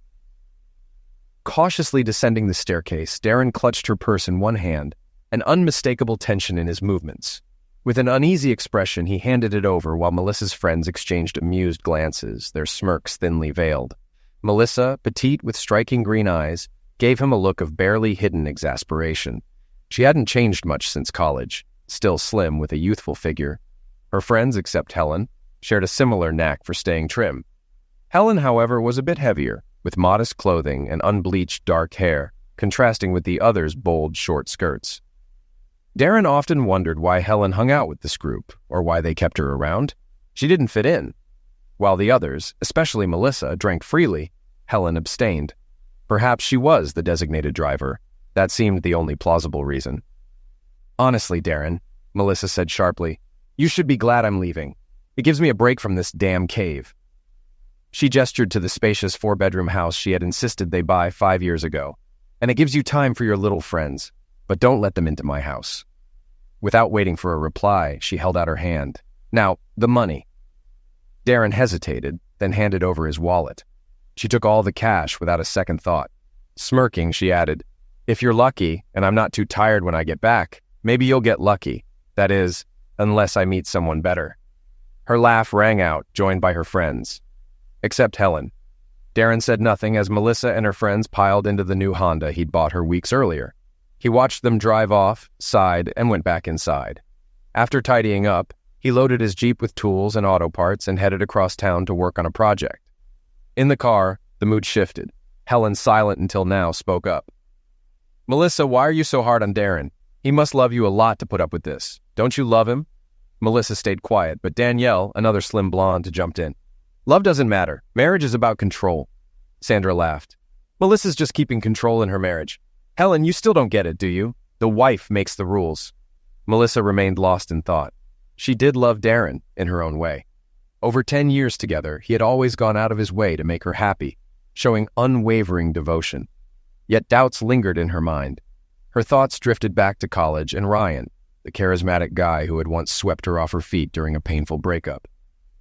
Cautiously descending the staircase, Darren clutched her purse in one hand, an unmistakable tension in his movements. With an uneasy expression, he handed it over while Melissa's friends exchanged amused glances, their smirks thinly veiled. Melissa, petite with striking green eyes, gave him a look of barely hidden exasperation. She hadn't changed much since college, still slim with a youthful figure. Her friends, except Helen, shared a similar knack for staying trim. Helen, however, was a bit heavier, with modest clothing and unbleached dark hair, contrasting with the others' bold, short skirts. Darren often wondered why Helen hung out with this group, or why they kept her around. She didn't fit in. While the others, especially Melissa, drank freely, Helen abstained. Perhaps she was the designated driver. That seemed the only plausible reason. "Honestly, Darren," Melissa said sharply, "you should be glad I'm leaving. It gives me a break from this damn cave." She gestured to the spacious 4-bedroom house she had insisted they buy 5 years ago. "And it gives you time for your little friends, but don't let them into my house." Without waiting for a reply, she held out her hand. "Now, the money." Darren hesitated, then handed over his wallet. She took all the cash without a second thought. Smirking, she added, "If you're lucky, and I'm not too tired when I get back, maybe you'll get lucky. That is, unless I meet someone better." Her laugh rang out, joined by her friends. Except Helen. Darren said nothing as Melissa and her friends piled into the new Honda he'd bought her weeks earlier. He watched them drive off, sighed, and went back inside. After tidying up, he loaded his Jeep with tools and auto parts and headed across town to work on a project. In the car, the mood shifted. Helen, silent until now, spoke up. "Melissa, why are you so hard on Darren? He must love you a lot to put up with this. Don't you love him?" Melissa stayed quiet, but Danielle, another slim blonde, jumped in. "Love doesn't matter. Marriage is about control." Sandra laughed. "Melissa's just keeping control in her marriage. Helen, you still don't get it, do you? The wife makes the rules." Melissa remained lost in thought. She did love Darren, in her own way. Over 10 years together, he had always gone out of his way to make her happy, showing unwavering devotion. Yet doubts lingered in her mind. Her thoughts drifted back to college and Ryan, the charismatic guy who had once swept her off her feet during a painful breakup.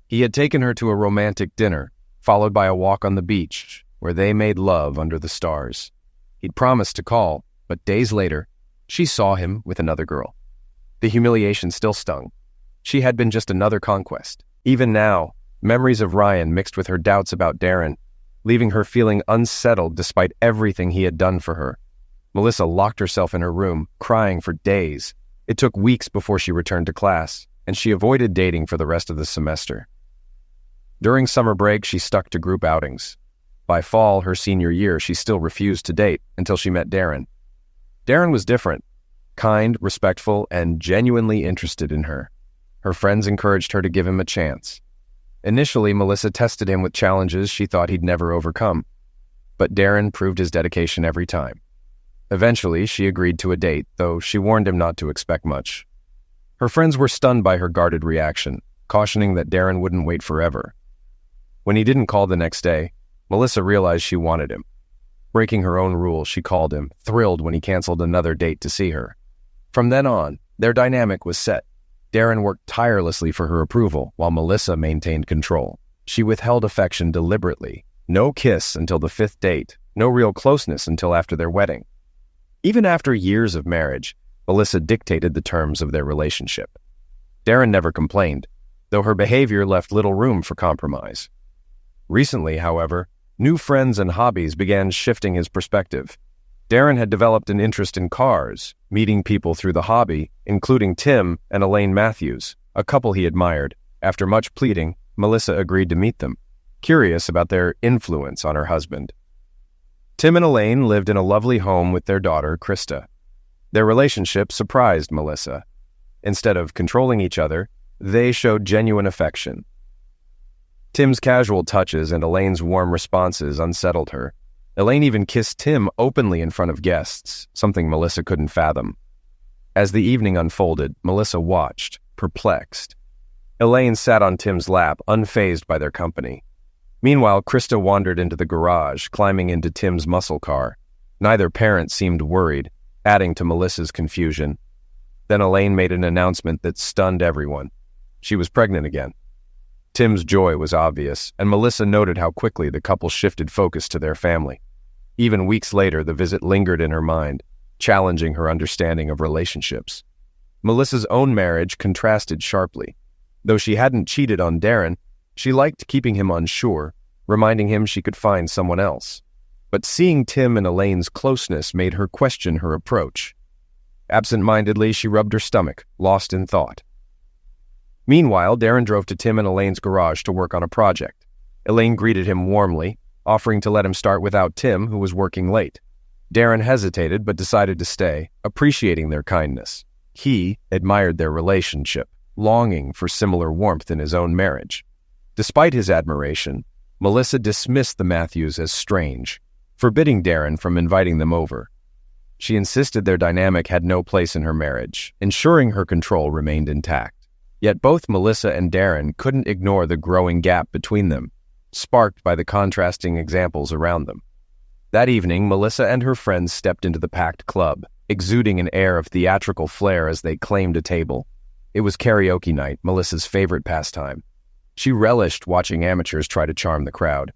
He had taken her to a romantic dinner, followed by a walk on the beach, where they made love under the stars. He'd promised to call, but days later, she saw him with another girl. The humiliation still stung. She had been just another conquest. Even now, memories of Ryan mixed with her doubts about Darren, leaving her feeling unsettled despite everything he had done for her. Melissa locked herself in her room, crying for days. It took weeks before she returned to class, and she avoided dating for the rest of the semester. During summer break, she stuck to group outings. By fall, her senior year, she still refused to date until she met Darren. Darren was different, kind, respectful, and genuinely interested in her. Her friends encouraged her to give him a chance. Initially, Melissa tested him with challenges she thought he'd never overcome, but Darren proved his dedication every time. Eventually, she agreed to a date, though she warned him not to expect much. Her friends were stunned by her guarded reaction, cautioning that Darren wouldn't wait forever. When he didn't call the next day, Melissa realized she wanted him. Breaking her own rules, she called him, thrilled when he canceled another date to see her. From then on, their dynamic was set. Darren worked tirelessly for her approval, while Melissa maintained control. She withheld affection deliberately. No kiss until the 5th date, no real closeness until after their wedding. Even after years of marriage, Melissa dictated the terms of their relationship. Darren never complained, though her behavior left little room for compromise. Recently, however, new friends and hobbies began shifting his perspective. Darren had developed an interest in cars, meeting people through the hobby, including Tim and Elaine Matthews, a couple he admired. After much pleading, Melissa agreed to meet them, curious about their influence on her husband. Tim and Elaine lived in a lovely home with their daughter, Krista. Their relationship surprised Melissa. Instead of controlling each other, they showed genuine affection. Tim's casual touches and Elaine's warm responses unsettled her. Elaine even kissed Tim openly in front of guests, something Melissa couldn't fathom. As the evening unfolded, Melissa watched, perplexed. Elaine sat on Tim's lap, unfazed by their company. Meanwhile, Krista wandered into the garage, climbing into Tim's muscle car. Neither parent seemed worried, adding to Melissa's confusion. Then Elaine made an announcement that stunned everyone. She was pregnant again. Tim's joy was obvious, and Melissa noted how quickly the couple shifted focus to their family. Even weeks later, the visit lingered in her mind, challenging her understanding of relationships. Melissa's own marriage contrasted sharply. Though she hadn't cheated on Darren, she liked keeping him unsure, reminding him she could find someone else. But seeing Tim and Elaine's closeness made her question her approach. Absent-mindedly, she rubbed her stomach, lost in thought. Meanwhile, Darren drove to Tim and Elaine's garage to work on a project. Elaine greeted him warmly, offering to let him start without Tim, who was working late. Darren hesitated but decided to stay, appreciating their kindness. He admired their relationship, longing for similar warmth in his own marriage. Despite his admiration, Melissa dismissed the Matthews as strange, forbidding Darren from inviting them over. She insisted their dynamic had no place in her marriage, ensuring her control remained intact. Yet both Melissa and Darren couldn't ignore the growing gap between them, sparked by the contrasting examples around them. That evening, Melissa and her friends stepped into the packed club, exuding an air of theatrical flair as they claimed a table. It was karaoke night, Melissa's favorite pastime. She relished watching amateurs try to charm the crowd.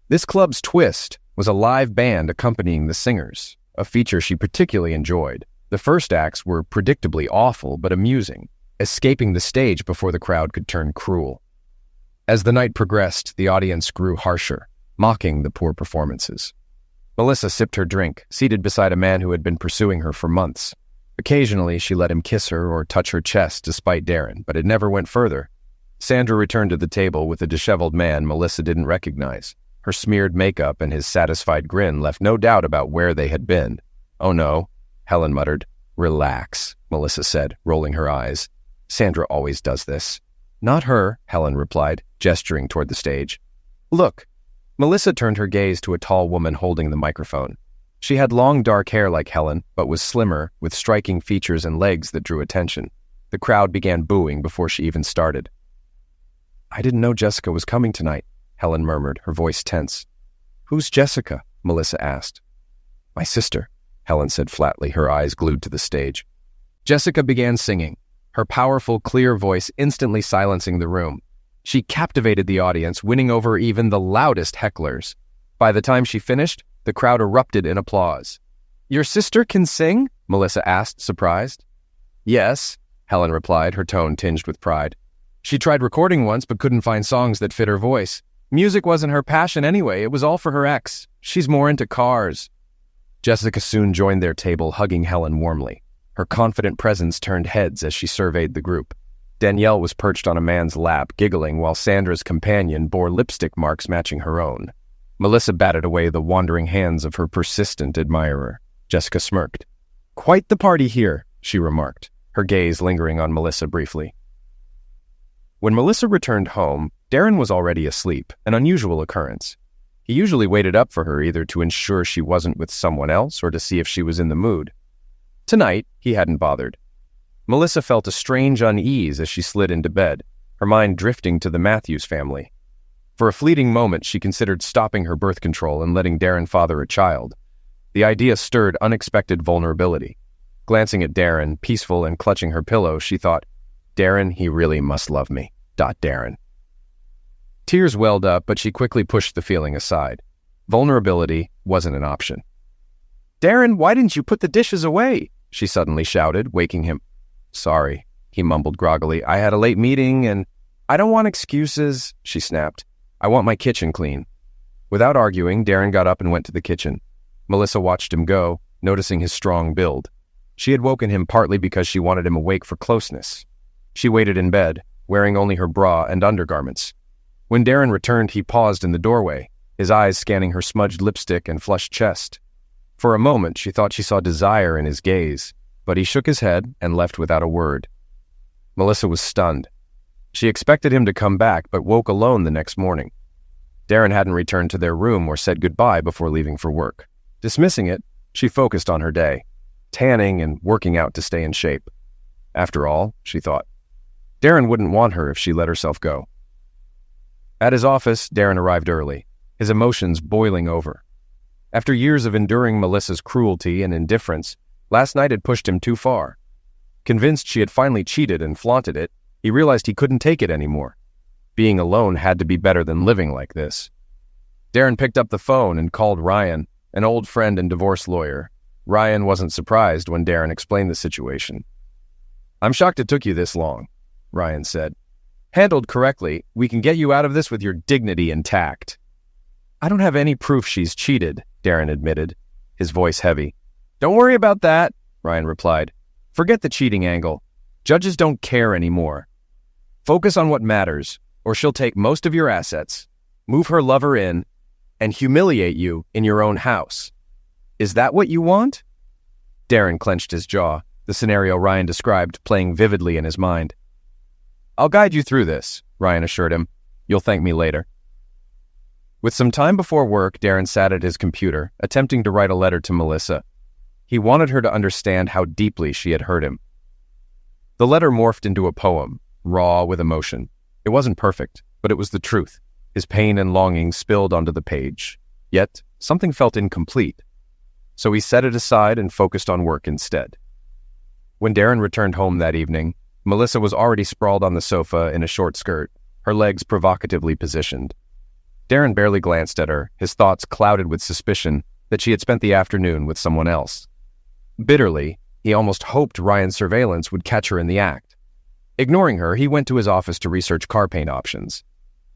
This club's twist was a live band accompanying the singers, a feature she particularly enjoyed. The first acts were predictably awful but amusing, escaping the stage before the crowd could turn cruel. As the night progressed, the audience grew harsher, mocking the poor performances. Melissa sipped her drink, seated beside a man who had been pursuing her for months. Occasionally, she let him kiss her or touch her chest despite Darren, but it never went further. Sandra returned to the table with a disheveled man Melissa didn't recognize. Her smeared makeup and his satisfied grin left no doubt about where they had been. "Oh no," Helen muttered. "Relax," Melissa said, rolling her eyes. "Sandra always does this." "Not her," Helen replied, gesturing toward the stage. "Look." Melissa turned her gaze to a tall woman holding the microphone. She had long dark hair like Helen, but was slimmer, with striking features and legs that drew attention. The crowd began booing before she even started. "I didn't know Jessica was coming tonight," Helen murmured, her voice tense. "Who's Jessica?" Melissa asked. "My sister," Helen said flatly, her eyes glued to the stage. Jessica began singing, her powerful, clear voice instantly silencing the room. She captivated the audience, winning over even the loudest hecklers. By the time she finished, the crowd erupted in applause. "Your sister can sing?" Melissa asked, surprised. "Yes," Helen replied, her tone tinged with pride. "She tried recording once but couldn't find songs that fit her voice. Music wasn't her passion anyway, it was all for her ex. She's more into cars." Jessica soon joined their table, hugging Helen warmly. Her confident presence turned heads as she surveyed the group. Danielle was perched on a man's lap, giggling, while Sandra's companion bore lipstick marks matching her own. Melissa batted away the wandering hands of her persistent admirer. Jessica smirked. "Quite the party here," she remarked, her gaze lingering on Melissa briefly. When Melissa returned home, Darren was already asleep, an unusual occurrence. He usually waited up for her either to ensure she wasn't with someone else or to see if she was in the mood. Tonight, he hadn't bothered. Melissa felt a strange unease as she slid into bed, her mind drifting to the Matthews family. For a fleeting moment, she considered stopping her birth control and letting Darren father a child. The idea stirred unexpected vulnerability. Glancing at Darren, peaceful and clutching her pillow, she thought, "Darren, he really must love me. Darren." Tears welled up, but she quickly pushed the feeling aside. Vulnerability wasn't an option. "Darren, why didn't you put the dishes away?" she suddenly shouted, waking him. "Sorry," he mumbled groggily. "I had a late meeting and—" "I don't want excuses," she snapped. "I want my kitchen clean." Without arguing, Darren got up and went to the kitchen. Melissa watched him go, noticing his strong build. She had woken him partly because she wanted him awake for closeness. She waited in bed, wearing only her bra and undergarments. When Darren returned, he paused in the doorway, his eyes scanning her smudged lipstick and flushed chest. For a moment, she thought she saw desire in his gaze, but he shook his head and left without a word. Melissa was stunned. She expected him to come back, but woke alone the next morning. Darren hadn't returned to their room or said goodbye before leaving for work. Dismissing it, she focused on her day, tanning and working out to stay in shape. After all, she thought, Darren wouldn't want her if she let herself go. At his office, Darren arrived early, his emotions boiling over. After years of enduring Melissa's cruelty and indifference, last night had pushed him too far. Convinced she had finally cheated and flaunted it, he realized he couldn't take it anymore. Being alone had to be better than living like this. Darren picked up the phone and called Ryan, an old friend and divorce lawyer. Ryan wasn't surprised when Darren explained the situation. "I'm shocked it took you this long," Ryan said. "Handled correctly, we can get you out of this with your dignity intact." "I don't have any proof she's cheated," Darren admitted, his voice heavy. "Don't worry about that," Ryan replied. "Forget the cheating angle. Judges don't care anymore. Focus on what matters, or she'll take most of your assets, move her lover in, and humiliate you in your own house. Is that what you want?" Darren clenched his jaw, the scenario Ryan described playing vividly in his mind. "I'll guide you through this," Ryan assured him. "You'll thank me later." With some time before work, Darren sat at his computer, attempting to write a letter to Melissa. He wanted her to understand how deeply she had hurt him. The letter morphed into a poem, raw with emotion. It wasn't perfect, but it was the truth. His pain and longing spilled onto the page. Yet, something felt incomplete. So he set it aside and focused on work instead. When Darren returned home that evening, Melissa was already sprawled on the sofa in a short skirt, her legs provocatively positioned. Darren barely glanced at her, his thoughts clouded with suspicion that she had spent the afternoon with someone else. Bitterly, he almost hoped Ryan's surveillance would catch her in the act. Ignoring her, he went to his office to research car paint options.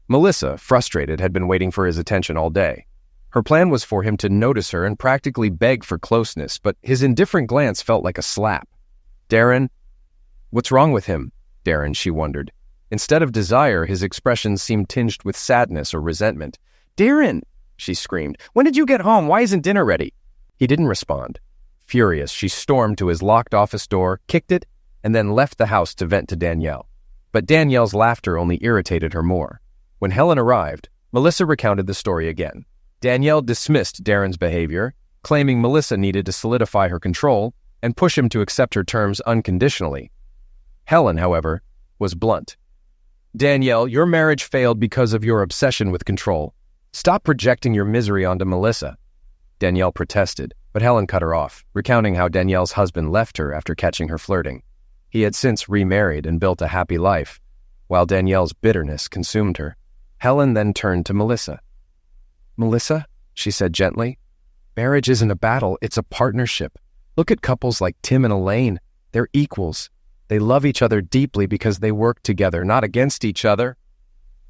Melissa, frustrated, had been waiting for his attention all day. Her plan was for him to notice her and practically beg for closeness, but his indifferent glance felt like a slap. Darren? What's wrong with him, Darren, she wondered. Instead of desire, his expression seemed tinged with sadness or resentment. Darren, she screamed, when did you get home? Why isn't dinner ready? He didn't respond. Furious, she stormed to his locked office door, kicked it, and then left the house to vent to Danielle. But Danielle's laughter only irritated her more. When Helen arrived, Melissa recounted the story again. Danielle dismissed Darren's behavior, claiming Melissa needed to solidify her control and push him to accept her terms unconditionally. Helen, however, was blunt. Danielle, your marriage failed because of your obsession with control. Stop projecting your misery onto Melissa. Danielle protested, but Helen cut her off, recounting how Danielle's husband left her after catching her flirting. He had since remarried and built a happy life, while Danielle's bitterness consumed her. Helen then turned to Melissa. Melissa, she said gently, marriage isn't a battle, it's a partnership. Look at couples like Tim and Elaine. They're equals. They love each other deeply because they work together, not against each other.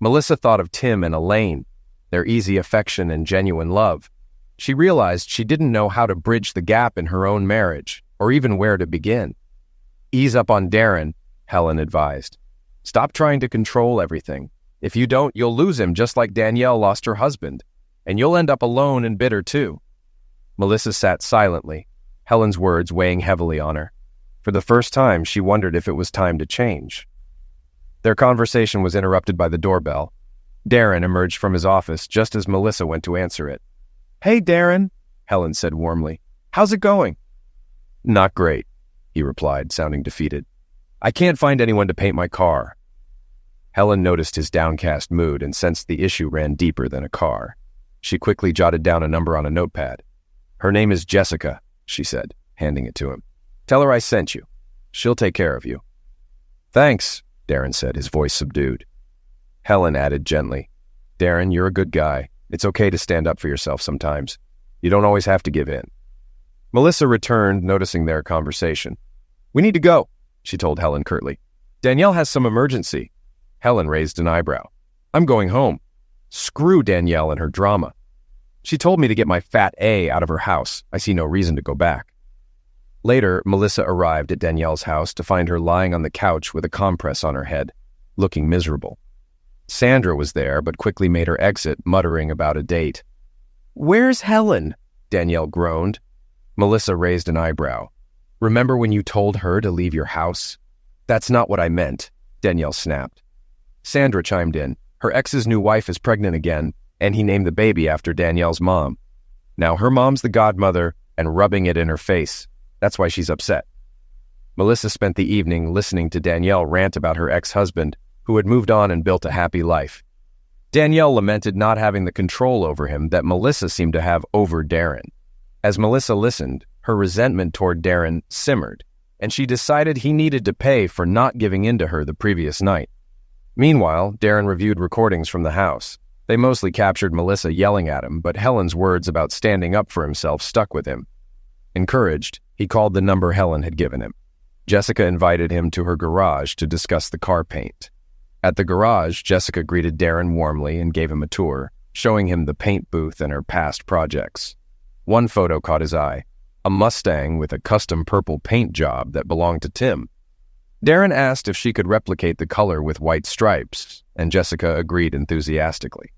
Melissa thought of Tim and Elaine, their easy affection and genuine love. She realized she didn't know how to bridge the gap in her own marriage, or even where to begin. Ease up on Darren, Helen advised. Stop trying to control everything. If you don't, you'll lose him just like Danielle lost her husband, and you'll end up alone and bitter too. Melissa sat silently, Helen's words weighing heavily on her. For the first time, she wondered if it was time to change. Their conversation was interrupted by the doorbell. Darren emerged from his office just as Melissa went to answer it. Hey, Darren, Helen said warmly. How's it going? Not great, he replied, sounding defeated. I can't find anyone to paint my car. Helen noticed his downcast mood and sensed the issue ran deeper than a car. She quickly jotted down a number on a notepad. Her name is Jessica, she said, handing it to him. Tell her I sent you. She'll take care of you. Thanks, Darren said, his voice subdued. Helen added gently, Darren, you're a good guy. It's okay to stand up for yourself sometimes. You don't always have to give in. Melissa returned, noticing their conversation. We need to go, she told Helen curtly. Danielle has some emergency. Helen raised an eyebrow. I'm going home. Screw Danielle and her drama. She told me to get my fat A out of her house. I see no reason to go back. Later, Melissa arrived at Danielle's house to find her lying on the couch with a compress on her head, looking miserable. Sandra was there, but quickly made her exit, muttering about a date. Where's Helen? Danielle groaned. Melissa raised an eyebrow. Remember when you told her to leave your house? That's not what I meant, Danielle snapped. Sandra chimed in. Her ex's new wife is pregnant again, and he named the baby after Danielle's mom. Now her mom's the godmother and rubbing it in her face. That's why she's upset. Melissa spent the evening listening to Danielle rant about her ex-husband, who had moved on and built a happy life. Danielle lamented not having the control over him that Melissa seemed to have over Darren. As Melissa listened, her resentment toward Darren simmered, and she decided he needed to pay for not giving in to her the previous night. Meanwhile, Darren reviewed recordings from the house. They mostly captured Melissa yelling at him, but Helen's words about standing up for himself stuck with him. Encouraged, he called the number Helen had given him. Jessica invited him to her garage to discuss the car paint. At the garage, Jessica greeted Darren warmly and gave him a tour, showing him the paint booth and her past projects. One photo caught his eye, a Mustang with a custom purple paint job that belonged to Tim. Darren asked if she could replicate the color with white stripes, and Jessica agreed enthusiastically.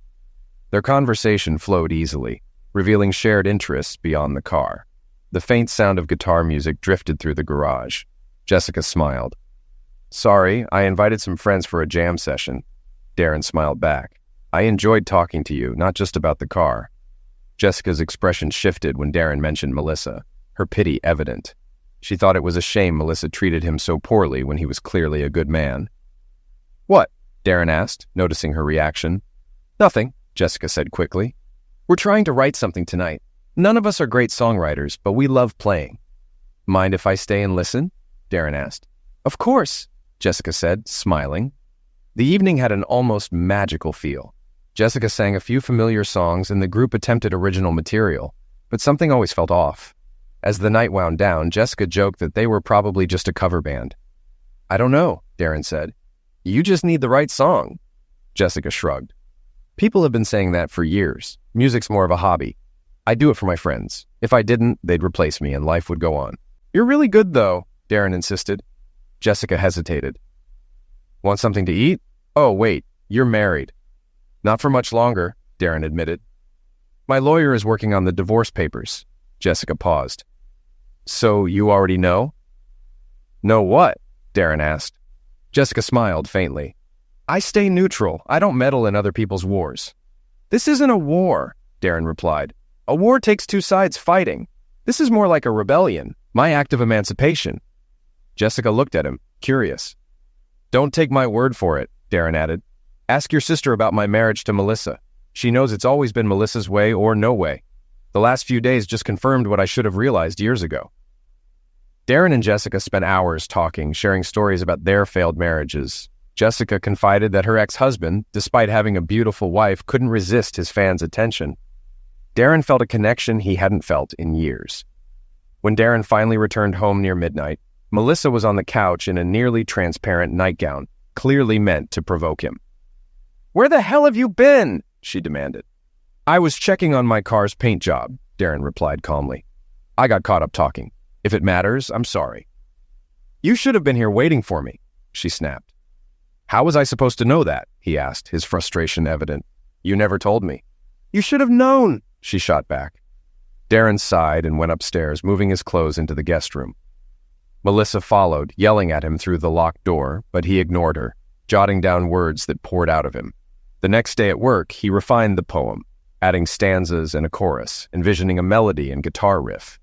Their conversation flowed easily, revealing shared interests beyond the car. The faint sound of guitar music drifted through the garage. Jessica smiled. Sorry, I invited some friends for a jam session. Darren smiled back. I enjoyed talking to you, not just about the car. Jessica's expression shifted when Darren mentioned Melissa, her pity evident. She thought it was a shame Melissa treated him so poorly when he was clearly a good man. What? Darren asked, noticing her reaction. Nothing, Jessica said quickly. We're trying to write something tonight. None of us are great songwriters, but we love playing. Mind if I stay and listen? Darren asked. Of course, Jessica said, smiling. The evening had an almost magical feel. Jessica sang a few familiar songs and the group attempted original material, but something always felt off. As the night wound down, Jessica joked that they were probably just a cover band. I don't know, Darren said. You just need the right song. Jessica shrugged. People have been saying that for years. Music's more of a hobby. I do it for my friends. If I didn't, they'd replace me and life would go on. You're really good, though, Darren insisted. Jessica hesitated. Want something to eat? Oh, wait, you're married. Not for much longer, Darren admitted. My lawyer is working on the divorce papers. Jessica paused. So you already know? Know what? Darren asked. Jessica smiled faintly. I stay neutral. I don't meddle in other people's wars. This isn't a war, Darren replied. A war takes two sides fighting. This is more like a rebellion, my act of emancipation. Jessica looked at him, curious. Don't take my word for it, Darren added. Ask your sister about my marriage to Melissa. She knows it's always been Melissa's way or no way. The last few days just confirmed what I should have realized years ago. Darren and Jessica spent hours talking, sharing stories about their failed marriages. Jessica confided that her ex-husband, despite having a beautiful wife, couldn't resist his fans' attention. Darren felt a connection he hadn't felt in years. When Darren finally returned home near midnight, Melissa was on the couch in a nearly transparent nightgown, clearly meant to provoke him. Where the hell have you been? She demanded. I was checking on my car's paint job, Darren replied calmly. I got caught up talking. If it matters, I'm sorry. You should have been here waiting for me, she snapped. How was I supposed to know that? He asked, his frustration evident. You never told me. You should have known, she shot back. Darren sighed and went upstairs, moving his clothes into the guest room. Melissa followed, yelling at him through the locked door, but he ignored her, jotting down words that poured out of him. The next day at work, he refined the poem, adding stanzas and a chorus, envisioning a melody and guitar riff.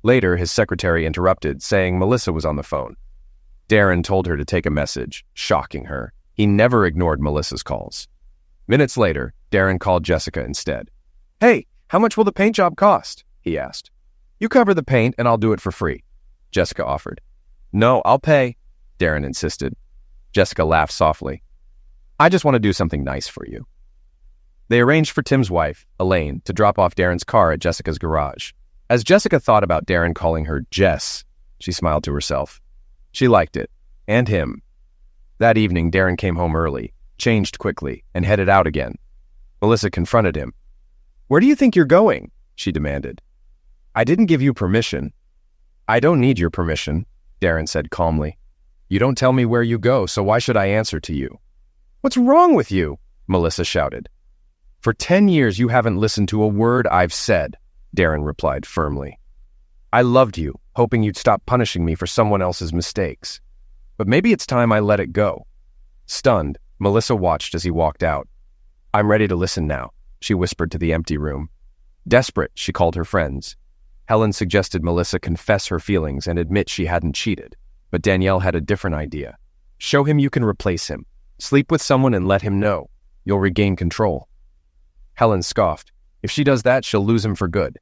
Later, his secretary interrupted, saying Melissa was on the phone. Darren told her to take a message, shocking her. He never ignored Melissa's calls. Minutes later, Darren called Jessica instead. Hey, how much will the paint job cost? He asked. You cover the paint and I'll do it for free, Jessica offered. No, I'll pay, Darren insisted. Jessica laughed softly. I just want to do something nice for you. They arranged for Tim's wife, Elaine, to drop off Darren's car at Jessica's garage. As Jessica thought about Darren calling her Jess, she smiled to herself. She liked it, and him. That evening, Darren came home early, changed quickly, and headed out again. Melissa confronted him. Where do you think you're going? She demanded. I didn't give you permission. I don't need your permission, Darren said calmly. You don't tell me where you go, so why should I answer to you? What's wrong with you? Melissa shouted. For 10 years, you haven't listened to a word I've said, Darren replied firmly. I loved you, hoping you'd stop punishing me for someone else's mistakes. But maybe it's time I let it go. Stunned, Melissa watched as he walked out. I'm ready to listen now, she whispered to the empty room. Desperate, she called her friends. Helen suggested Melissa confess her feelings and admit she hadn't cheated. But Danielle had a different idea. Show him you can replace him. Sleep with someone and let him know. You'll regain control. Helen scoffed. If she does that, she'll lose him for good.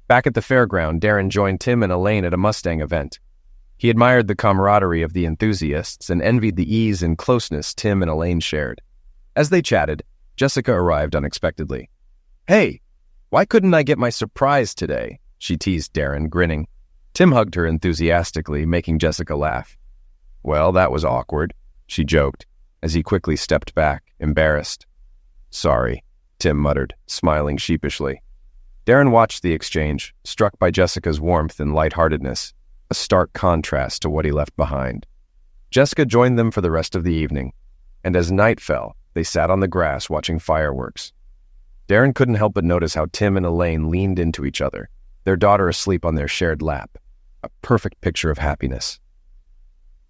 Back at the fairground, Darren joined Tim and Elaine at a Mustang event. He admired the camaraderie of the enthusiasts and envied the ease and closeness Tim and Elaine shared. As they chatted, Jessica arrived unexpectedly. Hey, why couldn't I get my surprise today? She teased Darren, grinning. Tim hugged her enthusiastically, making Jessica laugh. Well, that was awkward, she joked, as he quickly stepped back, embarrassed. Sorry, Tim muttered, smiling sheepishly. Darren watched the exchange, struck by Jessica's warmth and lightheartedness, a stark contrast to what he left behind. Jessica joined them for the rest of the evening, and as night fell, they sat on the grass watching fireworks. Darren couldn't help but notice how Tim and Elaine leaned into each other, their daughter asleep on their shared lap, a perfect picture of happiness.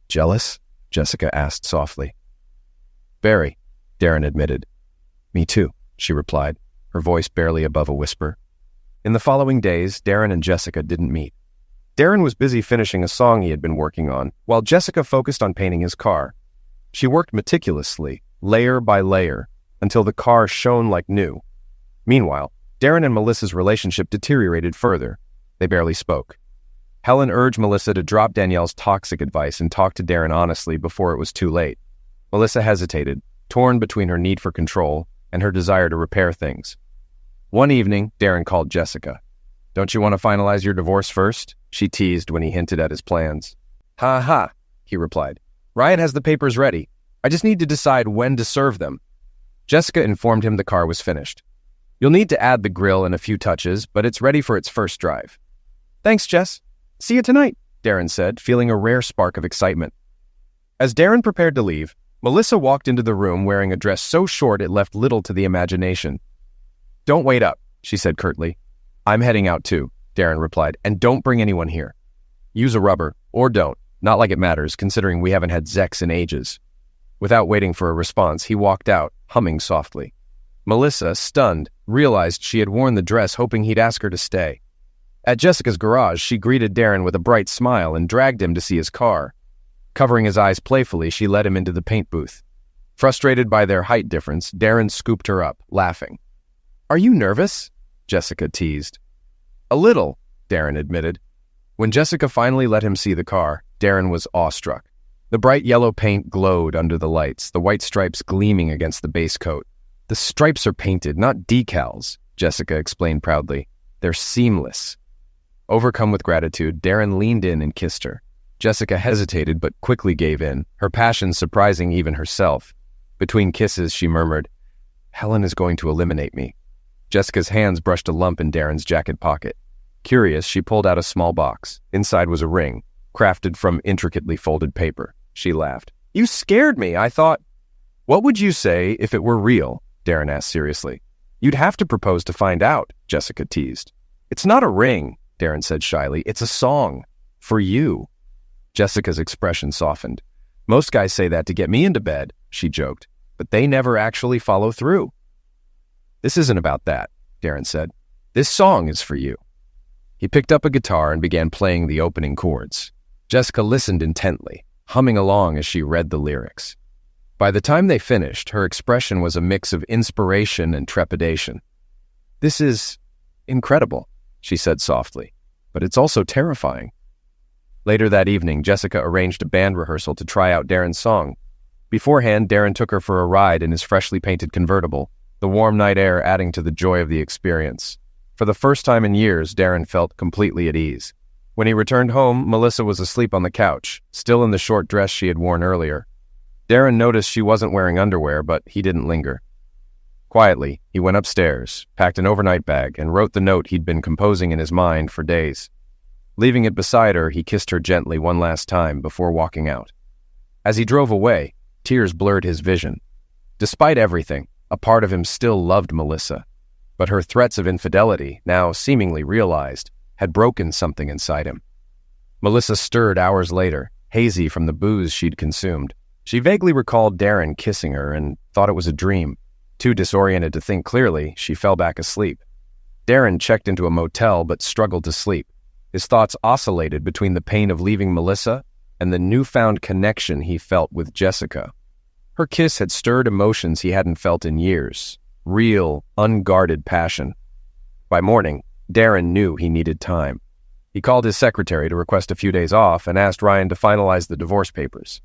Jealous? Jessica asked softly. Very, Darren admitted. Me too, she replied, her voice barely above a whisper. In the following days, Darren and Jessica didn't meet. Darren was busy finishing a song he had been working on, while Jessica focused on painting his car. She worked meticulously, layer by layer, until the car shone like new. Meanwhile, Darren and Melissa's relationship deteriorated further. They barely spoke. Helen urged Melissa to drop Danielle's toxic advice and talk to Darren honestly before it was too late. Melissa hesitated, torn between her need for control and her desire to repair things. One evening, Darren called Jessica. Don't you want to finalize your divorce first? She teased when he hinted at his plans. Ha ha, he replied. Ryan has the papers ready. I just need to decide when to serve them. Jessica informed him the car was finished. "You'll need to add the grill and a few touches, but it's ready for its first drive." "Thanks, Jess. See you tonight," Darren said, feeling a rare spark of excitement. As Darren prepared to leave, Melissa walked into the room wearing a dress so short it left little to the imagination. "Don't wait up," she said curtly. "I'm heading out too," Darren replied, "and don't bring anyone here. Use a rubber, or don't. Not like it matters, considering we haven't had sex in ages." Without waiting for a response, he walked out, humming softly. Melissa, stunned, realized she had worn the dress hoping he'd ask her to stay. At Jessica's garage, she greeted Darren with a bright smile and dragged him to see his car. Covering his eyes playfully, she led him into the paint booth. Frustrated by their height difference, Darren scooped her up, laughing. "Are you nervous?" Jessica teased. "A little," Darren admitted. When Jessica finally let him see the car, Darren was awestruck. The bright yellow paint glowed under the lights, the white stripes gleaming against the base coat. "The stripes are painted, not decals," Jessica explained proudly. "They're seamless." Overcome with gratitude, Darren leaned in and kissed her. Jessica hesitated but quickly gave in, her passion surprising even herself. Between kisses, she murmured, "Helen is going to eliminate me." Jessica's hands brushed a lump in Darren's jacket pocket. Curious, she pulled out a small box. Inside was a ring, crafted from intricately folded paper. She laughed. "You scared me. I thought—" "What would you say if it were real?" Darren asked seriously. "You'd have to propose to find out," Jessica teased. "It's not a ring," Darren said shyly. "It's a song. For you." Jessica's expression softened. "Most guys say that to get me into bed," she joked, "but they never actually follow through." "This isn't about that," Darren said. "This song is for you." He picked up a guitar and began playing the opening chords. Jessica listened intently, humming along as she read the lyrics. By the time they finished, her expression was a mix of inspiration and trepidation. "This is incredible," she said softly, "but it's also terrifying." Later that evening, Jessica arranged a band rehearsal to try out Darren's song. Beforehand, Darren took her for a ride in his freshly painted convertible, the warm night air adding to the joy of the experience. For the first time in years, Darren felt completely at ease. When he returned home, Melissa was asleep on the couch, still in the short dress she had worn earlier. Darren noticed she wasn't wearing underwear, but he didn't linger. Quietly, he went upstairs, packed an overnight bag, and wrote the note he'd been composing in his mind for days. Leaving it beside her, he kissed her gently one last time before walking out. As he drove away, tears blurred his vision. Despite everything, a part of him still loved Melissa, but her threats of infidelity, now seemingly realized, had broken something inside him. Melissa stirred hours later, hazy from the booze she'd consumed. She vaguely recalled Darren kissing her and thought it was a dream. Too disoriented to think clearly, she fell back asleep. Darren checked into a motel but struggled to sleep. His thoughts oscillated between the pain of leaving Melissa and the newfound connection he felt with Jessica. Her kiss had stirred emotions he hadn't felt in years. Real, unguarded passion. By morning, Darren knew he needed time. He called his secretary to request a few days off and asked Ryan to finalize the divorce papers.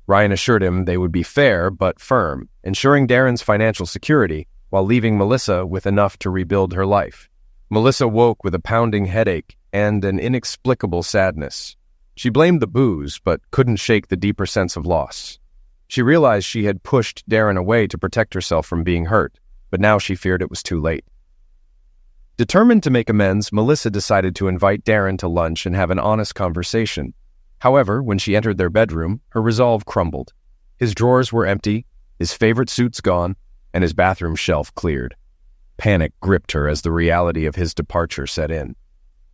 Ryan assured him they would be fair but firm, ensuring Darren's financial security while leaving Melissa with enough to rebuild her life. Melissa woke with a pounding headache and an inexplicable sadness. She blamed the booze, but couldn't shake the deeper sense of loss. She realized she had pushed Darren away to protect herself from being hurt, but now she feared it was too late. Determined to make amends, Melissa decided to invite Darren to lunch and have an honest conversation. However, when she entered their bedroom, her resolve crumbled. His drawers were empty, his favorite suits gone, and his bathroom shelf cleared. Panic gripped her as the reality of his departure set in.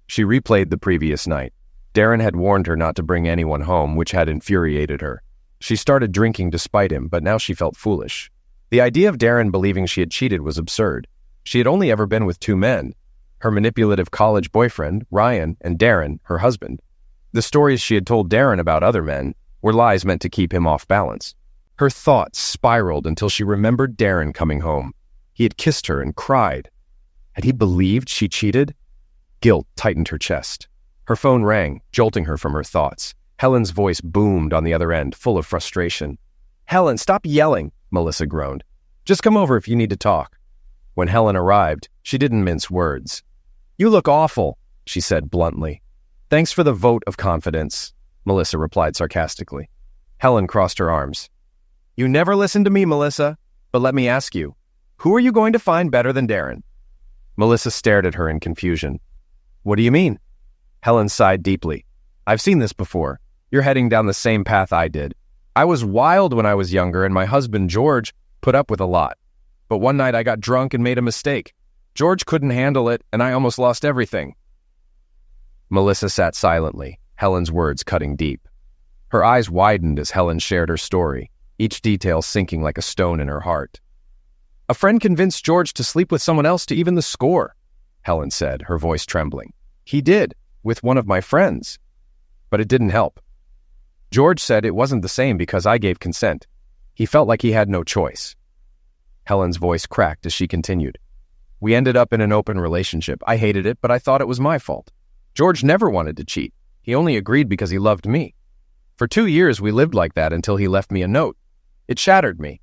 She replayed the previous night. Darren had warned her not to bring anyone home, which had infuriated her. She started drinking despite him, but now she felt foolish. The idea of Darren believing she had cheated was absurd. She had only ever been with two men, her manipulative college boyfriend, Ryan, and Darren, her husband. The stories she had told Darren about other men were lies meant to keep him off balance. Her thoughts spiraled until she remembered Darren coming home. He had kissed her and cried. Had he believed she cheated? Guilt tightened her chest. Her phone rang, jolting her from her thoughts. Helen's voice boomed on the other end, full of frustration. "Helen, stop yelling," Melissa groaned. "Just come over if you need to talk." When Helen arrived, she didn't mince words. "You look awful," she said bluntly. "Thanks for the vote of confidence," Melissa replied sarcastically. Helen crossed her arms. "You never listen to me, Melissa. But let me ask you, Who are you going to find better than Darren? Melissa stared at her in confusion. What do you mean? Helen sighed deeply. I've seen this before. You're heading down the same path I did. I was wild when I was younger, and my husband, George, put up with a lot. But one night I got drunk and made a mistake. George couldn't handle it, and I almost lost everything. Melissa sat silently, Helen's words cutting deep. Her eyes widened as Helen shared her story, each detail sinking like a stone in her heart. A friend convinced George to sleep with someone else to even the score, Helen said, her voice trembling. He did, with one of my friends. But it didn't help. George said it wasn't the same because I gave consent. He felt like he had no choice. Helen's voice cracked as she continued. We ended up in an open relationship. I hated it, but I thought it was my fault. George never wanted to cheat. He only agreed because he loved me. For 2 years, we lived like that until he left me a note. It shattered me.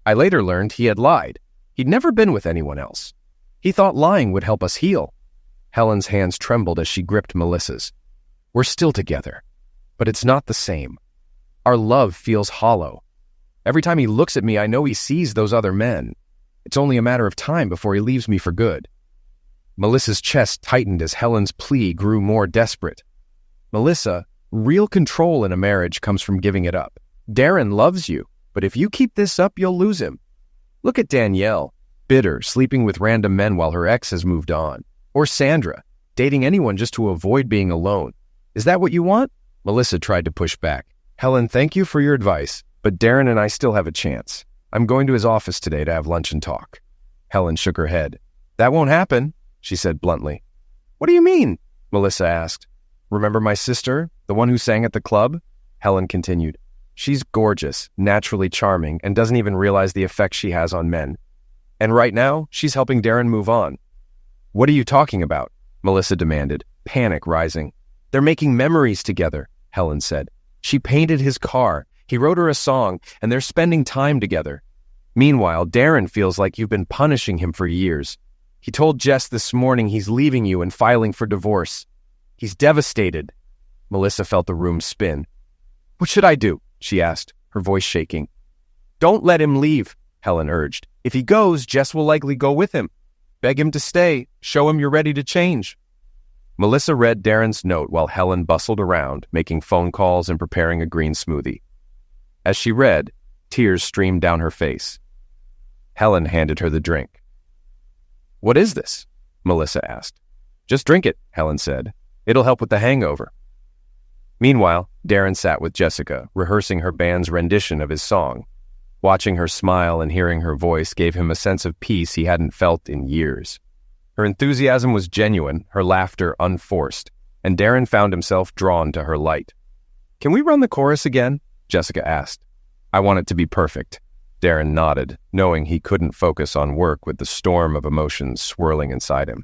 I later learned he had lied. He'd never been with anyone else. He thought lying would help us heal. Helen's hands trembled as she gripped Melissa's. We're still together, but it's not the same. Our love feels hollow. Every time he looks at me, I know he sees those other men. It's only a matter of time before he leaves me for good. Melissa's chest tightened as Helen's plea grew more desperate. Melissa, real control in a marriage comes from giving it up. Darren loves you, but if you keep this up, you'll lose him. Look at Danielle, bitter, sleeping with random men while her ex has moved on. Or Sandra, dating anyone just to avoid being alone. Is that what you want? Melissa tried to push back. Helen, thank you for your advice, but Darren and I still have a chance. I'm going to his office today to have lunch and talk. Helen shook her head. That won't happen, she said bluntly. What do you mean? Melissa asked. Remember my sister, the one who sang at the club? Helen continued. She's gorgeous, naturally charming, and doesn't even realize the effect she has on men. And right now, she's helping Darren move on. What are you talking about? Melissa demanded, panic rising. They're making memories together, Helen said. She painted his car, he wrote her a song, and they're spending time together. Meanwhile, Darren feels like you've been punishing him for years. He told Jess this morning he's leaving you and filing for divorce. He's devastated. Melissa felt the room spin. What should I do? She asked, her voice shaking. Don't let him leave, Helen urged. If he goes, Jess will likely go with him. Beg him to stay. Show him you're ready to change. Melissa read Darren's note while Helen bustled around, making phone calls and preparing a green smoothie. As she read, tears streamed down her face. Helen handed her the drink. What is this? Melissa asked. Just drink it, Helen said. It'll help with the hangover. Meanwhile, Darren sat with Jessica, rehearsing her band's rendition of his song. Watching her smile and hearing her voice gave him a sense of peace he hadn't felt in years. Her enthusiasm was genuine, her laughter unforced, and Darren found himself drawn to her light. Can we run the chorus again? Jessica asked. I want it to be perfect. Darren nodded, knowing he couldn't focus on work with the storm of emotions swirling inside him.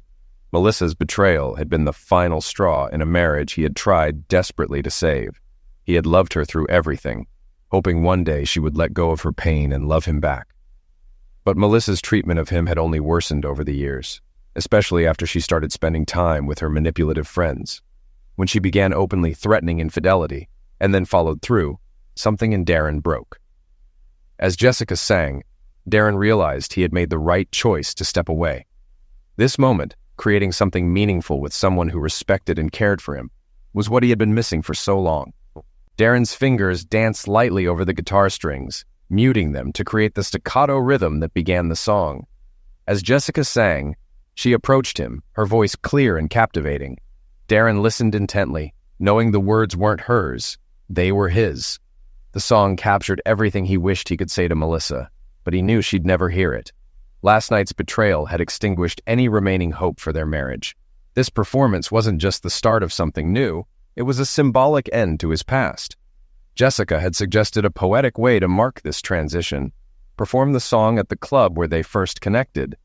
Melissa's betrayal had been the final straw in a marriage he had tried desperately to save. He had loved her through everything, hoping one day she would let go of her pain and love him back. But Melissa's treatment of him had only worsened over the years, especially after she started spending time with her manipulative friends. When she began openly threatening infidelity, and then followed through, something in Darren broke. As Jessica sang, Darren realized he had made the right choice to step away. This moment, creating something meaningful with someone who respected and cared for him, was what he had been missing for so long. Darren's fingers danced lightly over the guitar strings, muting them to create the staccato rhythm that began the song. As Jessica sang, she approached him, her voice clear and captivating. Darren listened intently, knowing the words weren't hers, they were his. The song captured everything he wished he could say to Melissa, but he knew she'd never hear it. Last night's betrayal had extinguished any remaining hope for their marriage. This performance wasn't just the start of something new, it was a symbolic end to his past. Jessica had suggested a poetic way to mark this transition. Perform the song at the club where they first connected.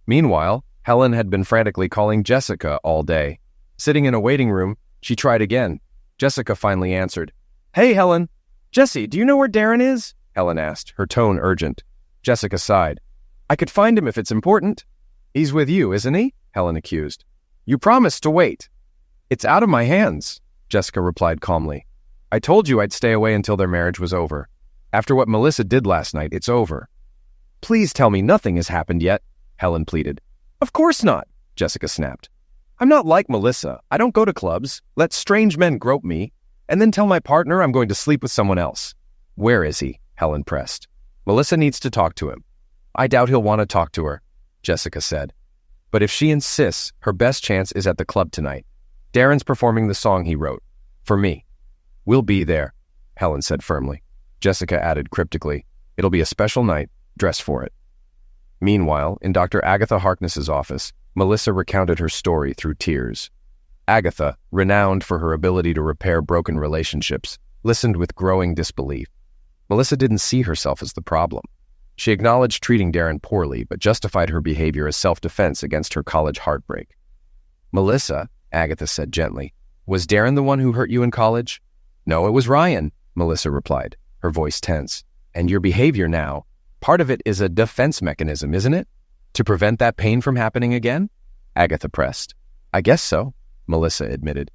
Meanwhile, Helen had been frantically calling Jessica all day. Sitting in a waiting room, she tried again. Jessica finally answered. Hey, Helen. Jessie, do you know where Darren is? Helen asked, her tone urgent. Jessica sighed. I could find him if it's important. He's with you, isn't he? Helen accused. You promised to wait. It's out of my hands, Jessica replied calmly. I told you I'd stay away until their marriage was over. After what Melissa did last night, it's over. Please tell me nothing has happened yet, Helen pleaded. Of course not, Jessica snapped. I'm not like Melissa. I don't go to clubs, let strange men grope me, and then tell my partner I'm going to sleep with someone else. Where is he? Helen pressed. Melissa needs to talk to him. I doubt he'll want to talk to her, Jessica said. But if she insists, her best chance is at the club tonight. Darren's performing the song he wrote. For me. We'll be there, Helen said firmly. Jessica added cryptically, it'll be a special night. Dress for it. Meanwhile, in Dr. Agatha Harkness's office, Melissa recounted her story through tears. Agatha, renowned for her ability to repair broken relationships, listened with growing disbelief. Melissa didn't see herself as the problem. She acknowledged treating Darren poorly, but justified her behavior as self-defense against her college heartbreak. Melissa, Agatha said gently, was Darren the one who hurt you in college? No, it was Ryan, Melissa replied, her voice tense. And your behavior now, part of it is a defense mechanism, isn't it? To prevent that pain from happening again? Agatha pressed. I guess so, Melissa admitted.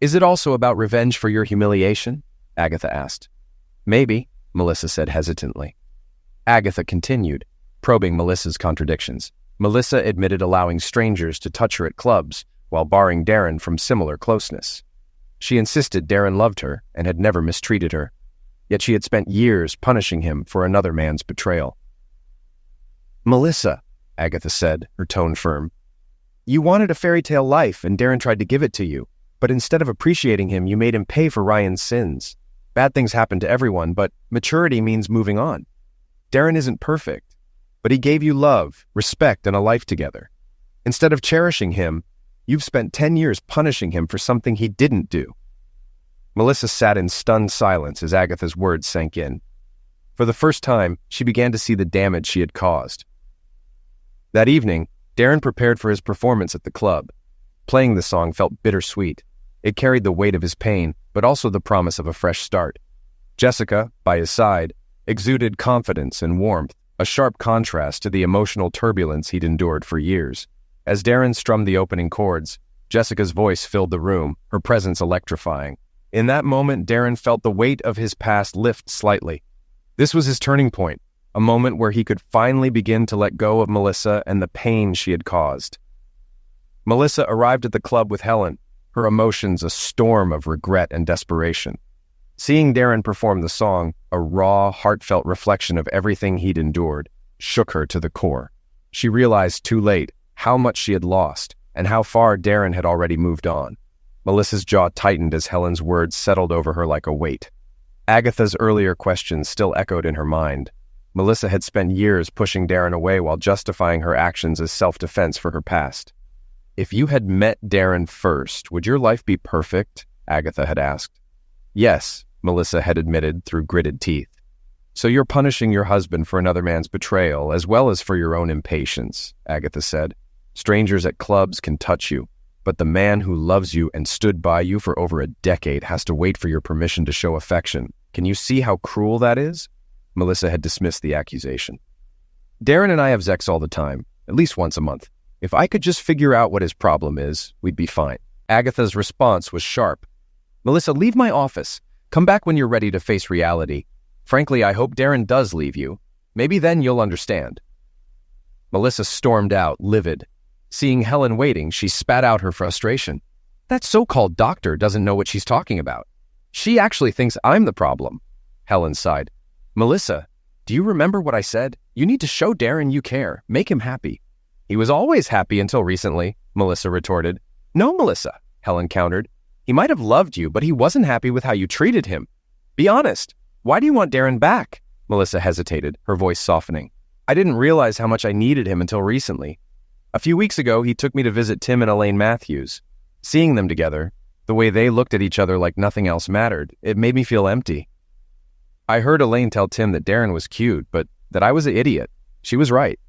Is it also about revenge for your humiliation? Agatha asked. Maybe, Melissa said hesitantly. Agatha continued, probing Melissa's contradictions. Melissa admitted allowing strangers to touch her at clubs while barring Darren from similar closeness. She insisted Darren loved her and had never mistreated her, yet she had spent years punishing him for another man's betrayal. Melissa, Agatha said, her tone firm, you wanted a fairy tale life and Darren tried to give it to you, but instead of appreciating him, you made him pay for Ryan's sins. Bad things happen to everyone, but maturity means moving on. Darren isn't perfect, but he gave you love, respect, and a life together. Instead of cherishing him, you've spent 10 years punishing him for something he didn't do. Melissa sat in stunned silence as Agatha's words sank in. For the first time, she began to see the damage she had caused. That evening, Darren prepared for his performance at the club. Playing the song felt bittersweet. It carried the weight of his pain, but also the promise of a fresh start. Jessica, by his side, exuded confidence and warmth, a sharp contrast to the emotional turbulence he'd endured for years. As Darren strummed the opening chords, Jessica's voice filled the room, her presence electrifying. In that moment, Darren felt the weight of his past lift slightly. This was his turning point, a moment where he could finally begin to let go of Melissa and the pain she had caused. Melissa arrived at the club with Helen, her emotions a storm of regret and desperation. Seeing Darren perform the song, a raw, heartfelt reflection of everything he'd endured, shook her to the core. She realized too late how much she had lost and how far Darren had already moved on. Melissa's jaw tightened as Helen's words settled over her like a weight. Agatha's earlier questions still echoed in her mind. Melissa had spent years pushing Darren away while justifying her actions as self-defense for her past. If you had met Darren first, would your life be perfect? Agatha had asked. Yes, Melissa had admitted through gritted teeth. So you're punishing your husband for another man's betrayal, as well as for your own impatience, Agatha said. Strangers at clubs can touch you, but the man who loves you and stood by you for over a decade has to wait for your permission to show affection. Can you see how cruel that is? Melissa had dismissed the accusation. Darren and I have sex all the time, at least once a month. If I could just figure out what his problem is, we'd be fine. Agatha's response was sharp. Melissa, leave my office. Come back when you're ready to face reality. Frankly, I hope Darren does leave you. Maybe then you'll understand. Melissa stormed out, livid. Seeing Helen waiting, she spat out her frustration. That so-called doctor doesn't know what she's talking about. She actually thinks I'm the problem. Helen sighed. Melissa, do you remember what I said? You need to show Darren you care. Make him happy. He was always happy until recently, Melissa retorted. No, Melissa, Helen countered. He might have loved you, but he wasn't happy with how you treated him. Be honest. Why do you want Darren back? Melissa hesitated, her voice softening. I didn't realize how much I needed him until recently. A few weeks ago, he took me to visit Tim and Elaine Matthews. Seeing them together, the way they looked at each other like nothing else mattered, it made me feel empty. I heard Elaine tell Tim that Darren was cute, but that I was an idiot. She was right.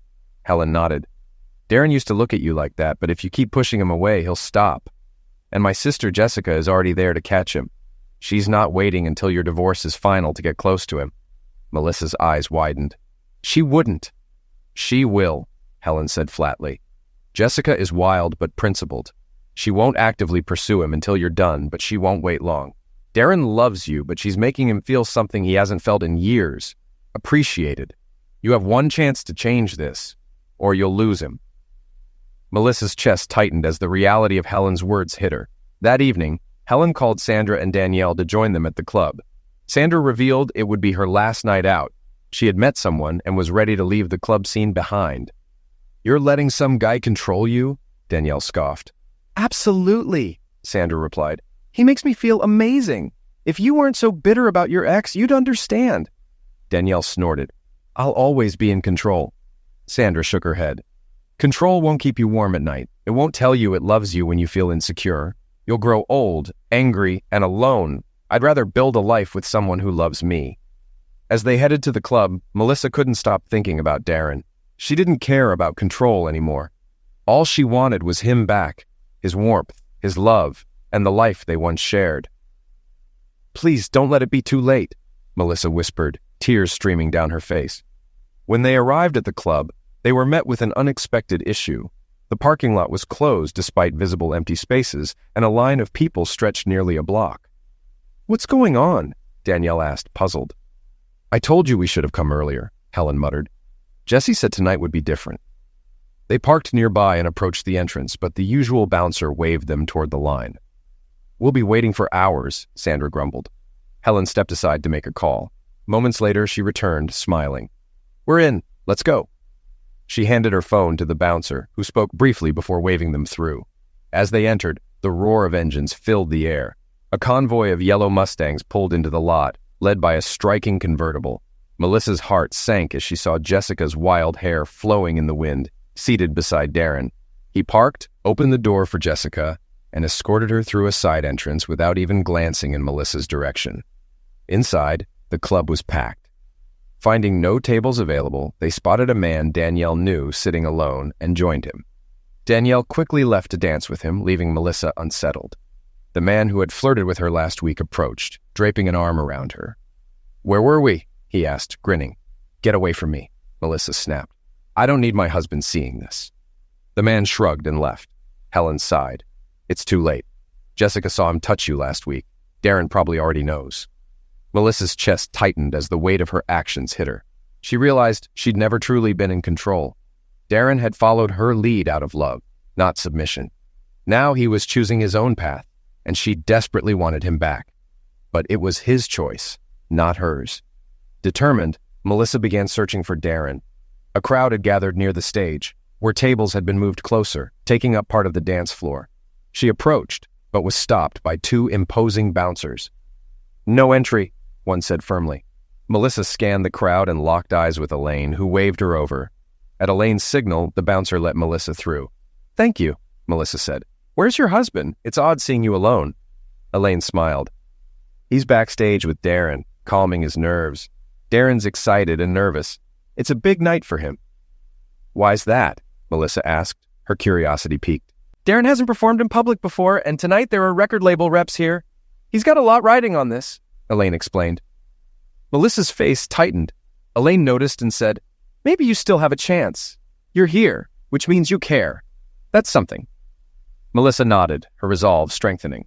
Helen nodded. Darren used to look at you like that, but if you keep pushing him away, he'll stop. And my sister Jessica is already there to catch him. She's not waiting until your divorce is final to get close to him. Melissa's eyes widened. She wouldn't. She will, Helen said flatly. Jessica is wild but principled. She won't actively pursue him until you're done, but she won't wait long. Darren loves you, but she's making him feel something he hasn't felt in years. Appreciated. You have one chance to change this, or you'll lose him. Melissa's chest tightened as the reality of Helen's words hit her. That evening, Helen called Sandra and Danielle to join them at the club. Sandra revealed it would be her last night out. She had met someone and was ready to leave the club scene behind. "You're letting some guy control you?" Danielle scoffed. "Absolutely," Sandra replied. "He makes me feel amazing. If you weren't so bitter about your ex, you'd understand." Danielle snorted. "I'll always be in control." Sandra shook her head. "Control won't keep you warm at night. It won't tell you it loves you when you feel insecure. You'll grow old, angry, and alone. I'd rather build a life with someone who loves me." As they headed to the club, Melissa couldn't stop thinking about Darren. She didn't care about control anymore. All she wanted was him back, his warmth, his love, and the life they once shared. "Please don't let it be too late," Melissa whispered, tears streaming down her face. When they arrived at the club, they were met with an unexpected issue. The parking lot was closed despite visible empty spaces, and a line of people stretched nearly a block. "What's going on?" Danielle asked, puzzled. "I told you we should have come earlier," Helen muttered. "Jesse said tonight would be different." They parked nearby and approached the entrance, but the usual bouncer waved them toward the line. "We'll be waiting for hours," Sandra grumbled. Helen stepped aside to make a call. Moments later, she returned, smiling. "We're in. Let's go." She handed her phone to the bouncer, who spoke briefly before waving them through. As they entered, the roar of engines filled the air. A convoy of yellow Mustangs pulled into the lot, led by a striking convertible. Melissa's heart sank as she saw Jessica's wild hair flowing in the wind, seated beside Darren. He parked, opened the door for Jessica, and escorted her through a side entrance without even glancing in Melissa's direction. Inside, the club was packed. Finding no tables available, they spotted a man Danielle knew sitting alone and joined him. Danielle quickly left to dance with him, leaving Melissa unsettled. The man who had flirted with her last week approached, draping an arm around her. "Where were we?" he asked, grinning. "Get away from me," Melissa snapped. "I don't need my husband seeing this." The man shrugged and left. Helen sighed. "It's too late. Jessica saw him touch you last week. Darren probably already knows." Melissa's chest tightened as the weight of her actions hit her. She realized she'd never truly been in control. Darren had followed her lead out of love, not submission. Now he was choosing his own path, and she desperately wanted him back. But it was his choice, not hers. Determined, Melissa began searching for Darren. A crowd had gathered near the stage, where tables had been moved closer, taking up part of the dance floor. She approached, but was stopped by two imposing bouncers. "No entry," one said firmly. Melissa scanned the crowd and locked eyes with Elaine, who waved her over. At Elaine's signal, the bouncer let Melissa through. "Thank you," Melissa said. "Where's your husband? It's odd seeing you alone." Elaine smiled. "He's backstage with Darren, calming his nerves. Darren's excited and nervous. It's a big night for him." "Why's that?" Melissa asked, her curiosity piqued. "Darren hasn't performed in public before, and tonight there are record label reps here. He's got a lot riding on this," Elaine explained. Melissa's face tightened. Elaine noticed and said, "Maybe you still have a chance. You're here, which means you care. That's something." Melissa nodded, her resolve strengthening.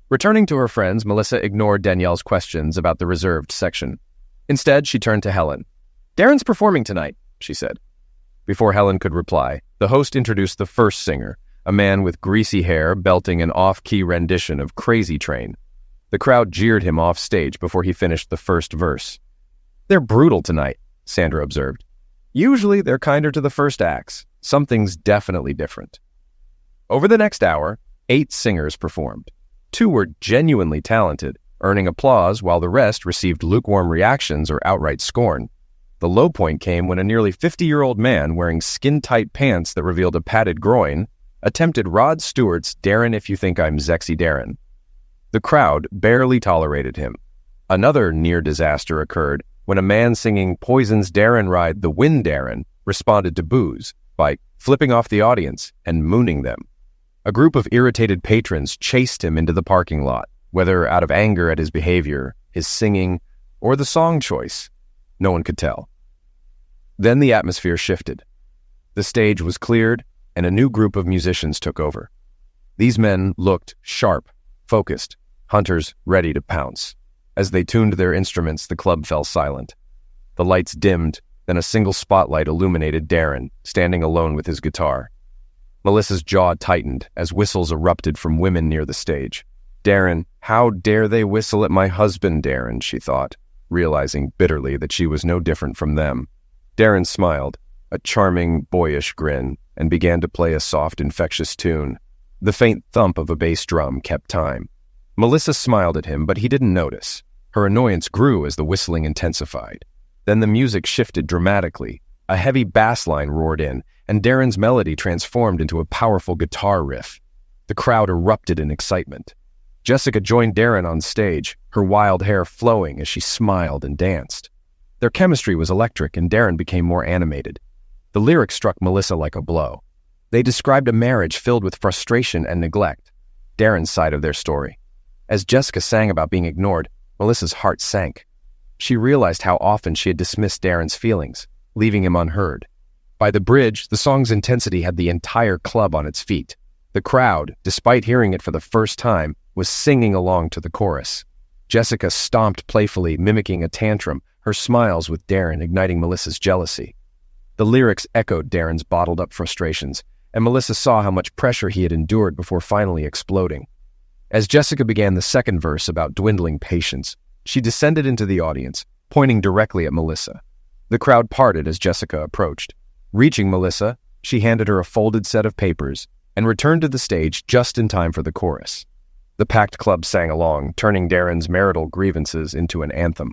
Returning to her friends, Melissa ignored Danielle's questions about the reserved section. Instead, she turned to Helen. "Darren's performing tonight," she said. Before Helen could reply, the host introduced the first singer, a man with greasy hair belting an off-key rendition of Crazy Train. The crowd jeered him off stage before he finished the first verse. "They're brutal tonight," Sandra observed. "Usually they're kinder to the first acts. Something's definitely different." Over the next hour, 8 singers performed. 2 were genuinely talented, earning applause while the rest received lukewarm reactions or outright scorn. The low point came when a nearly 50-year-old man wearing skin-tight pants that revealed a padded groin attempted Rod Stewart's "Darren If You Think I'm Sexy Darren." The crowd barely tolerated him. Another near disaster occurred when a man singing Poison's Darren Ride the Wind Darren responded to boos by flipping off the audience and mooning them. A group of irritated patrons chased him into the parking lot, whether out of anger at his behavior, his singing, or the song choice. No one could tell. Then the atmosphere shifted. The stage was cleared, and a new group of musicians took over. These men looked sharp, focused, hunters ready to pounce. As they tuned their instruments, the club fell silent. The lights dimmed, Then a single spotlight illuminated Darren, standing alone with his guitar. Melissa's jaw tightened as whistles erupted from women near the stage. Darren, how dare they whistle at my husband, Darren, she thought, realizing bitterly that she was no different from them. Darren smiled, a charming, boyish grin, and began to play a soft, infectious tune. The faint thump of a bass drum kept time. Melissa smiled at him, but he didn't notice. Her annoyance grew as the whistling intensified. Then the music shifted dramatically. A heavy bass line roared in, and Darren's melody transformed into a powerful guitar riff. The crowd erupted in excitement. Jessica joined Darren on stage, her wild hair flowing as she smiled and danced. Their chemistry was electric, and Darren became more animated. The lyrics struck Melissa like a blow. They described a marriage filled with frustration and neglect. Darren's side of their story. As Jessica sang about being ignored, Melissa's heart sank. She realized how often she had dismissed Darren's feelings, leaving him unheard. By the bridge, the song's intensity had the entire club on its feet. The crowd, despite hearing it for the first time, was singing along to the chorus. Jessica stomped playfully, mimicking a tantrum, her smiles with Darren igniting Melissa's jealousy. The lyrics echoed Darren's bottled-up frustrations, and Melissa saw how much pressure he had endured before finally exploding. As Jessica began the second verse about dwindling patience, she descended into the audience, pointing directly at Melissa. The crowd parted as Jessica approached. Reaching Melissa, she handed her a folded set of papers and returned to the stage just in time for the chorus. The packed club sang along, turning Darren's marital grievances into an anthem.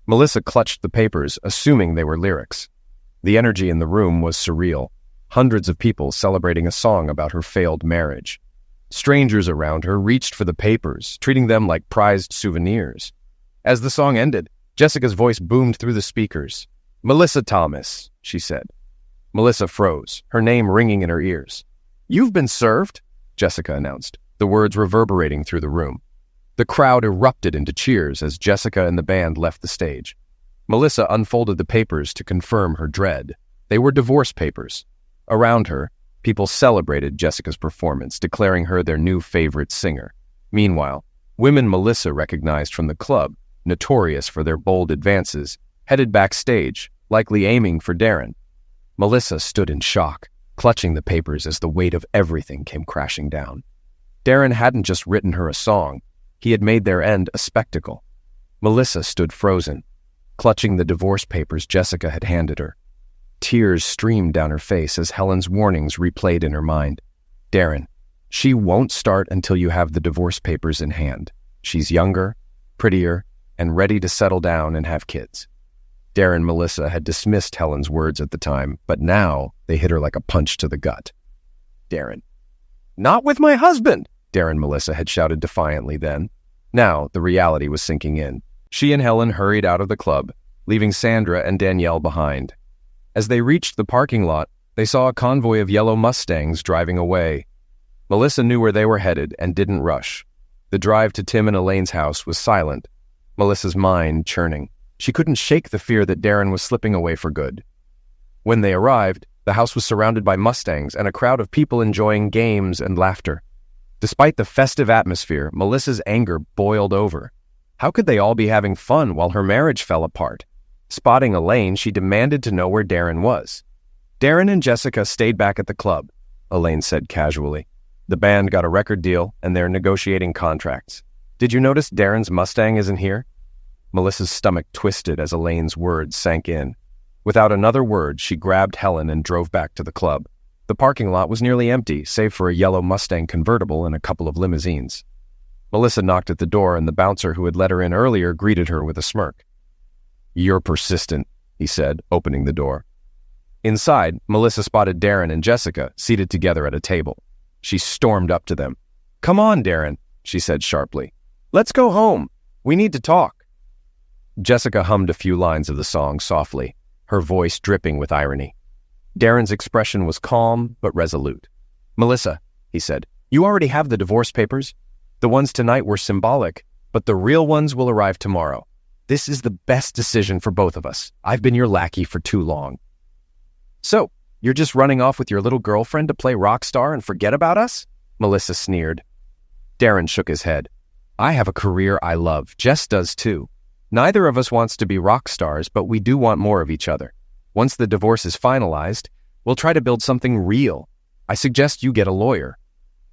Melissa clutched the papers, assuming they were lyrics. The energy in the room was surreal. Hundreds of people celebrating a song about her failed marriage. Strangers around her reached for the papers, treating them like prized souvenirs. As the song ended, Jessica's voice boomed through the speakers. "Melissa Thomas," she said. Melissa froze, her name ringing in her ears. "You've been served," Jessica announced, the words reverberating through the room. The crowd erupted into cheers as Jessica and the band left the stage. Melissa unfolded the papers to confirm her dread. They were divorce papers. Around her, people celebrated Jessica's performance, declaring her their new favorite singer. Meanwhile, women Melissa recognized from the club, notorious for their bold advances, headed backstage, likely aiming for Darren. Melissa stood in shock, clutching the papers as the weight of everything came crashing down. Darren hadn't just written her a song, he had made their end a spectacle. Melissa stood frozen, clutching the divorce papers Jessica had handed her. Tears streamed down her face as Helen's warnings replayed in her mind. "Darren, she won't start until you have the divorce papers in hand. She's younger, prettier, and ready to settle down and have kids." Darren and Melissa had dismissed Helen's words at the time, but now they hit her like a punch to the gut. Darren. "Not with my husband!" Darren and Melissa had shouted defiantly then. Now the reality was sinking in. She and Helen hurried out of the club, leaving Sandra and Danielle behind. As they reached the parking lot, they saw a convoy of yellow Mustangs driving away. Melissa knew where they were headed and didn't rush. The drive to Tim and Elaine's house was silent, Melissa's mind churning. She couldn't shake the fear that Darren was slipping away for good. When they arrived, the house was surrounded by Mustangs and a crowd of people enjoying games and laughter. Despite the festive atmosphere, Melissa's anger boiled over. How could they all be having fun while her marriage fell apart? Spotting Elaine, she demanded to know where Darren was. "Darren and Jessica stayed back at the club," Elaine said casually. "The band got a record deal and they're negotiating contracts. Did you notice Darren's Mustang isn't here?" Melissa's stomach twisted as Elaine's words sank in. Without another word, she grabbed Helen and drove back to the club. The parking lot was nearly empty, save for a yellow Mustang convertible and a couple of limousines. Melissa knocked at the door, and the bouncer who had let her in earlier greeted her with a smirk. "You're persistent," he said, opening the door. Inside, Melissa spotted Darren and Jessica seated together at a table. She stormed up to them. "Come on, Darren," she said sharply. "Let's go home. We need to talk." Jessica hummed a few lines of the song softly, her voice dripping with irony. Darren's expression was calm but resolute. "Melissa," he said, "you already have the divorce papers. The ones tonight were symbolic, but the real ones will arrive tomorrow. This is the best decision for both of us. I've been your lackey for too long." "So, you're just running off with your little girlfriend to play rock star and forget about us?" Melissa sneered. Darren shook his head. "I have a career I love. Jess does too. Neither of us wants to be rock stars, but we do want more of each other. Once the divorce is finalized, we'll try to build something real. I suggest you get a lawyer."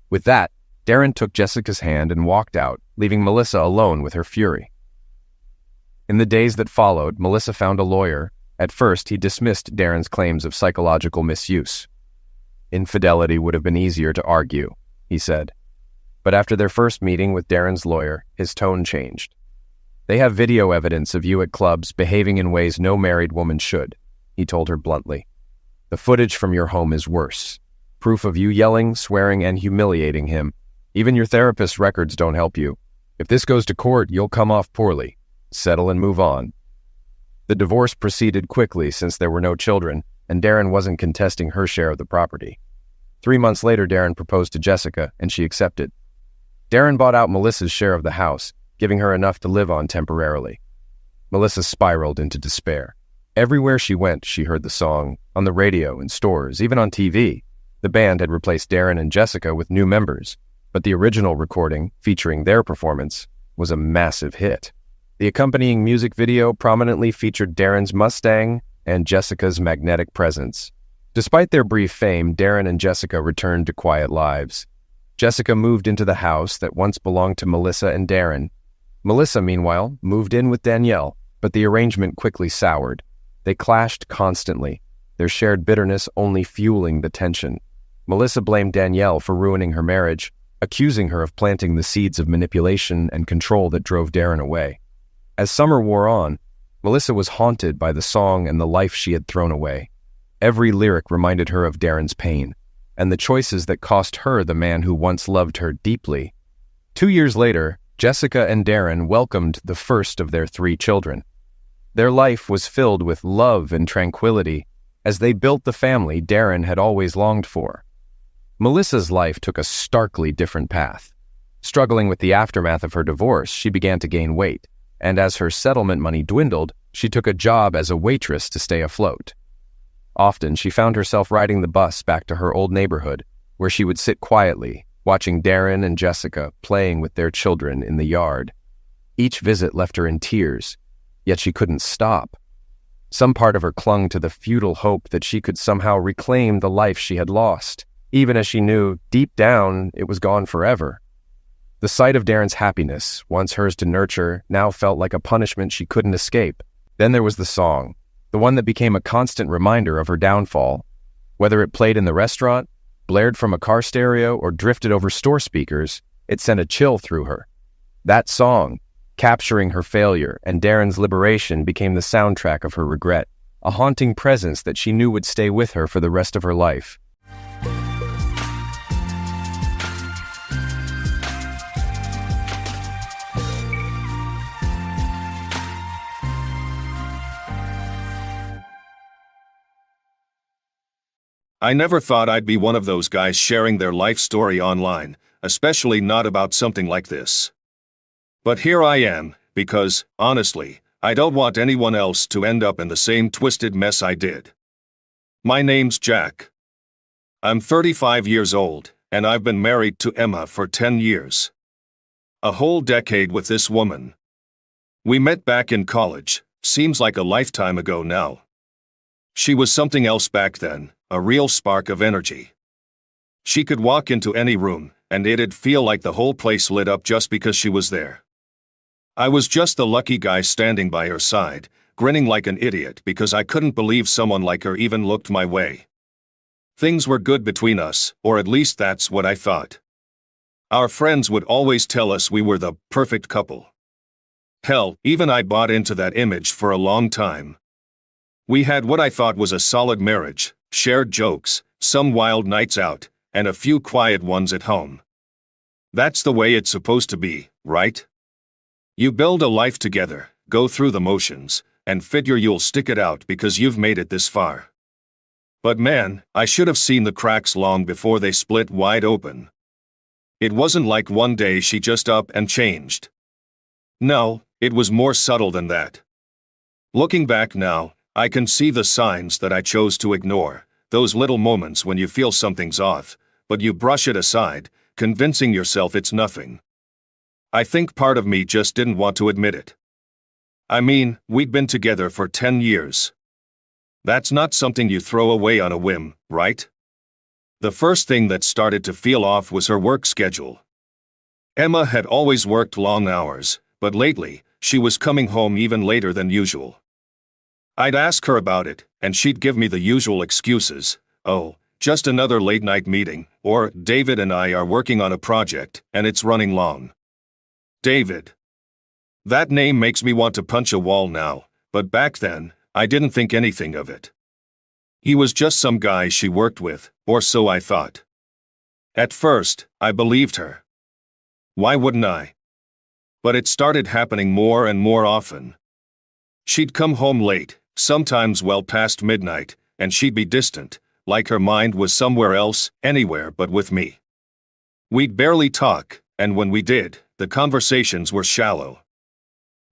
With that, Darren took Jessica's hand and walked out, leaving Melissa alone with her fury. In the days that followed, Melissa found a lawyer. At first, he dismissed Darren's claims of psychological misuse. "Infidelity would have been easier to argue," he said. But after their first meeting with Darren's lawyer, his tone changed. "They have video evidence of you at clubs behaving in ways no married woman should," he told her bluntly. "The footage from your home is worse. Proof of you yelling, swearing, and humiliating him. Even your therapist's records don't help you. If this goes to court, you'll come off poorly. Settle and move on." The divorce proceeded quickly since there were no children, and Darren wasn't contesting her share of the property. 3 months later, Darren proposed to Jessica, and she accepted. Darren bought out Melissa's share of the house, giving her enough to live on temporarily. Melissa spiraled into despair. Everywhere she went, she heard the song, on the radio, in stores, even on TV. The band had replaced Darren and Jessica with new members, but the original recording, featuring their performance, was a massive hit. The accompanying music video prominently featured Darren's Mustang and Jessica's magnetic presence. Despite their brief fame, Darren and Jessica returned to quiet lives. Jessica moved into the house that once belonged to Melissa and Darren. Melissa, meanwhile, moved in with Danielle, but the arrangement quickly soured. They clashed constantly, their shared bitterness only fueling the tension. Melissa blamed Danielle for ruining her marriage, accusing her of planting the seeds of manipulation and control that drove Darren away. As summer wore on, Melissa was haunted by the song and the life she had thrown away. Every lyric reminded her of Darren's pain, and the choices that cost her the man who once loved her deeply. 2 years later, Jessica and Darren welcomed the first of their 3 children. Their life was filled with love and tranquility as they built the family Darren had always longed for. Melissa's life took a starkly different path. Struggling with the aftermath of her divorce, she began to gain weight, and as her settlement money dwindled, she took a job as a waitress to stay afloat. Often, she found herself riding the bus back to her old neighborhood, where she would sit quietly, watching Darren and Jessica playing with their children in the yard. Each visit left her in tears, yet she couldn't stop. Some part of her clung to the futile hope that she could somehow reclaim the life she had lost, even as she knew, deep down, it was gone forever. The sight of Darren's happiness, once hers to nurture, now felt like a punishment she couldn't escape. Then there was the song, the one that became a constant reminder of her downfall. Whether it played in the restaurant, blared from a car stereo, or drifted over store speakers, it sent a chill through her. That song, capturing her failure and Darren's liberation, became the soundtrack of her regret, a haunting presence that she knew would stay with her for the rest of her life. I never thought I'd be one of those guys sharing their life story online, especially not about something like this. But here I am, because, honestly, I don't want anyone else to end up in the same twisted mess I did. My name's Jack. I'm 35 years old, and I've been married to Emma for 10 years. A whole decade with this woman. We met back in college, seems like a lifetime ago now. She was something else back then, a real spark of energy. She could walk into any room, and it'd feel like the whole place lit up just because she was there. I was just the lucky guy standing by her side, grinning like an idiot because I couldn't believe someone like her even looked my way. Things were good between us, or at least that's what I thought. Our friends would always tell us we were the perfect couple. Hell, even I bought into that image for a long time. We had what I thought was a solid marriage, shared jokes, some wild nights out, and a few quiet ones at home. That's the way it's supposed to be, right? You build a life together, go through the motions, and figure you'll stick it out because you've made it this far. But man, I should have seen the cracks long before they split wide open. It wasn't like one day she just up and changed. No, it was more subtle than that. Looking back now, I can see the signs that I chose to ignore, those little moments when you feel something's off, but you brush it aside, convincing yourself it's nothing. I think part of me just didn't want to admit it. I mean, we'd been together for 10 years. That's not something you throw away on a whim, right? The first thing that started to feel off was her work schedule. Emma had always worked long hours, but lately, she was coming home even later than usual. I'd ask her about it, and she'd give me the usual excuses. Oh, just another late-night meeting, or David and I are working on a project, and it's running long. David. That name makes me want to punch a wall now, but back then, I didn't think anything of it. He was just some guy she worked with, or so I thought. At first, I believed her. Why wouldn't I? But it started happening more and more often. She'd come home late, sometimes well past midnight, and she'd be distant, like her mind was somewhere else, anywhere but with me. We'd barely talk, and when we did, the conversations were shallow.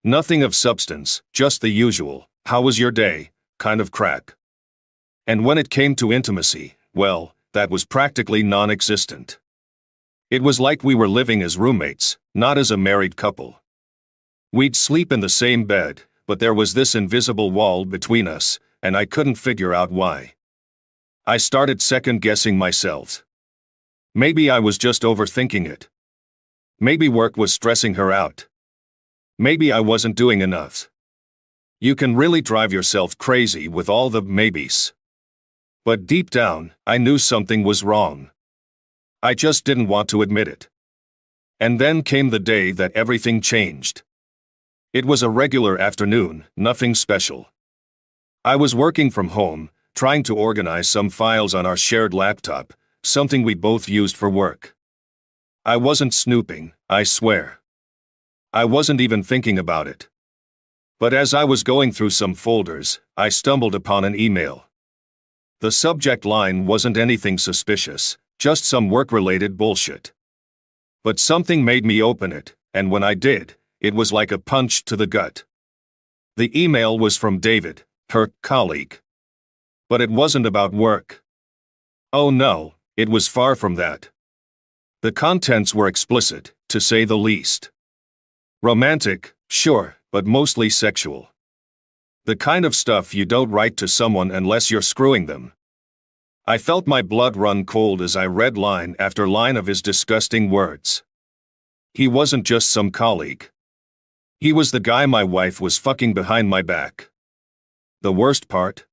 Nothing of substance, just the usual, "How was your day?" kind of crap. And when it came to intimacy, well, that was practically non-existent. It was like we were living as roommates, not as a married couple. We'd sleep in the same bed, but there was this invisible wall between us, and I couldn't figure out why. I started second-guessing myself. Maybe I was just overthinking it. Maybe work was stressing her out. Maybe I wasn't doing enough. You can really drive yourself crazy with all the maybes. But deep down, I knew something was wrong. I just didn't want to admit it. And then came the day that everything changed. It was a regular afternoon, nothing special. I was working from home, trying to organize some files on our shared laptop, something we both used for work. I wasn't snooping, I swear. I wasn't even thinking about it. But as I was going through some folders, I stumbled upon an email. The subject line wasn't anything suspicious, just some work-related bullshit. But something made me open it, and when I did, it was like a punch to the gut. The email was from David, her colleague. But it wasn't about work. Oh no, it was far from that. The contents were explicit, to say the least. Romantic, sure, but mostly sexual. The kind of stuff you don't write to someone unless you're screwing them. I felt my blood run cold as I read line after line of his disgusting words. He wasn't just some colleague. He was the guy my wife was fucking behind my back. The worst part?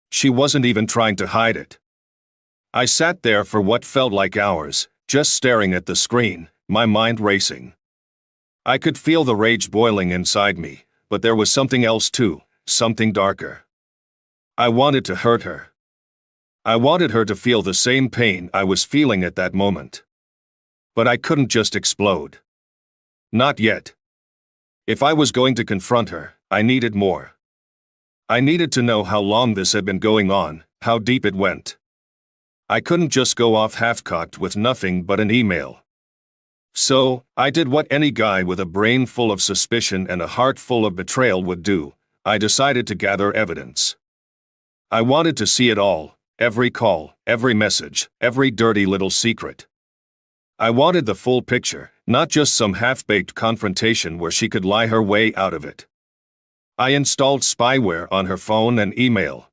She wasn't even trying to hide it. I sat there for what felt like hours, just staring at the screen, my mind racing. I could feel the rage boiling inside me, but there was something else too, something darker. I wanted to hurt her. I wanted her to feel the same pain I was feeling at that moment. But I couldn't just explode. Not yet. If I was going to confront her, I needed more. I needed to know how long this had been going on, how deep it went. I couldn't just go off half-cocked with nothing but an email. So, I did what any guy with a brain full of suspicion and a heart full of betrayal would do. I decided to gather evidence. I wanted to see it all, every call, every message, every dirty little secret. I wanted the full picture, not just some half-baked confrontation where she could lie her way out of it. I installed spyware on her phone and email.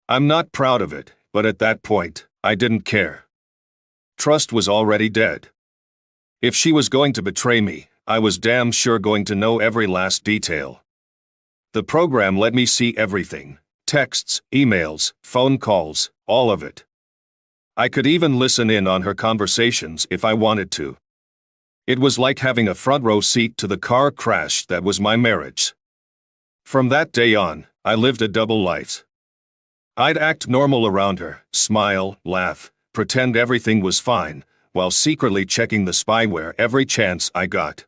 I'm not proud of it, but at that point, I didn't care. Trust was already dead. If she was going to betray me, I was damn sure going to know every last detail. The program let me see everything: texts, emails, phone calls, all of it. I could even listen in on her conversations if I wanted to. It was like having a front row seat to the car crash that was my marriage. From that day on, I lived a double life. I'd act normal around her, smile, laugh, pretend everything was fine, while secretly checking the spyware every chance I got.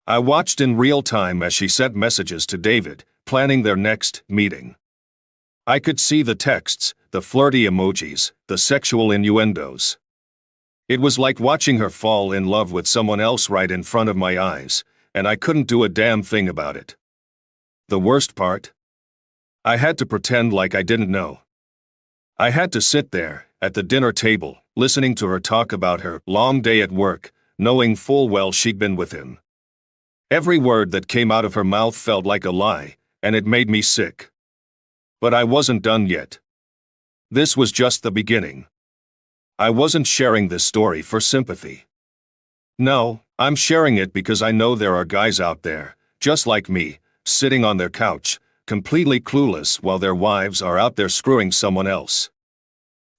I watched in real time as she sent messages to David, planning their next meeting. I could see the texts, the flirty emojis, the sexual innuendos. It was like watching her fall in love with someone else right in front of my eyes, and I couldn't do a damn thing about it. The worst part? I had to pretend like I didn't know. I had to sit there, at the dinner table, listening to her talk about her long day at work, knowing full well she'd been with him. Every word that came out of her mouth felt like a lie, and it made me sick. But I wasn't done yet. This was just the beginning. I wasn't sharing this story for sympathy. No, I'm sharing it because I know there are guys out there, just like me, sitting on their couch, completely clueless while their wives are out there screwing someone else.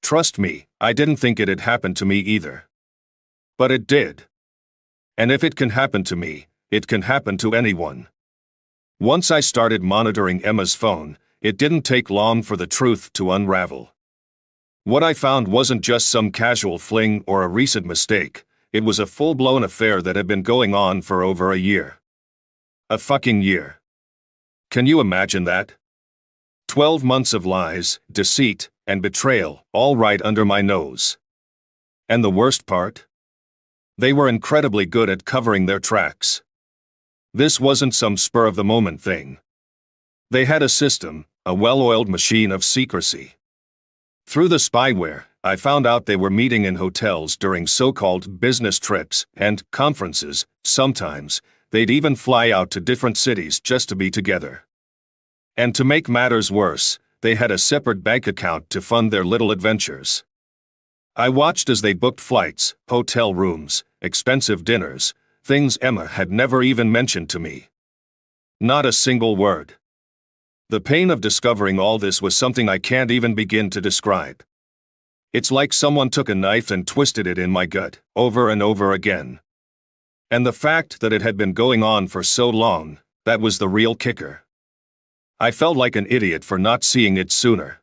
Trust me, I didn't think it'd happen to me either. But it did. And if it can happen to me, it can happen to anyone. Once I started monitoring Emma's phone, it didn't take long for the truth to unravel. What I found wasn't just some casual fling or a recent mistake, it was a full-blown affair that had been going on for over a year. A fucking year. Can you imagine that? 12 months of lies, deceit, and betrayal, all right under my nose. And the worst part? They were incredibly good at covering their tracks. This wasn't some spur-of-the-moment thing. They had a system, a well-oiled machine of secrecy. Through the spyware, I found out they were meeting in hotels during so-called business trips and conferences. Sometimes, they'd even fly out to different cities just to be together. And to make matters worse, they had a separate bank account to fund their little adventures. I watched as they booked flights, hotel rooms, expensive dinners, things Emma had never even mentioned to me. Not a single word. The pain of discovering all this was something I can't even begin to describe. It's like someone took a knife and twisted it in my gut, over and over again. And the fact that it had been going on for so long, that was the real kicker. I felt like an idiot for not seeing it sooner.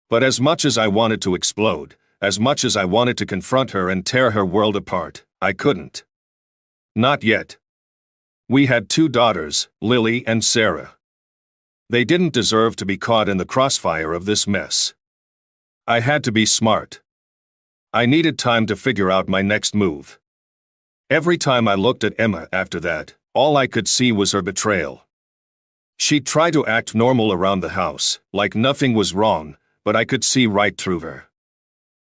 But as much as I wanted to explode, as much as I wanted to confront her and tear her world apart, I couldn't. Not yet. We had 2 daughters, Lily and Sarah. They didn't deserve to be caught in the crossfire of this mess. I had to be smart. I needed time to figure out my next move. Every time I looked at Emma after that, all I could see was her betrayal. She'd try to act normal around the house, like nothing was wrong, but I could see right through her.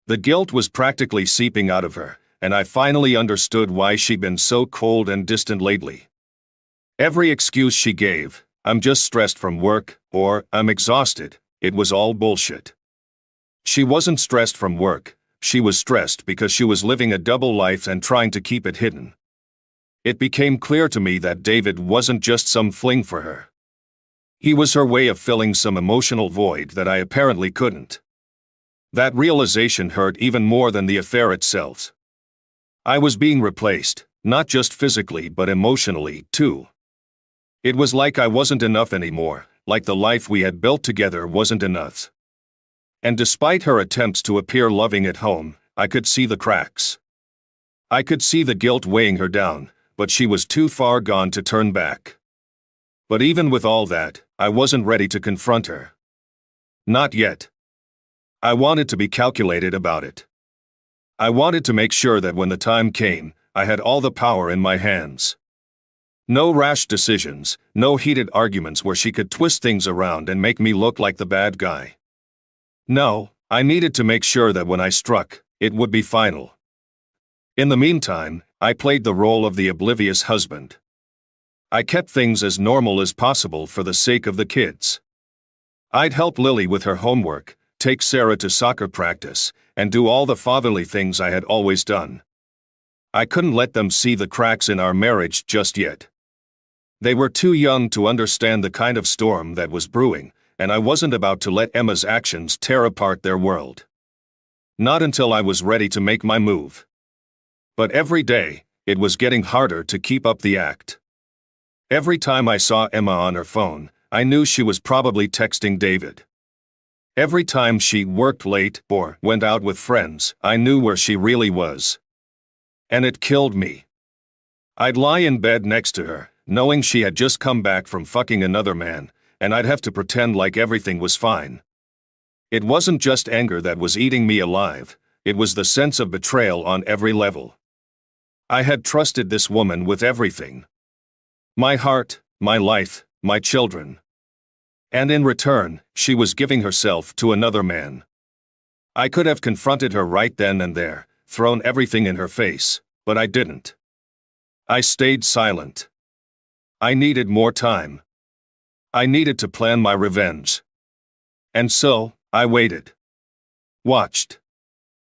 The guilt was practically seeping out of her, and I finally understood why she'd been so cold and distant lately. Every excuse she gave, I'm just stressed from work, or I'm exhausted, it was all bullshit. She wasn't stressed from work, she was stressed because she was living a double life and trying to keep it hidden. It became clear to me that David wasn't just some fling for her. He was her way of filling some emotional void that I apparently couldn't. That realization hurt even more than the affair itself. I was being replaced, not just physically but emotionally, too. It was like I wasn't enough anymore, like the life we had built together wasn't enough. And despite her attempts to appear loving at home, I could see the cracks. I could see the guilt weighing her down, but she was too far gone to turn back. But even with all that, I wasn't ready to confront her. Not yet. I wanted to be calculated about it. I wanted to make sure that when the time came, I had all the power in my hands. No rash decisions, no heated arguments where she could twist things around and make me look like the bad guy. No, I needed to make sure that when I struck, it would be final. In the meantime, I played the role of the oblivious husband. I kept things as normal as possible for the sake of the kids. I'd help Lily with her homework, take Sarah to soccer practice, and do all the fatherly things I had always done. I couldn't let them see the cracks in our marriage just yet. They were too young to understand the kind of storm that was brewing, and I wasn't about to let Emma's actions tear apart their world. Not until I was ready to make my move. But every day, it was getting harder to keep up the act. Every time I saw Emma on her phone, I knew she was probably texting David. Every time she worked late or went out with friends, I knew where she really was. And it killed me. I'd lie in bed next to her, knowing she had just come back from fucking another man, and I'd have to pretend like everything was fine. It wasn't just anger that was eating me alive, it was the sense of betrayal on every level. I had trusted this woman with everything. My heart, my life, my children. And in return, she was giving herself to another man. I could have confronted her right then and there, thrown everything in her face, but I didn't. I stayed silent. I needed more time. I needed to plan my revenge. And so, I waited. Watched.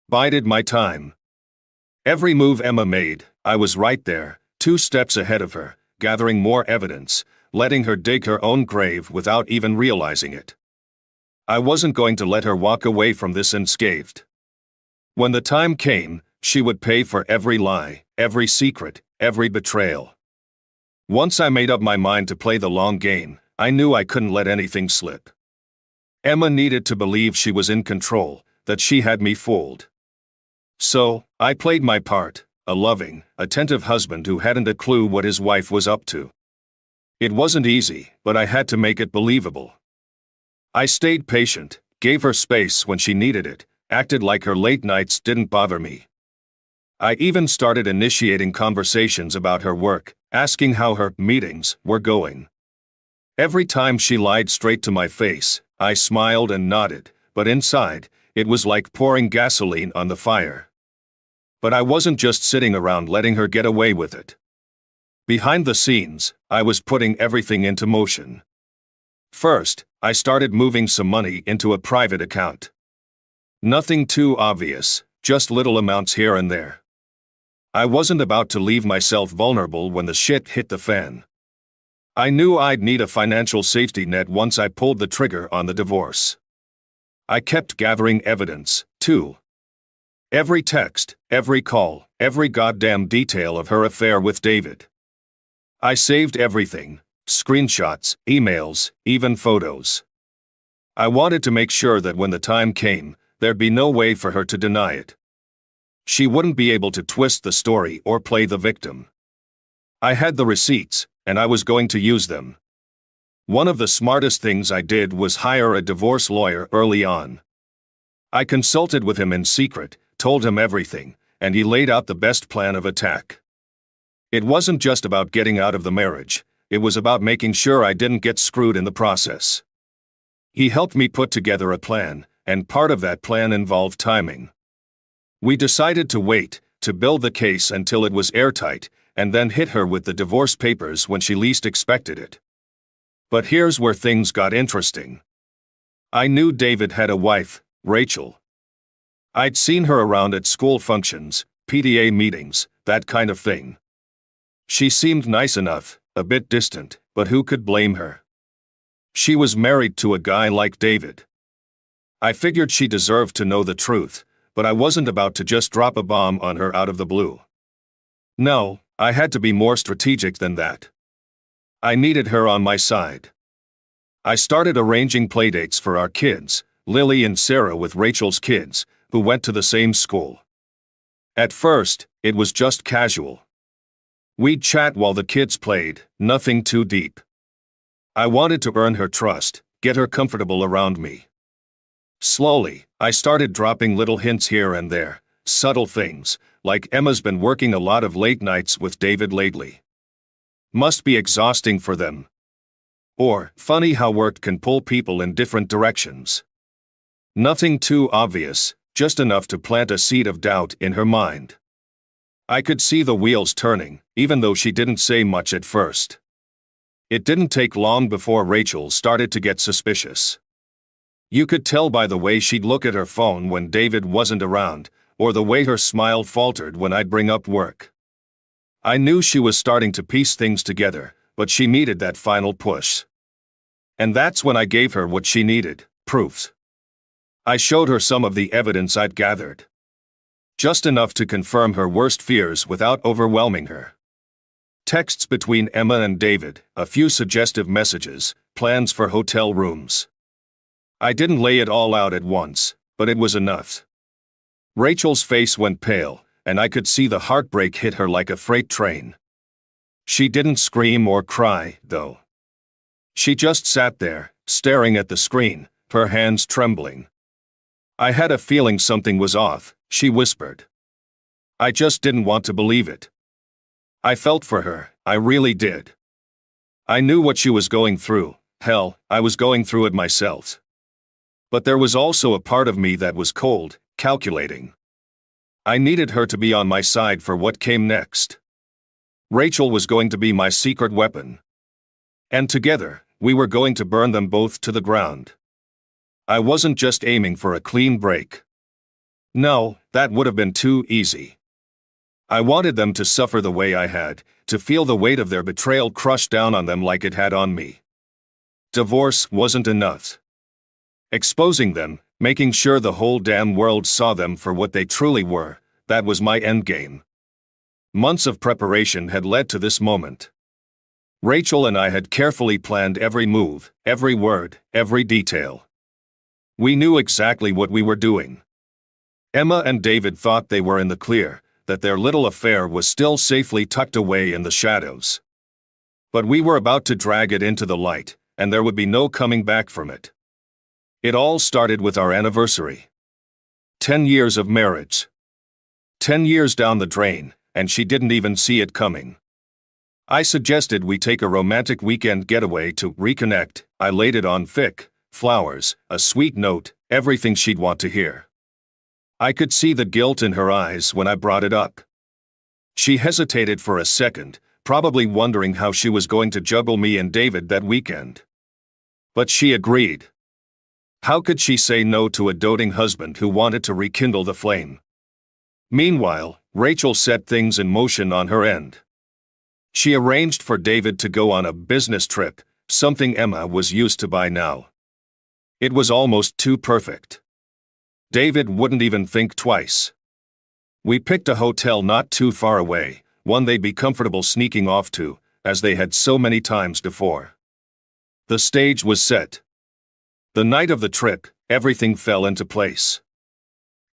Bided my time. Every move Emma made, I was right there, 2 steps ahead of her, gathering more evidence, letting her dig her own grave without even realizing it. I wasn't going to let her walk away from this unscathed. When the time came, she would pay for every lie, every secret, every betrayal. Once I made up my mind to play the long game, I knew I couldn't let anything slip. Emma needed to believe she was in control, that she had me fooled. So, I played my part, a loving, attentive husband who hadn't a clue what his wife was up to. It wasn't easy, but I had to make it believable. I stayed patient, gave her space when she needed it, acted like her late nights didn't bother me. I even started initiating conversations about her work, asking how her meetings were going. Every time she lied straight to my face, I smiled and nodded, but inside, it was like pouring gasoline on the fire. But I wasn't just sitting around letting her get away with it. Behind the scenes, I was putting everything into motion. First, I started moving some money into a private account. Nothing too obvious, just little amounts here and there. I wasn't about to leave myself vulnerable when the shit hit the fan. I knew I'd need a financial safety net once I pulled the trigger on the divorce. I kept gathering evidence, too. Every text, every call, every goddamn detail of her affair with David. I saved everything, screenshots, emails, even photos. I wanted to make sure that when the time came, there'd be no way for her to deny it. She wouldn't be able to twist the story or play the victim. I had the receipts, and I was going to use them. One of the smartest things I did was hire a divorce lawyer early on. I consulted with him in secret, told him everything, and he laid out the best plan of attack. It wasn't just about getting out of the marriage, it was about making sure I didn't get screwed in the process. He helped me put together a plan, and part of that plan involved timing. We decided to wait, to build the case until it was airtight, and then hit her with the divorce papers when she least expected it. But here's where things got interesting. I knew David had a wife, Rachel. I'd seen her around at school functions, PTA meetings, that kind of thing. She seemed nice enough, a bit distant, but who could blame her? She was married to a guy like David. I figured she deserved to know the truth, but I wasn't about to just drop a bomb on her out of the blue. No, I had to be more strategic than that. I needed her on my side. I started arranging playdates for our kids, Lily and Sarah with Rachel's kids, who went to the same school. At first, it was just casual. We'd chat while the kids played, nothing too deep. I wanted to earn her trust, get her comfortable around me. Slowly, I started dropping little hints here and there, subtle things, like Emma's been working a lot of late nights with David lately. Must be exhausting for them. Or, funny how work can pull people in different directions. Nothing too obvious, just enough to plant a seed of doubt in her mind. I could see the wheels turning, even though she didn't say much at first. It didn't take long before Rachel started to get suspicious. You could tell by the way she'd look at her phone when David wasn't around, or the way her smile faltered when I'd bring up work. I knew she was starting to piece things together, but she needed that final push. And that's when I gave her what she needed, proofs. I showed her some of the evidence I'd gathered. Just enough to confirm her worst fears without overwhelming her. Texts between Emma and David, a few suggestive messages, plans for hotel rooms. I didn't lay it all out at once, but it was enough. Rachel's face went pale, and I could see the heartbreak hit her like a freight train. She didn't scream or cry, though. She just sat there, staring at the screen, her hands trembling. I had a feeling something was off, she whispered. I just didn't want to believe it. I felt for her, I really did. I knew what she was going through, hell, I was going through it myself. But there was also a part of me that was cold, calculating. I needed her to be on my side for what came next. Rachel was going to be my secret weapon. And together, we were going to burn them both to the ground. I wasn't just aiming for a clean break. No, that would have been too easy. I wanted them to suffer the way I had, to feel the weight of their betrayal crush down on them like it had on me. Divorce wasn't enough. Exposing them, making sure the whole damn world saw them for what they truly were, that was my endgame. Months of preparation had led to this moment. Rachel and I had carefully planned every move, every word, every detail. We knew exactly what we were doing. Emma and David thought they were in the clear, that their little affair was still safely tucked away in the shadows. But we were about to drag it into the light, and there would be no coming back from it. It all started with our anniversary. 10 years of marriage. 10 years down the drain, and she didn't even see it coming. I suggested we take a romantic weekend getaway to reconnect. I laid it on thick, flowers, a sweet note, everything she'd want to hear. I could see the guilt in her eyes when I brought it up. She hesitated for a second, probably wondering how she was going to juggle me and David that weekend. But she agreed. How could she say no to a doting husband who wanted to rekindle the flame? Meanwhile, Rachel set things in motion on her end. She arranged for David to go on a business trip, something Emma was used to by now. It was almost too perfect. David wouldn't even think twice. We picked a hotel not too far away, one they'd be comfortable sneaking off to, as they had so many times before. The stage was set. The night of the trip, everything fell into place.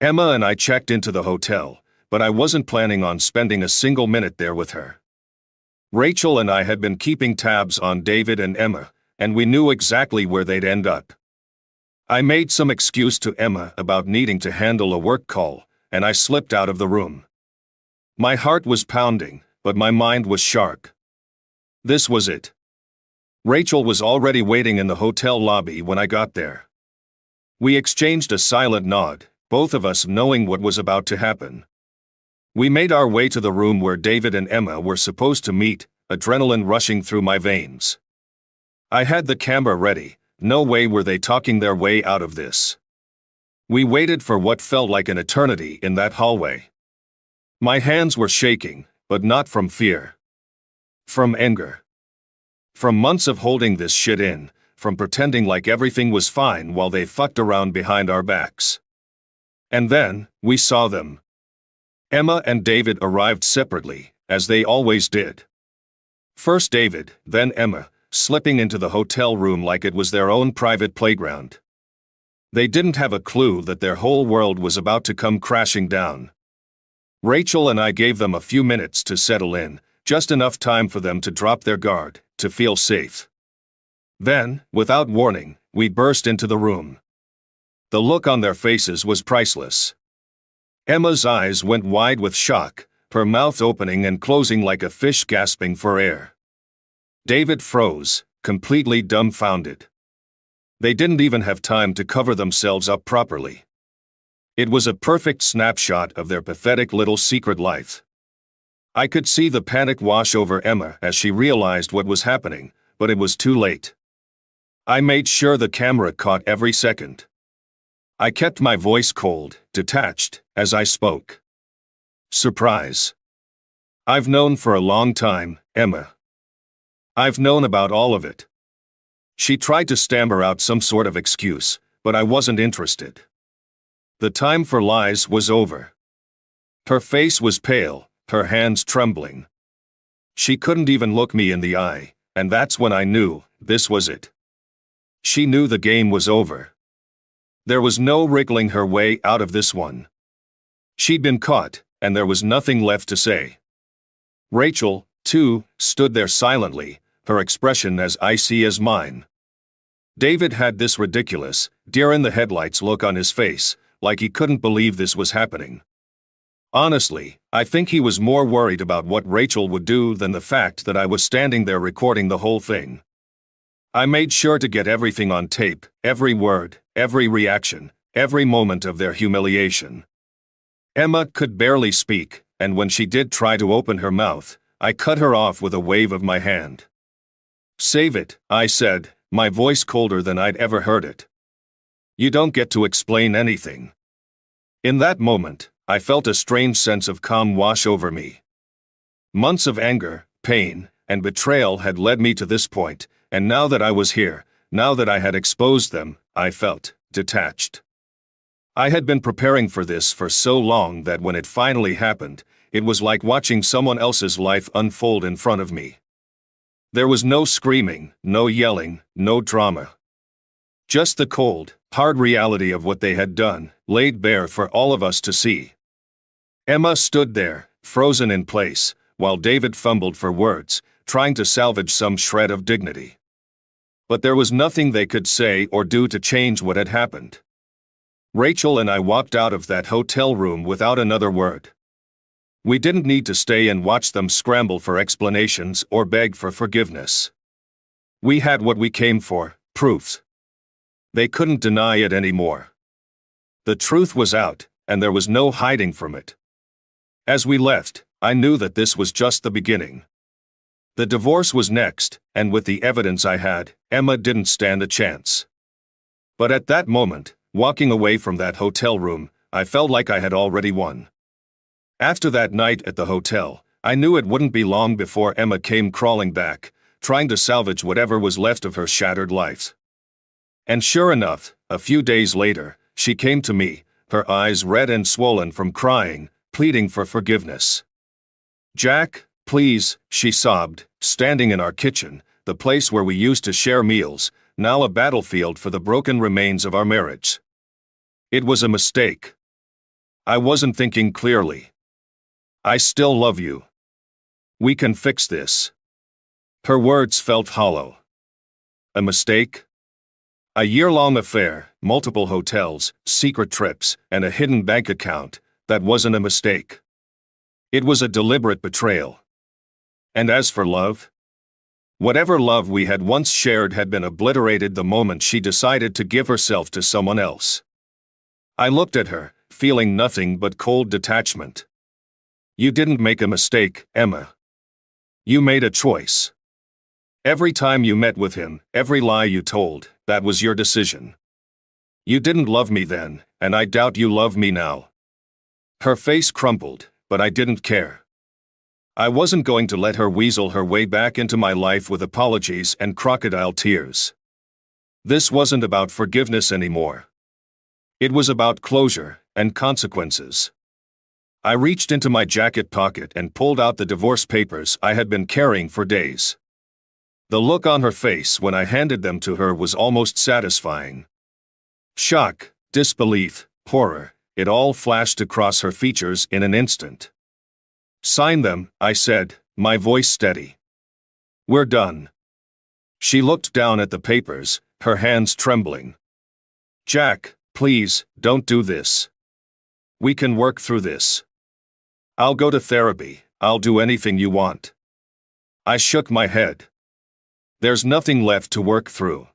Emma and I checked into the hotel, but I wasn't planning on spending a single minute there with her. Rachel and I had been keeping tabs on David and Emma, and we knew exactly where they'd end up. I made some excuse to Emma about needing to handle a work call, and I slipped out of the room. My heart was pounding, but my mind was sharp. This was it. Rachel was already waiting in the hotel lobby when I got there. We exchanged a silent nod, both of us knowing what was about to happen. We made our way to the room where David and Emma were supposed to meet, adrenaline rushing through my veins. I had the camera ready, no way were they talking their way out of this. We waited for what felt like an eternity in that hallway. My hands were shaking, but not from fear. From anger. From months of holding this shit in, from pretending like everything was fine while they fucked around behind our backs. And then, we saw them. Emma and David arrived separately, as they always did. First David, then Emma, slipping into the hotel room like it was their own private playground. They didn't have a clue that their whole world was about to come crashing down. Rachel and I gave them a few minutes to settle in, just enough time for them to drop their guard, to feel safe. Then, without warning, we burst into the room. The look on their faces was priceless. Emma's eyes went wide with shock, her mouth opening and closing like a fish gasping for air. David froze, completely dumbfounded. They didn't even have time to cover themselves up properly. It was a perfect snapshot of their pathetic little secret life. I could see the panic wash over Emma as she realized what was happening, but it was too late. I made sure the camera caught every second. I kept my voice cold, detached, as I spoke. Surprise. I've known for a long time, Emma. I've known about all of it. She tried to stammer out some sort of excuse, but I wasn't interested. The time for lies was over. Her face was pale, her hands trembling. She couldn't even look me in the eye, and that's when I knew, this was it. She knew the game was over. There was no wriggling her way out of this one. She'd been caught, and there was nothing left to say. Rachel, too, stood there silently, her expression as icy as mine. David had this ridiculous, deer-in-the-headlights look on his face, like he couldn't believe this was happening. Honestly, I think he was more worried about what Rachel would do than the fact that I was standing there recording the whole thing. I made sure to get everything on tape, every word, every reaction, every moment of their humiliation. Emma could barely speak, and when she did try to open her mouth, I cut her off with a wave of my hand. Save it, I said, my voice colder than I'd ever heard it. You don't get to explain anything. In that moment, I felt a strange sense of calm wash over me. Months of anger, pain, and betrayal had led me to this point, and now that I was here, now that I had exposed them, I felt detached. I had been preparing for this for so long that when it finally happened, it was like watching someone else's life unfold in front of me. There was no screaming, no yelling, no drama. Just the cold, hard reality of what they had done, laid bare for all of us to see. Emma stood there, frozen in place, while David fumbled for words, trying to salvage some shred of dignity. But there was nothing they could say or do to change what had happened. Rachel and I walked out of that hotel room without another word. We didn't need to stay and watch them scramble for explanations or beg for forgiveness. We had what we came for, proofs. They couldn't deny it anymore. The truth was out, and there was no hiding from it. As we left, I knew that this was just the beginning. The divorce was next, and with the evidence I had, Emma didn't stand a chance. But at that moment, walking away from that hotel room, I felt like I had already won. After that night at the hotel, I knew it wouldn't be long before Emma came crawling back, trying to salvage whatever was left of her shattered life. And sure enough, a few days later, she came to me, her eyes red and swollen from crying, pleading for forgiveness. "Jack, please," she sobbed, standing in our kitchen, the place where we used to share meals, now a battlefield for the broken remains of our marriage. It was a mistake. I wasn't thinking clearly. I still love you. We can fix this. Her words felt hollow. A mistake? A year-long affair, multiple hotels, secret trips, and a hidden bank account, that wasn't a mistake. It was a deliberate betrayal. And as for love? Whatever love we had once shared had been obliterated the moment she decided to give herself to someone else. I looked at her, feeling nothing but cold detachment. You didn't make a mistake, Emma. You made a choice. Every time you met with him, every lie you told, that was your decision. You didn't love me then, and I doubt you love me now. Her face crumpled, but I didn't care. I wasn't going to let her weasel her way back into my life with apologies and crocodile tears. This wasn't about forgiveness anymore. It was about closure and consequences. I reached into my jacket pocket and pulled out the divorce papers I had been carrying for days. The look on her face when I handed them to her was almost satisfying. Shock, disbelief, horror, it all flashed across her features in an instant. "Sign them," I said, my voice steady. "We're done." She looked down at the papers, her hands trembling. "Jack, please, don't do this. We can work through this. I'll go to therapy, I'll do anything you want." I shook my head. "There's nothing left to work through.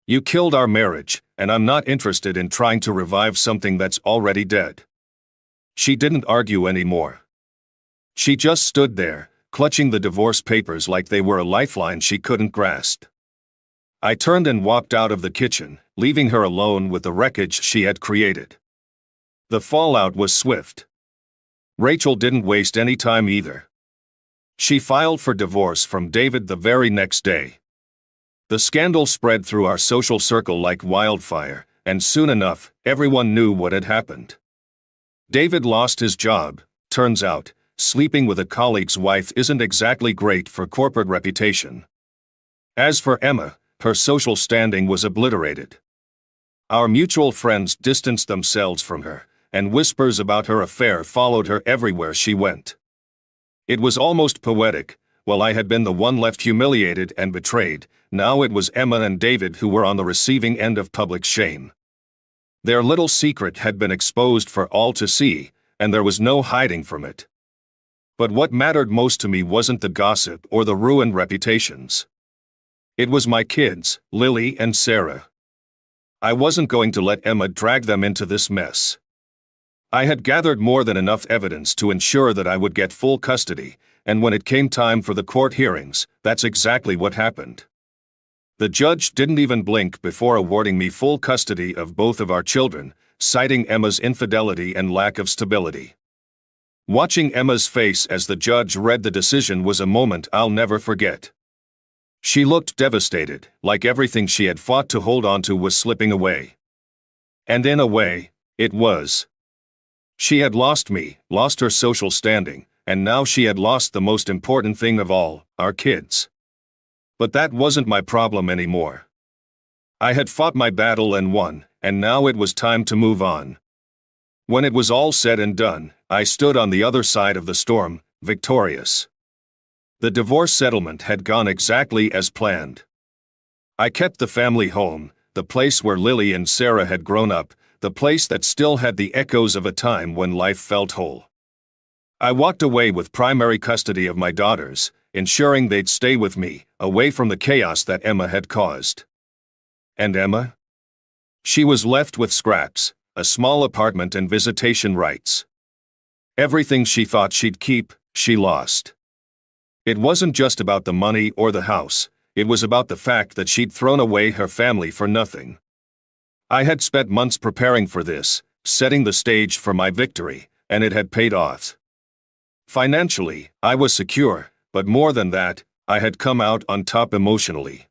You killed our marriage, and I'm not interested in trying to revive something that's already dead." She didn't argue anymore. She just stood there, clutching the divorce papers like they were a lifeline she couldn't grasp. I turned and walked out of the kitchen, leaving her alone with the wreckage she had created. The fallout was swift. Rachel didn't waste any time either. She filed for divorce from David the very next day. The scandal spread through our social circle like wildfire, and soon enough, everyone knew what had happened. David lost his job. Turns out, sleeping with a colleague's wife isn't exactly great for corporate reputation. As for Emma, her social standing was obliterated. Our mutual friends distanced themselves from her, and whispers about her affair followed her everywhere she went. It was almost poetic. While I had been the one left humiliated and betrayed, now it was Emma and David who were on the receiving end of public shame. Their little secret had been exposed for all to see, and there was no hiding from it. But what mattered most to me wasn't the gossip or the ruined reputations. It was my kids, Lily and Sarah. I wasn't going to let Emma drag them into this mess. I had gathered more than enough evidence to ensure that I would get full custody, and when it came time for the court hearings, that's exactly what happened. The judge didn't even blink before awarding me full custody of both of our children, citing Emma's infidelity and lack of stability. Watching Emma's face as the judge read the decision was a moment I'll never forget. She looked devastated, like everything she had fought to hold on to was slipping away. And in a way, it was. She had lost me, lost her social standing, and now she had lost the most important thing of all, our kids. But that wasn't my problem anymore. I had fought my battle and won, and now it was time to move on. When it was all said and done, I stood on the other side of the storm, victorious. The divorce settlement had gone exactly as planned. I kept the family home, the place where Lily and Sarah had grown up, the place that still had the echoes of a time when life felt whole. I walked away with primary custody of my daughters, ensuring they'd stay with me, away from the chaos that Emma had caused. And Emma? She was left with scraps, a small apartment and visitation rights. Everything she thought she'd keep, she lost. It wasn't just about the money or the house, it was about the fact that she'd thrown away her family for nothing. I had spent months preparing for this, setting the stage for my victory, and it had paid off. Financially, I was secure, but more than that, I had come out on top emotionally.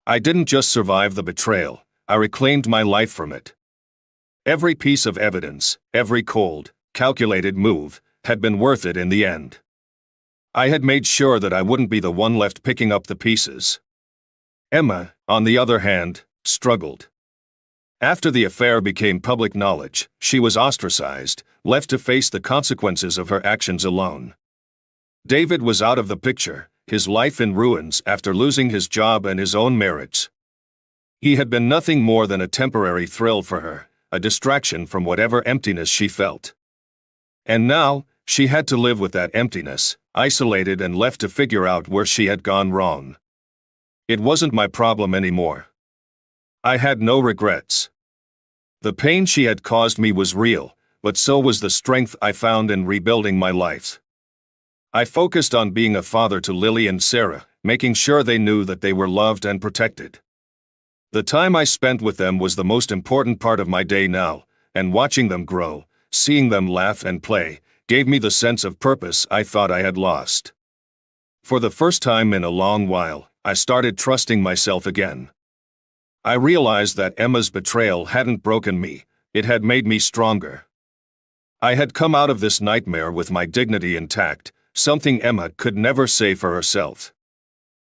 I didn't just survive the betrayal, I reclaimed my life from it. Every piece of evidence, every cold, calculated move, had been worth it in the end. I had made sure that I wouldn't be the one left picking up the pieces. Emma, on the other hand, struggled. After the affair became public knowledge, she was ostracized, left to face the consequences of her actions alone. David was out of the picture, his life in ruins after losing his job and his own marriage. He had been nothing more than a temporary thrill for her, a distraction from whatever emptiness she felt. And now, she had to live with that emptiness, isolated and left to figure out where she had gone wrong. It wasn't my problem anymore. I had no regrets. The pain she had caused me was real, but so was the strength I found in rebuilding my life. I focused on being a father to Lily and Sarah, making sure they knew that they were loved and protected. The time I spent with them was the most important part of my day now, and watching them grow, seeing them laugh and play, gave me the sense of purpose I thought I had lost. For the first time in a long while, I started trusting myself again. I realized that Emma's betrayal hadn't broken me, it had made me stronger. I had come out of this nightmare with my dignity intact, something Emma could never say for herself.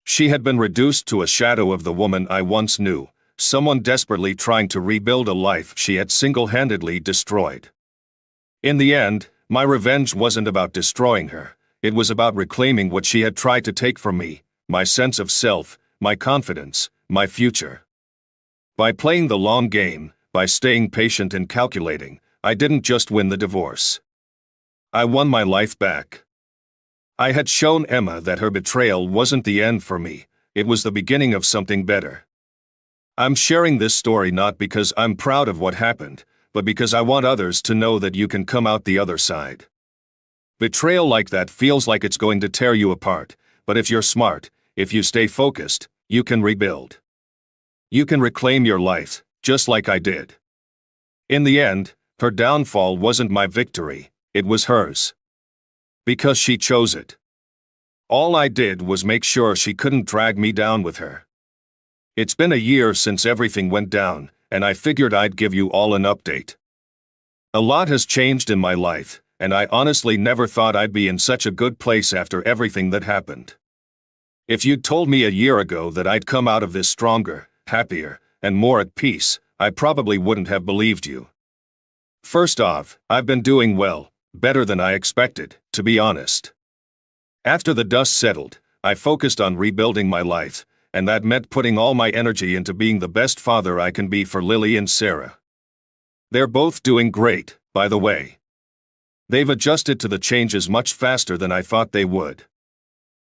She had been reduced to a shadow of the woman I once knew, someone desperately trying to rebuild a life she had single-handedly destroyed. In the end, my revenge wasn't about destroying her, it was about reclaiming what she had tried to take from me, my sense of self, my confidence, my future. By playing the long game, by staying patient and calculating, I didn't just win the divorce. I won my life back. I had shown Emma that her betrayal wasn't the end for me, it was the beginning of something better. I'm sharing this story not because I'm proud of what happened, but because I want others to know that you can come out the other side. Betrayal like that feels like it's going to tear you apart, but if you're smart, if you stay focused, you can rebuild. You can reclaim your life, just like I did. In the end, her downfall wasn't my victory, it was hers. Because she chose it. All I did was make sure she couldn't drag me down with her. It's been a year since everything went down, and I figured I'd give you all an update. A lot has changed in my life, and I honestly never thought I'd be in such a good place after everything that happened. If you'd told me a year ago that I'd come out of this stronger, happier, and more at peace, I probably wouldn't have believed you. First off, I've been doing well, better than I expected, to be honest. After the dust settled, I focused on rebuilding my life, and that meant putting all my energy into being the best father I can be for Lily and Sarah. They're both doing great, by the way. They've adjusted to the changes much faster than I thought they would.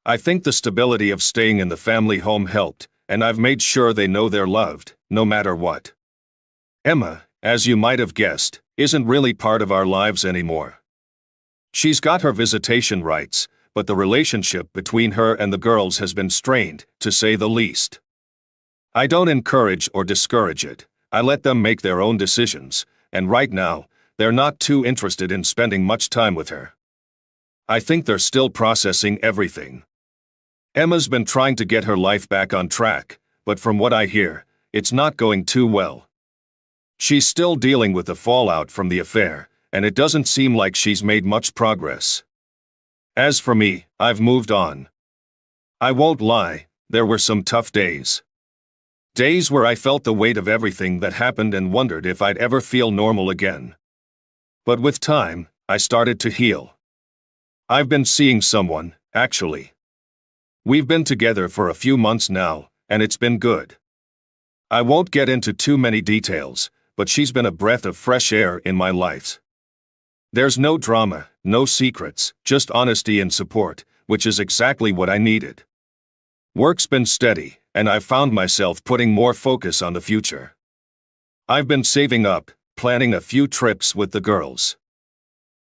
I think the stability of staying in the family home helped, and I've made sure they know they're loved, no matter what. Emma, as you might have guessed, isn't really part of our lives anymore. She's got her visitation rights, but the relationship between her and the girls has been strained, to say the least. I don't encourage or discourage it. I let them make their own decisions, and right now, they're not too interested in spending much time with her. I think they're still processing everything. Emma's been trying to get her life back on track, but from what I hear, it's not going too well. She's still dealing with the fallout from the affair, and it doesn't seem like she's made much progress. As for me, I've moved on. I won't lie, there were some tough days. Days where I felt the weight of everything that happened and wondered if I'd ever feel normal again. But with time, I started to heal. I've been seeing someone, actually. We've been together for a few months now, and it's been good. I won't get into too many details, but she's been a breath of fresh air in my life. There's no drama, no secrets, just honesty and support, which is exactly what I needed. Work's been steady, and I've found myself putting more focus on the future. I've been saving up, planning a few trips with the girls.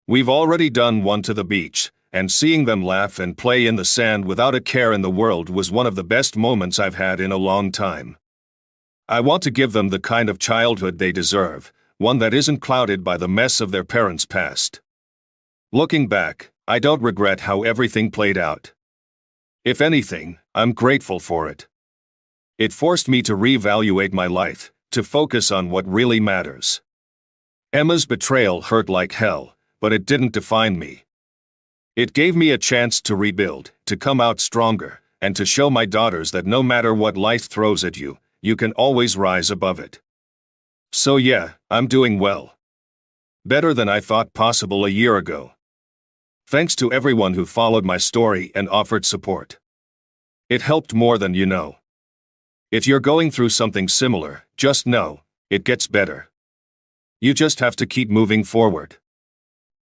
We've already done one to the beach, and seeing them laugh and play in the sand without a care in the world was one of the best moments I've had in a long time. I want to give them the kind of childhood they deserve, one that isn't clouded by the mess of their parents' past. Looking back, I don't regret how everything played out. If anything, I'm grateful for it. It forced me to reevaluate my life, to focus on what really matters. Emma's betrayal hurt like hell, but it didn't define me. It gave me a chance to rebuild, to come out stronger, and to show my daughters that no matter what life throws at you, you can always rise above it. So yeah, I'm doing well. Better than I thought possible a year ago. Thanks to everyone who followed my story and offered support. It helped more than you know. If you're going through something similar, just know, it gets better. You just have to keep moving forward.